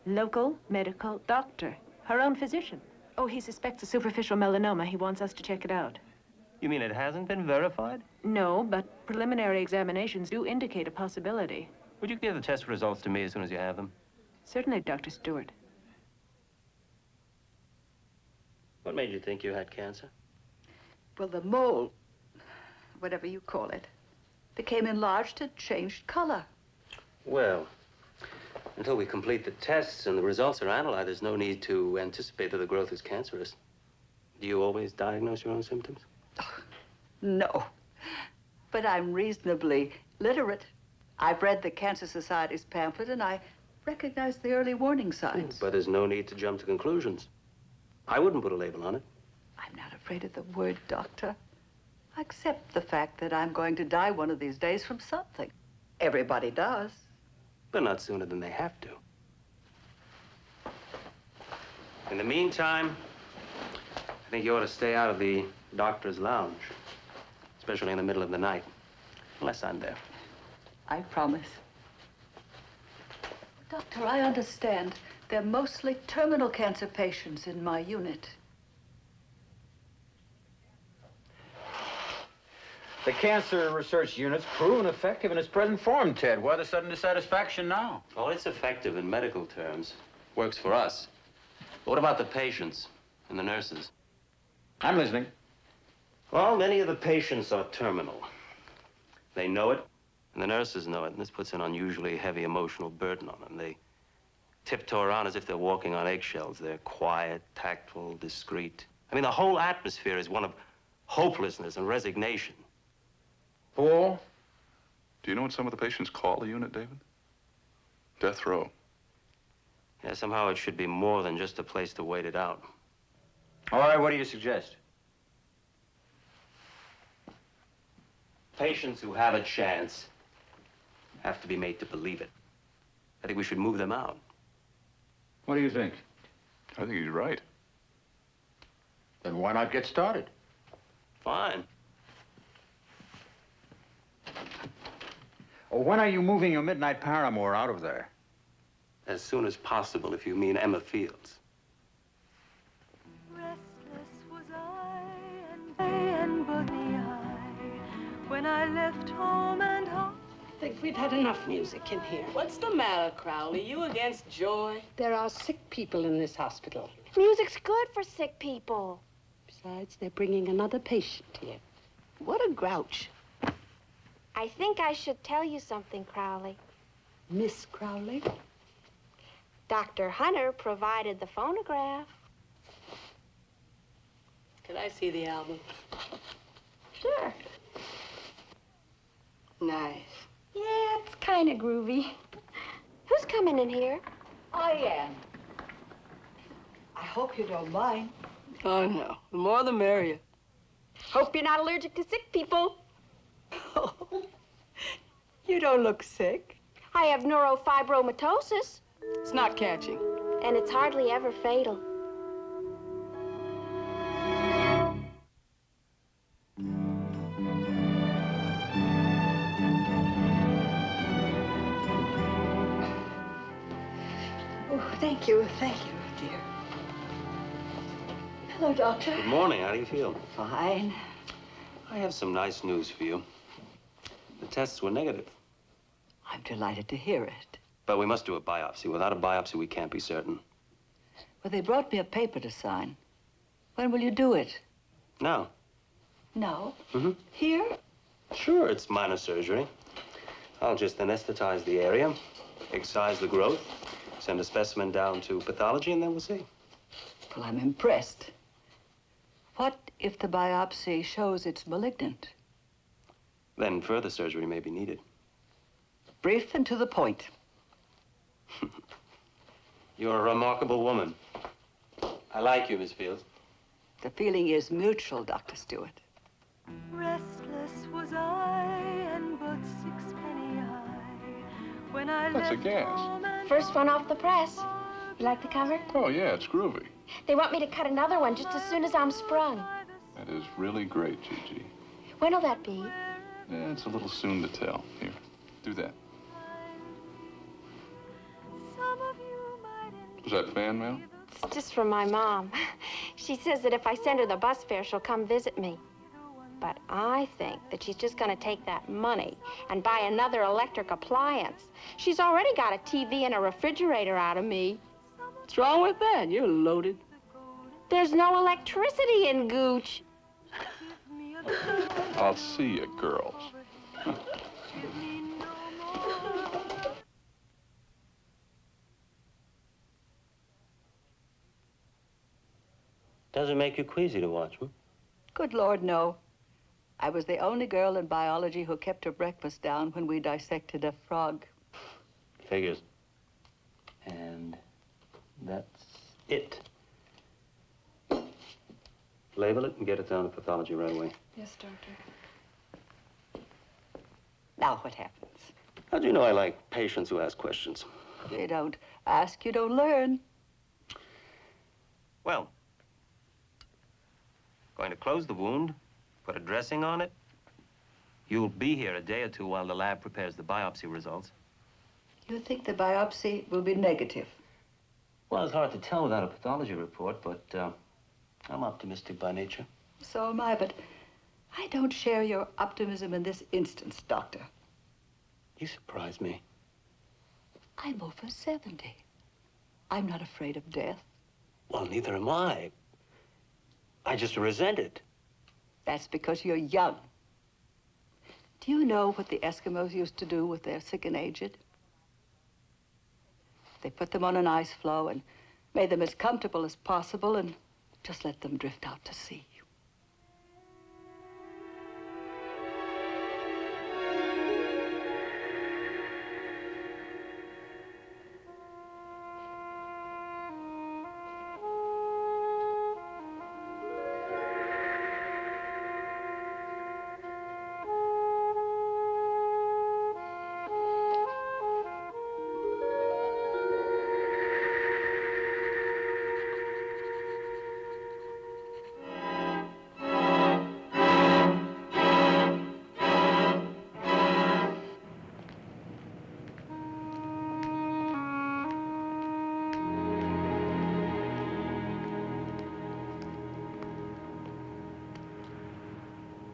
Local medical doctor. Her own physician. Oh, he suspects a superficial melanoma. He wants us to check it out. You mean it hasn't been verified? No, but preliminary examinations do indicate a possibility. Would you give the test results to me as soon as you have them? Certainly, Dr. Stewart. What made you think you had cancer? Well, the mole, whatever you call it, became enlarged and changed color. Well, until we complete the tests and the results are analyzed, there's no need to anticipate that the growth is cancerous. Do you always diagnose your own symptoms? No, but I'm reasonably literate. I've read the Cancer Society's pamphlet, and I recognize the early warning signs. But there's no need to jump to conclusions. I wouldn't put a label on it. I'm not afraid of the word doctor. I accept the fact that I'm going to die one of these days from something. Everybody does. But not sooner than they have to. In the meantime, I think you ought to stay out of the doctor's lounge, especially in the middle of the night, unless I'm there. I promise. Doctor, I understand they're mostly terminal cancer patients in my unit. The Cancer Research Unit's proven effective in its present form, Ted. Why the sudden dissatisfaction now? Oh, it's effective in medical terms. Works for us. But what about the patients and the nurses? I'm listening. Well, many of the patients are terminal. They know it, and the nurses know it, and this puts an unusually heavy emotional burden on them. They tiptoe around as if they're walking on eggshells. They're quiet, tactful, discreet. I mean, the whole atmosphere is one of hopelessness and resignation. Paul? Do you know what some of the patients call the unit, David? Death row. Yeah, somehow it should be more than just a place to wait it out. All right, what do you suggest? Patients who have a chance have to be made to believe it. I think we should move them out. What do you think? I think he's right. Then why not get started? Fine. Oh, when are you moving your midnight paramour out of there? As soon as possible, if you mean Emma Fields. Restless was I and boogie-eyed when I left home and home. I think we've had enough music in here. What's the matter, Crowley? You against joy? There are sick people in this hospital. Music's good for sick people. Besides, they're bringing another patient here. What a grouch. I think I should tell you something, Crowley. Miss Crowley? Dr. Hunter provided the phonograph. Can I see the album? Sure. Nice. Yeah, it's kind of groovy. Who's coming in here? I am. I hope you don't mind. Oh, no. The more the merrier. Hope you're not allergic to sick people. You don't look sick. I have neurofibromatosis. It's not catching. And it's hardly ever fatal. Oh, thank you, dear. Hello, Doctor. Good morning. How do you feel? Fine. I have some nice news for you. The tests were negative. I'm delighted to hear it. But we must do a biopsy. Without a biopsy, we can't be certain. Well, they brought me a paper to sign. When will you do it? Now. Now? Mm-hmm. Here? Sure, it's minor surgery. I'll just anesthetize the area, excise the growth, send a specimen down to pathology, and then we'll see. Well, I'm impressed. What if the biopsy shows it's malignant? Then further surgery may be needed. Brief and to the point. You're a remarkable woman. I like you, Miss Fields. The feeling is mutual, Dr. Stewart. Restless was I, and but sixpenny high. When I That's a left gas. home and First one off the press. You like the cover? Oh, yeah, it's groovy. They want me to cut another one just as soon as I'm sprung. That is really great, Gigi. When'll that be? Yeah, it's a little soon to tell. Here, do that. Was that fan mail? It's just from my mom. She says that if I send her the bus fare, she'll come visit me. But I think that she's just going to take that money and buy another electric appliance. She's already got a TV and a refrigerator out of me. What's wrong with that? You're loaded. There's no electricity in Gooch. I'll see you, girls. Does it make you queasy to watch them? Good Lord, no. I was the only girl in biology who kept her breakfast down when we dissected a frog. Figures. And that's it. Label it and get it down to pathology right away. Yes, Doctor. Now what happens? How do you know I like patients who ask questions? You don't ask, you don't learn. Well, going to close the wound, put a dressing on it. You'll be here a day or two while the lab prepares the biopsy results. You think the biopsy will be negative? Well, it's hard to tell without a pathology report, but I'm optimistic by nature. So am I, but I don't share your optimism in this instance, Doctor. You surprise me. I'm over 70. I'm not afraid of death. Well, neither am I. I just resent it. That's because you're young. Do you know what the Eskimos used to do with their sick and aged? They put them on an ice floe and made them as comfortable as possible and just let them drift out to sea.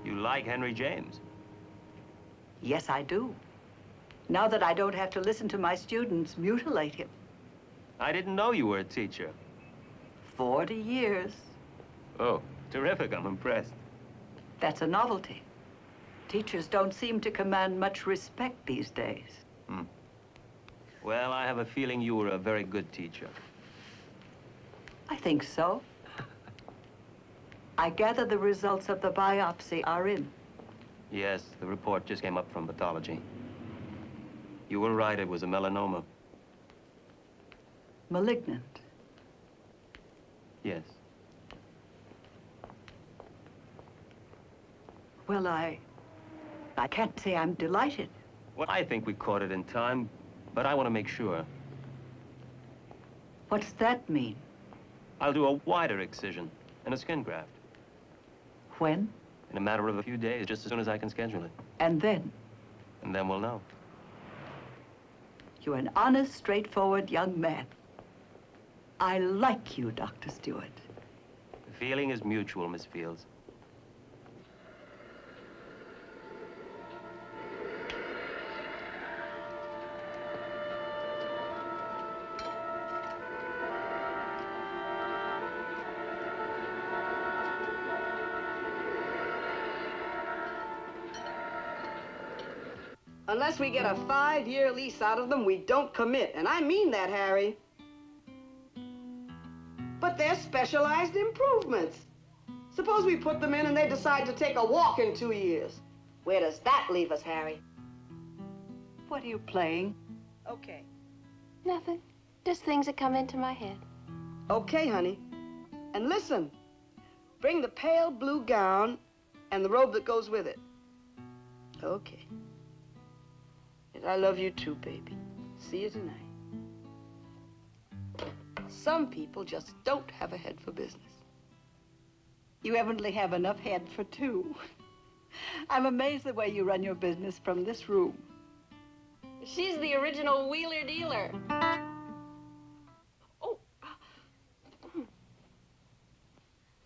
You like Henry James? Yes, I do. Now that I don't have to listen to my students mutilate him. I didn't know you were a teacher. 40 years. Oh, terrific. I'm impressed. That's a novelty. Teachers don't seem to command much respect these days. Well, I have a feeling you were a very good teacher. I think so. I gather the results of the biopsy are in. Yes, the report just came up from pathology. You were right, it was a melanoma. Malignant. Yes. Well, I can't say I'm delighted. Well, I think we caught it in time, but I want to make sure. What's that mean? I'll do a wider excision and a skin graft. When? In a matter of a few days, just as soon as I can schedule it. And then? And then we'll know. You're an honest, straightforward young man. I like you, Dr. Stewart. The feeling is mutual, Miss Fields. Unless we get a 5-year lease out of them, we don't commit. And I mean that, Harry. But they're specialized improvements. Suppose we put them in and they decide to take a walk in 2 years. Where does that leave us, Harry? What are you playing? Okay. Nothing. Just things that come into my head. Okay, honey. And listen, bring the pale blue gown and the robe that goes with it. Okay. And I love you too, baby. See you tonight. Some people just don't have a head for business. You evidently have enough head for two. I'm amazed the way you run your business from this room. She's the original wheeler dealer. Oh.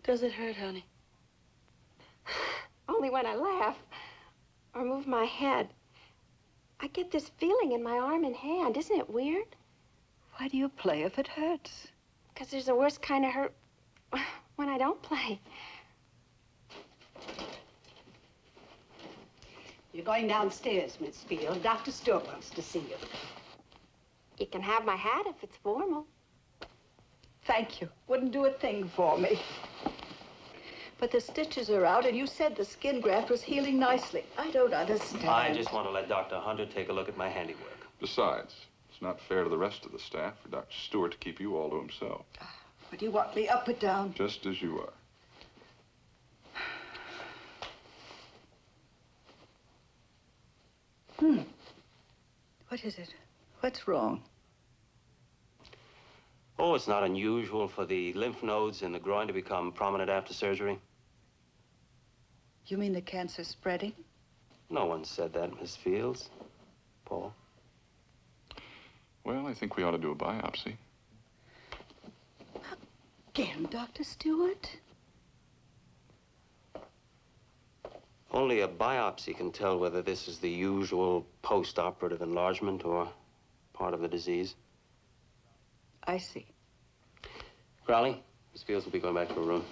Does it hurt, honey? Only when I laugh or move my head. I get this feeling in my arm and hand. Isn't it weird? Why do you play if it hurts? Because there's a worse kind of hurt when I don't play. You're going downstairs, Miss Field. Dr. Stewart wants to see you. You can have my hat if it's formal. Thank you. Wouldn't do a thing for me. But the stitches are out, and you said the skin graft was healing nicely. I don't understand. I just want to let Dr. Hunter take a look at my handiwork. Besides, it's not fair to the rest of the staff for Dr. Stewart to keep you all to himself. What do you want me, up or down? Just as you are. What is it? What's wrong? Oh, it's not unusual for the lymph nodes in the groin to become prominent after surgery. You mean the cancer's spreading? No one said that, Miss Fields. Paul? Well, I think we ought to do a biopsy. Again, Dr. Stewart? Only a biopsy can tell whether this is the usual post-operative enlargement or part of the disease. I see. Crowley, Miss Fields will be going back to her room.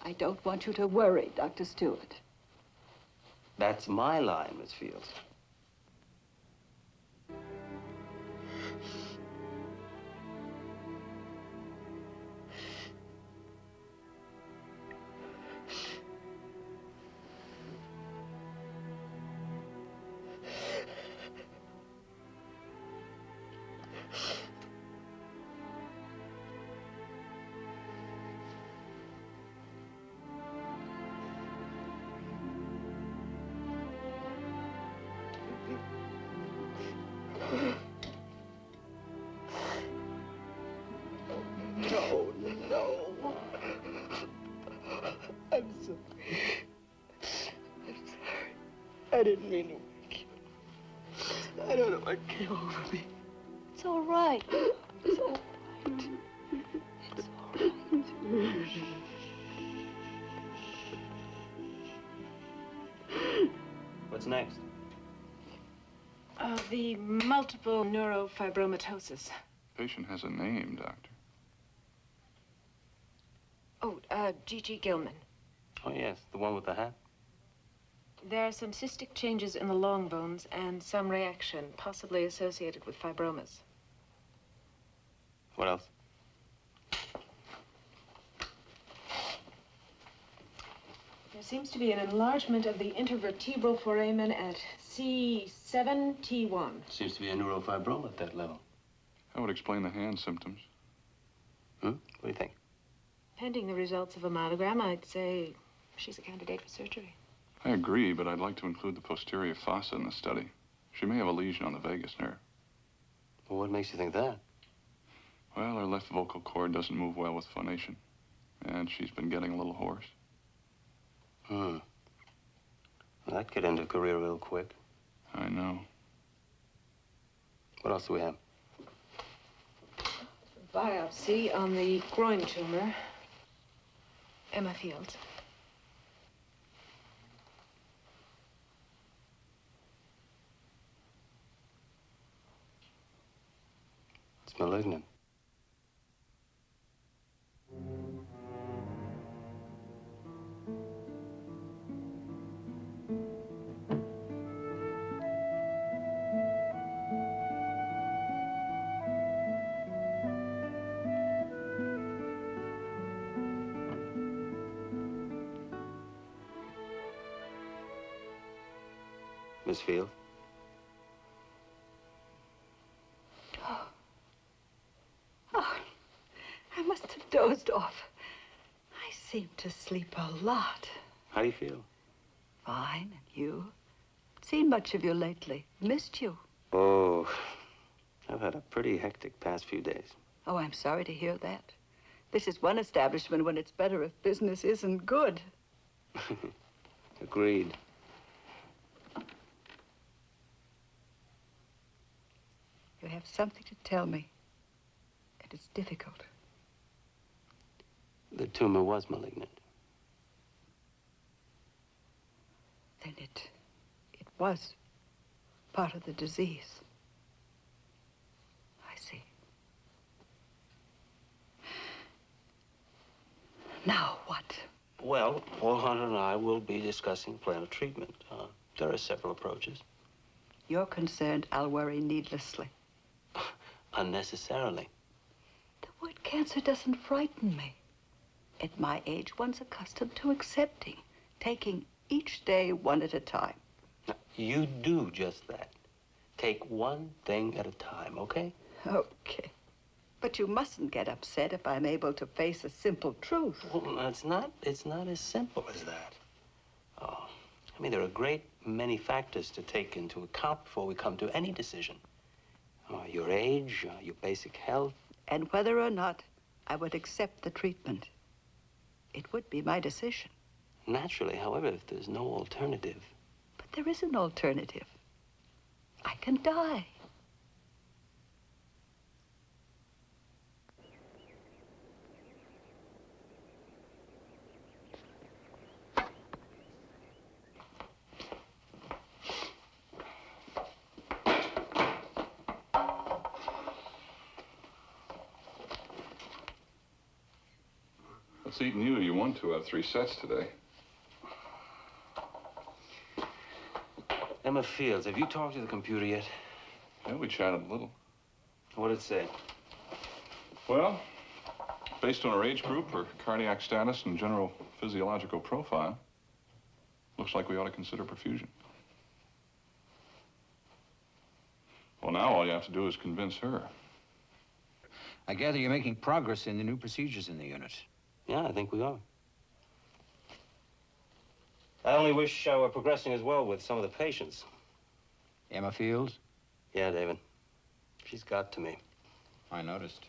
I don't want you to worry, Dr. Stewart. That's my line, Miss Fields. No, no. I'm sorry. I'm sorry. I didn't mean to wake you. I don't know what came over me. It's all right. It's all right. It's all right. What's next? The multiple neurofibromatosis. Patient has a name, Doctor. Oh, G.G. Gilman. Oh, yes, the one with the hat. There are some cystic changes in the long bones and some reaction, possibly associated with fibromas. What else? There seems to be an enlargement of the intervertebral foramen at C7T1. Seems to be a neurofibroma at that level. That would explain the hand symptoms. What do you think? Pending the results of a mammogram, I'd say she's a candidate for surgery. I agree, but I'd like to include the posterior fossa in the study. She may have a lesion on the vagus nerve. Well, what makes you think that? Well, her left vocal cord doesn't move well with phonation, and she's been getting a little hoarse. Well, that could end a career real quick. I know. What else do we have? Biopsy on the groin tumor. Emma Fields. It's malignant. Miss Field? Oh, I must have dozed off. seem to sleep a lot. How do you feel? Fine, and you? Seen much of you lately. Missed you. Oh, I've had a pretty hectic past few days. Oh, I'm sorry to hear that. This is one establishment when it's better if business isn't good. Agreed. You have something to tell me, and it's difficult. The tumor was malignant. Then it was part of the disease. I see. Now what? Well, Paul Hunter and I will be discussing plan of treatment. There are several approaches. You're concerned I'll worry needlessly. Unnecessarily. The word cancer doesn't frighten me. At my age, one's accustomed to accepting, taking each day one at a time. Now, you do just that. Take one thing at a time, okay? Okay. But you mustn't get upset if I'm able to face a simple truth. Well, it's not as simple as that. Oh, I mean, there are a great many factors to take into account before we come to any decision. Your age, your basic health. And whether or not I would accept the treatment. It would be my decision. Naturally, however, if there's no alternative. But there is an alternative. I can die. What's eating you? You won 2 out of 3 sets today. Emma Fields, have you talked to the computer yet? Yeah, we chatted a little. What did it say? Well, based on her age group, her cardiac status, and general physiological profile, looks like we ought to consider perfusion. Well, now all you have to do is convince her. I gather you're making progress in the new procedures in the unit. Yeah, I think we are. I only wish I were progressing as well with some of the patients. Emma Fields? Yeah, David. She's got to me. I noticed.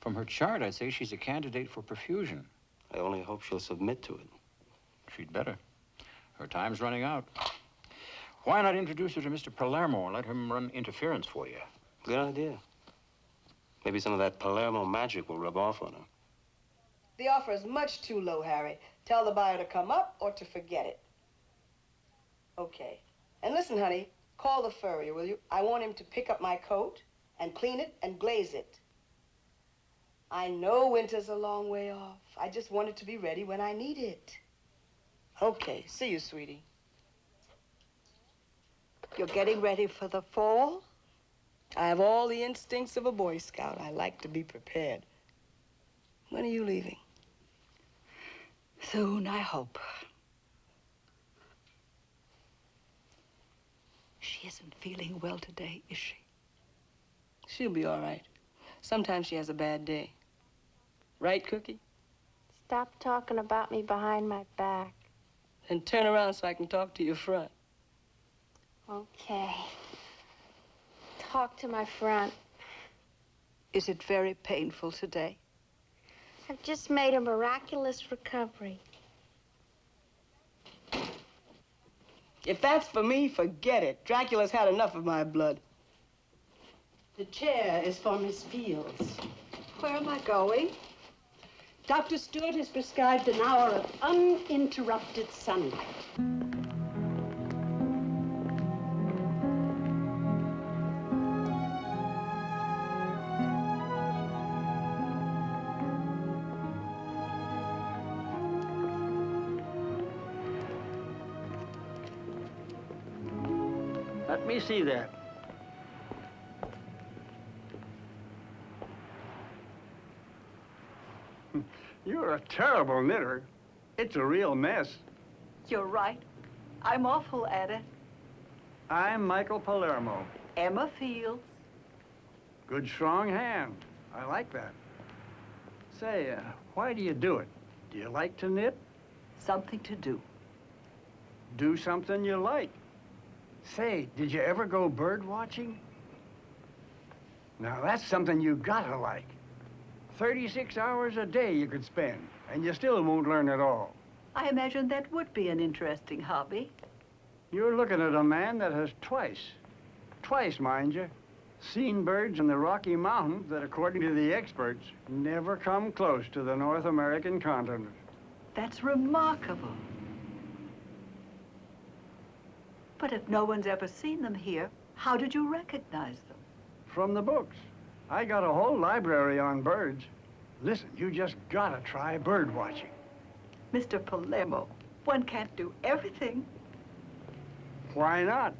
From her chart, I'd say she's a candidate for perfusion. I only hope she'll submit to it. She'd better. Her time's running out. Why not introduce her to Mr. Palermo and let him run interference for you? Good idea. Maybe some of that Palermo magic will rub off on her. The offer is much too low, Harry. Tell the buyer to come up or to forget it. Okay. And listen, honey, call the furrier, will you? I want him to pick up my coat and clean it and glaze it. I know winter's a long way off. I just want it to be ready when I need it. Okay, see you, sweetie. You're getting ready for the fall? I have all the instincts of a Boy Scout. I like to be prepared. When are you leaving? Soon, I hope. She isn't feeling well today, is she? She'll be all right. Sometimes she has a bad day. Right, Cookie? Stop talking about me behind my back. And turn around so I can talk to your front. Okay. Talk to my front. Is it very painful today? I've just made a miraculous recovery. If that's for me, forget it. Dracula's had enough of my blood. The chair is for Miss Fields. Where am I going? Dr. Stewart has prescribed an hour of uninterrupted sunlight. Let me see that. You're a terrible knitter. It's a real mess. You're right. I'm awful at it. I'm Michael Palermo. Emma Fields. Good, strong hand. I like that. Say, why do you do it? Do you like to knit? Something to do. Do something you like. Say, did you ever go bird watching? Now, that's something you gotta like. 36 hours a day you could spend, and you still won't learn it all. I imagine that would be an interesting hobby. You're looking at a man that has twice, mind you, seen birds in the Rocky Mountains that, according to the experts, never come close to the North American continent. That's remarkable. But if no one's ever seen them here, how did you recognize them? From the books. I got a whole library on birds. Listen, you just gotta try bird watching. Mr. Palermo, one can't do everything. Why not?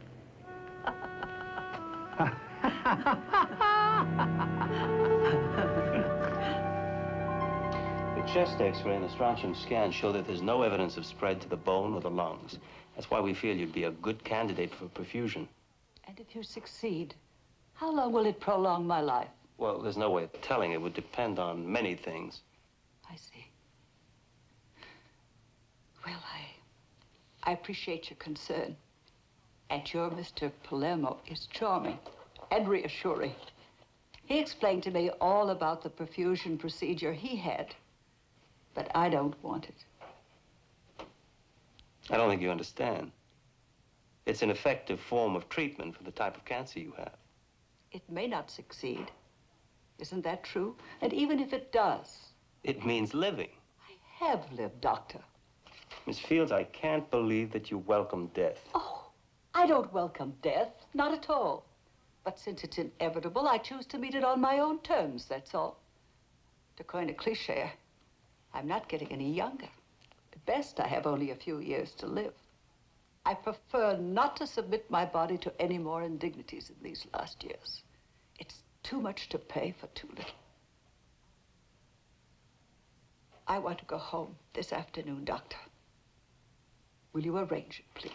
The chest X-ray and the strontium scan show that there's no evidence of spread to the bone or the lungs. That's why we feel you'd be a good candidate for perfusion. And if you succeed, how long will it prolong my life? Well, there's no way of telling. It would depend on many things. I see. Well, I appreciate your concern. And your Mr. Palermo is charming and reassuring. He explained to me all about the perfusion procedure he had, but I don't want it. I don't think you understand. It's an effective form of treatment for the type of cancer you have. It may not succeed. Isn't that true? And even if it does... It means living. I have lived, Doctor. Miss Fields, I can't believe that you welcome death. Oh, I don't welcome death, not at all. But since it's inevitable, I choose to meet it on my own terms, that's all. To coin a cliche, I'm not getting any younger. At best, I have only a few years to live. I prefer not to submit my body to any more indignities in these last years. It's too much to pay for too little. I want to go home this afternoon, Doctor. Will you arrange it, please?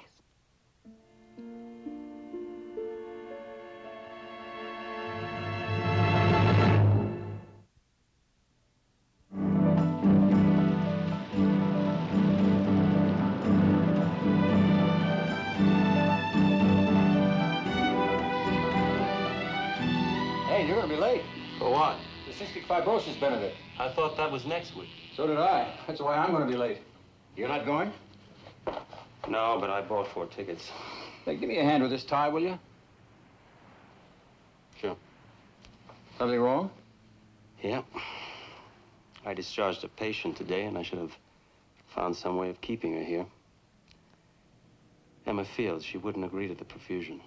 Hey, you're gonna be late. For what? The cystic fibrosis benefit. I thought that was next week. So did I. That's why I'm gonna be late. You're not going? No, but I bought 4 tickets. Hey, give me a hand with this tie, will you? Sure. Something wrong? Yeah. I discharged a patient today, and I should have found some way of keeping her here. Emma Fields, she wouldn't agree to the perfusion.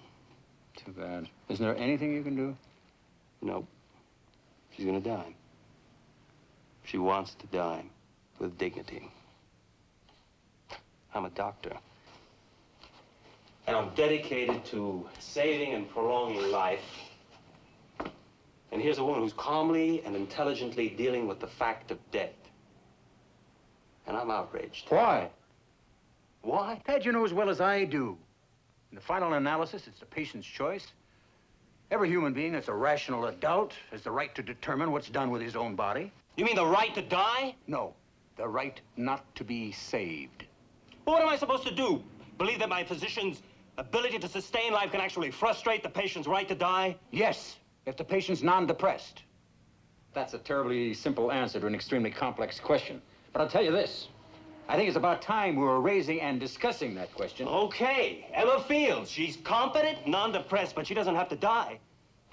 Too bad. Isn't there anything you can do? Nope. She's gonna die. She wants to die with dignity. I'm a doctor. And I'm dedicated to saving and prolonging life. And here's a woman who's calmly and intelligently dealing with the fact of death. And I'm outraged. Why? Why? Ted, you know as well as I do. In the final analysis, it's the patient's choice. Every human being that's a rational adult has the right to determine what's done with his own body. You mean the right to die? No, the right not to be saved. Well, what am I supposed to do? Believe that my physician's ability to sustain life can actually frustrate the patient's right to die? Yes, if the patient's non-depressed. That's a terribly simple answer to an extremely complex question. But I'll tell you this. I think it's about time we were raising and discussing that question. Okay, Emma Fields. She's competent, non-depressed, but she doesn't have to die.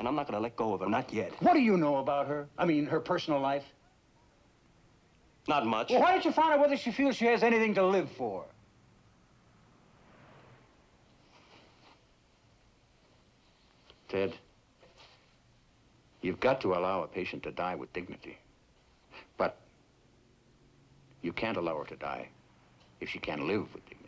And I'm not gonna let go of her, not yet. What do you know about her? I mean, her personal life? Not much. Well, why don't you find out whether she feels she has anything to live for? Ted, you've got to allow a patient to die with dignity. But you can't allow her to die if she can't live with dignity.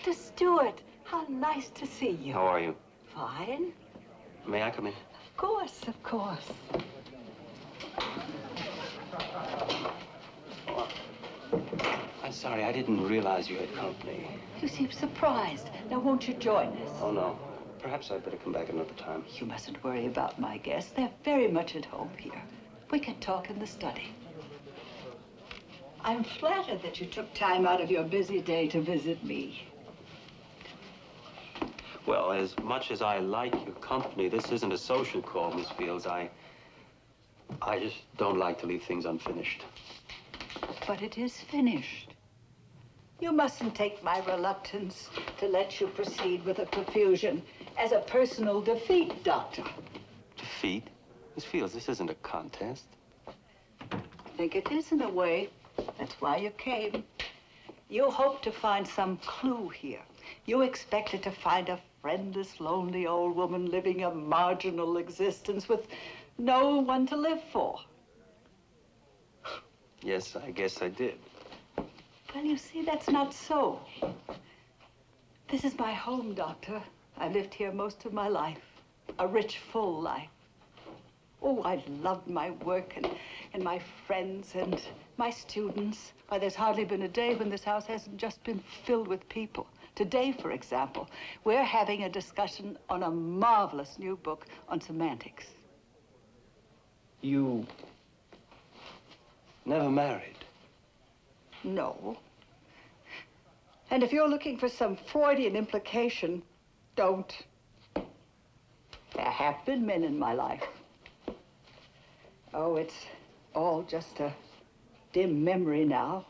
Dr. Stewart, how nice to see you. How are you? Fine. May I come in? Of course, of course. I'm sorry, I didn't realize you had company. You seem surprised. Now, won't you join us? Oh, no. Perhaps I'd better come back another time. You mustn't worry about my guests. They're very much at home here. We can talk in the study. I'm flattered that you took time out of your busy day to visit me. Well, as much as I like your company, this isn't a social call, Miss Fields. I just don't like to leave things unfinished. But it is finished. You mustn't take my reluctance to let you proceed with a perfusion as a personal defeat, Doctor. Defeat? Miss Fields, this isn't a contest. I think it is in a way. That's why you came. You hoped to find some clue here. You expected to find a friendless, lonely old woman living a marginal existence with no one to live for. Yes, I guess I did. Well, you see, that's not so. This is my home, Doctor. I lived here most of my life. A rich, full life. Oh, I loved my work and my friends and my students. Why, there's hardly been a day when this house hasn't just been filled with people. Today, for example, we're having a discussion on a marvelous new book on semantics. You never married? No. And if you're looking for some Freudian implication, don't. There have been men in my life. Oh, it's all just a dim memory now.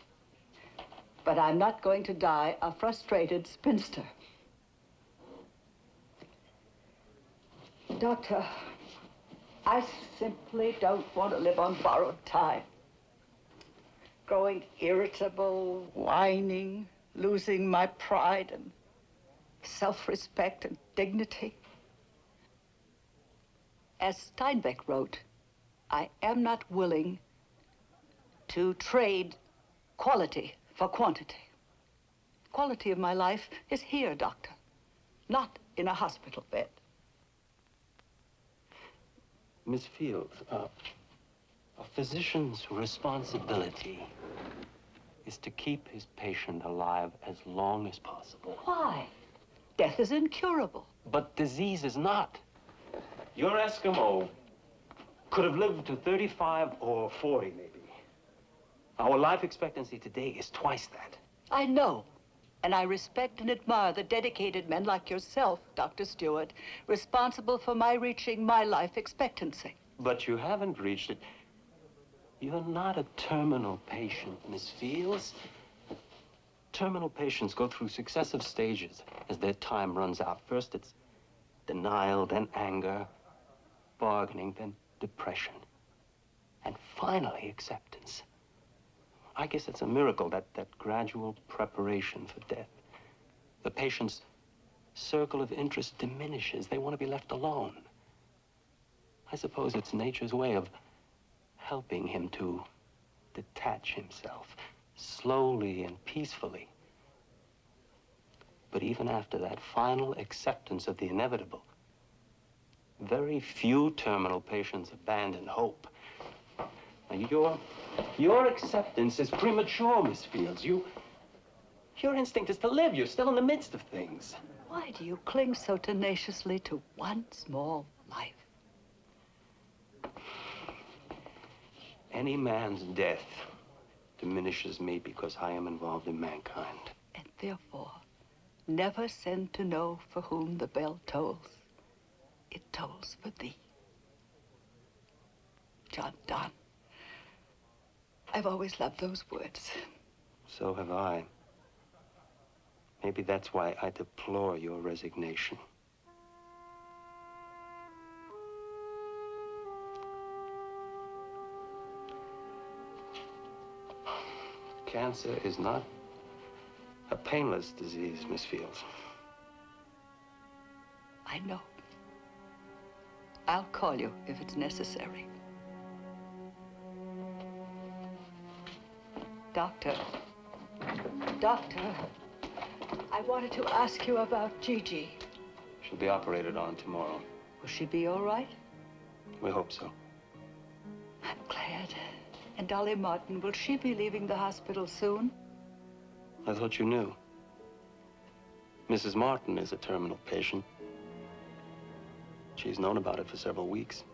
But I'm not going to die a frustrated spinster. Doctor, I simply don't want to live on borrowed time. Growing irritable, whining, losing my pride and self-respect and dignity. As Steinbeck wrote, I am not willing to trade quality for quantity. Quality of my life is here, Doctor, not in a hospital bed. Miss Fields, a physician's responsibility is to keep his patient alive as long as possible. Why? Death is incurable. But disease is not. Your Eskimo could have lived to 35 or 40, maybe. Our life expectancy today is twice that. I know, and I respect and admire the dedicated men like yourself, Dr. Stewart, responsible for my reaching my life expectancy. But you haven't reached it. You're not a terminal patient, Miss Fields. Terminal patients go through successive stages as their time runs out. First, it's denial, then anger, bargaining, then depression, and finally acceptance. I guess it's a miracle, that gradual preparation for death. The patient's circle of interest diminishes. They want to be left alone. I suppose it's nature's way of helping him to detach himself, slowly and peacefully. But even after that final acceptance of the inevitable, very few terminal patients abandon hope. Now, your acceptance is premature, Miss Fields. Your instinct is to live. You're still in the midst of things. Why do you cling so tenaciously to one small life? Any man's death diminishes me because I am involved in mankind. And therefore, never send to know for whom the bell tolls. It tolls for thee. John Donne. I've always loved those words. So have I. Maybe that's why I deplore your resignation. Cancer is not a painless disease, Miss Fields. I know. I'll call you if it's necessary. Doctor. Doctor. I wanted to ask you about Gigi. She'll be operated on tomorrow. Will she be all right? We hope so. I'm glad. And Dolly Martin, will she be leaving the hospital soon? I thought you knew. Mrs. Martin is a terminal patient. She's known about it for several weeks.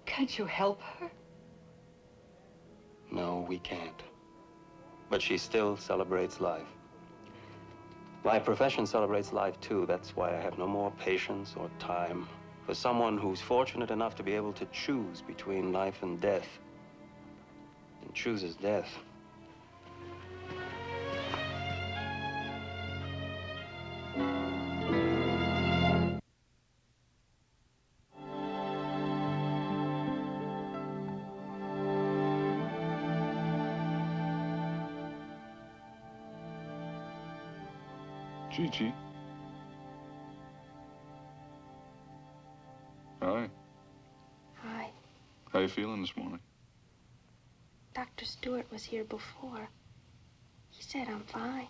Can't you help her? No, we can't. But she still celebrates life. My profession celebrates life, too. That's why I have no more patience or time for someone who's fortunate enough to be able to choose between life and death, and chooses death. Gigi. Hi. Hi. How you feeling this morning? Dr. Stewart was here before. He said I'm fine.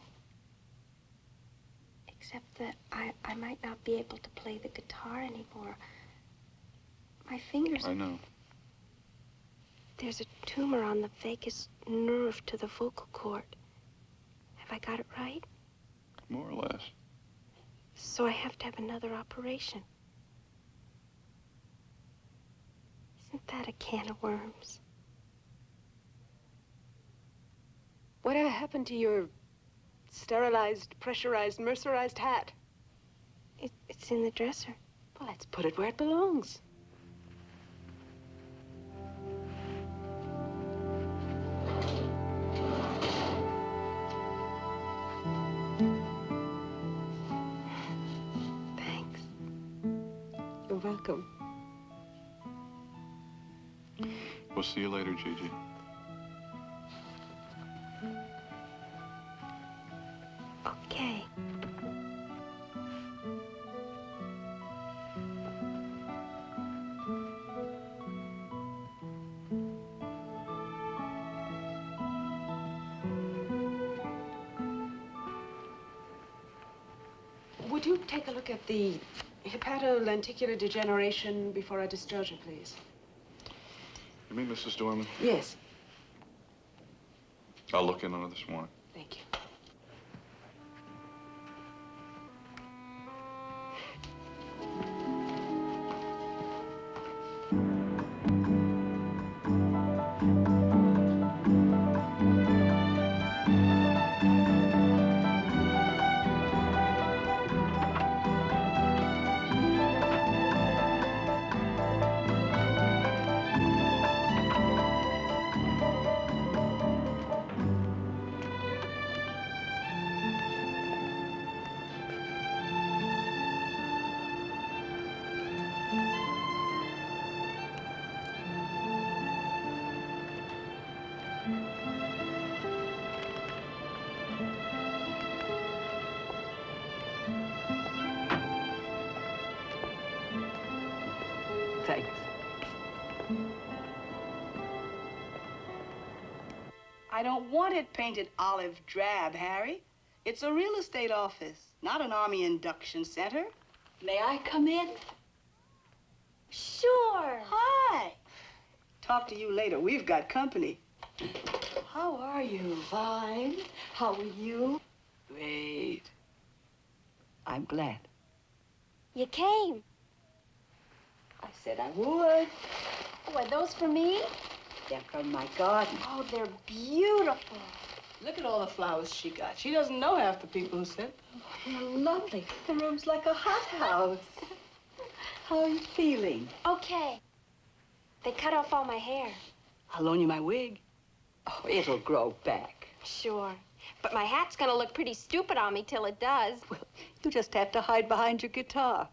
Except that I might not be able to play the guitar anymore. My fingers... I know. There's a tumor on the vagus nerve to the vocal cord. Have I got it right? More or less. So I have to have another operation. Isn't that a can of worms? Whatever happened to your sterilized, pressurized, mercerized hat? It's in the dresser. Well, let's put it where it belongs. Thanks. You're welcome. We'll see you later, Gigi. Okay. Would you take a look at the hepatolenticular degeneration before I discharge her, please? You mean Mrs. Dorman? Yes. I'll look in on her this morning. Thank you. Thanks. I don't want it painted olive drab, Harry. It's a real estate office, not an Army induction center. May I come in? Sure. Hi. Talk to you later. We've got company. How are you? Fine. How are you? Great. I'm glad. You came. I said I would. Oh, are those for me? They're from my garden. Oh, they're beautiful. Look at all the flowers she got. She doesn't know half the people who sent them. They're lovely. The room's like a hothouse. How are you feeling? Okay. They cut off all my hair. I'll loan you my wig. Oh, it'll grow back. Sure. But my hat's gonna look pretty stupid on me till it does. Well, you just have to hide behind your guitar.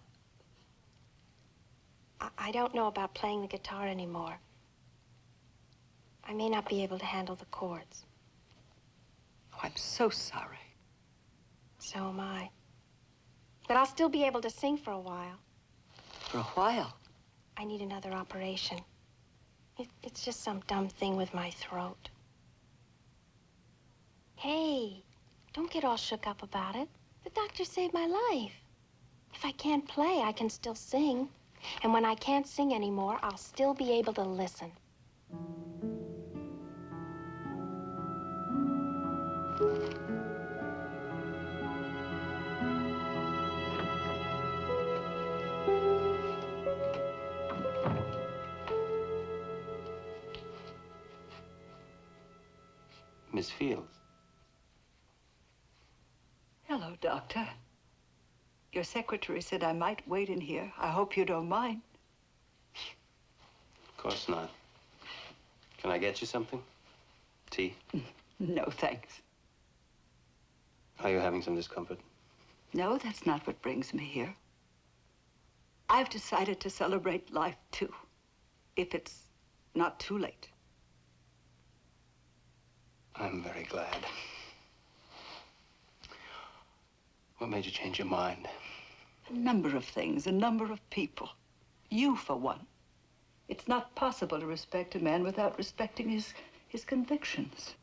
I don't know about playing the guitar anymore. I may not be able to handle the chords. Oh, I'm so sorry. So am I. But I'll still be able to sing for a while. For a while? I need another operation. It's just some dumb thing with my throat. Hey, Don't get all shook up about it. The doctor saved my life. If I can't play, I can still sing. And when I can't sing anymore, I'll still be able to listen. Miss Fields. Hello, Doctor. Your secretary said I might wait in here. I hope you don't mind. Of course not. Can I get you something? Tea? No, thanks. Are you having some discomfort? No, that's not what brings me here. I've decided to celebrate life, too, if it's not too late. I'm very glad. What made you change your mind? A number of things, a number of people. You, for one. It's not possible to respect a man without respecting his convictions.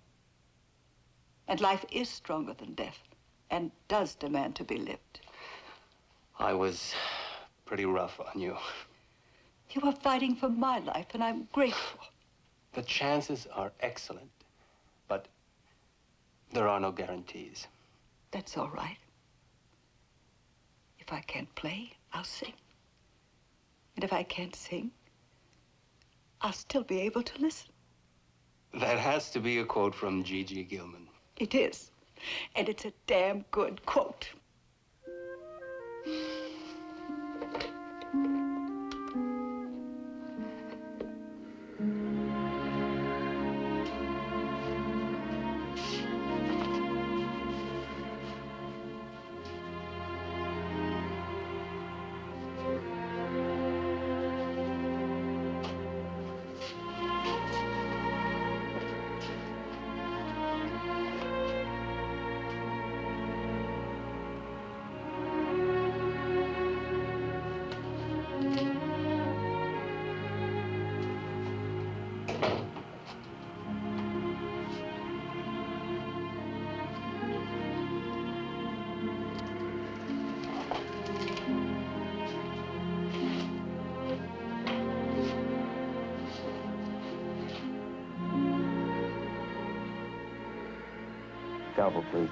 And life is stronger than death, and does demand to be lived. I was pretty rough on you. You are fighting for my life, and I'm grateful. The chances are excellent, but there are no guarantees. That's all right. If I can't play, I'll sing. And if I can't sing, I'll still be able to listen. That has to be a quote from G.G. Gilman. It is. And it's a damn good quote. Scalpel, please.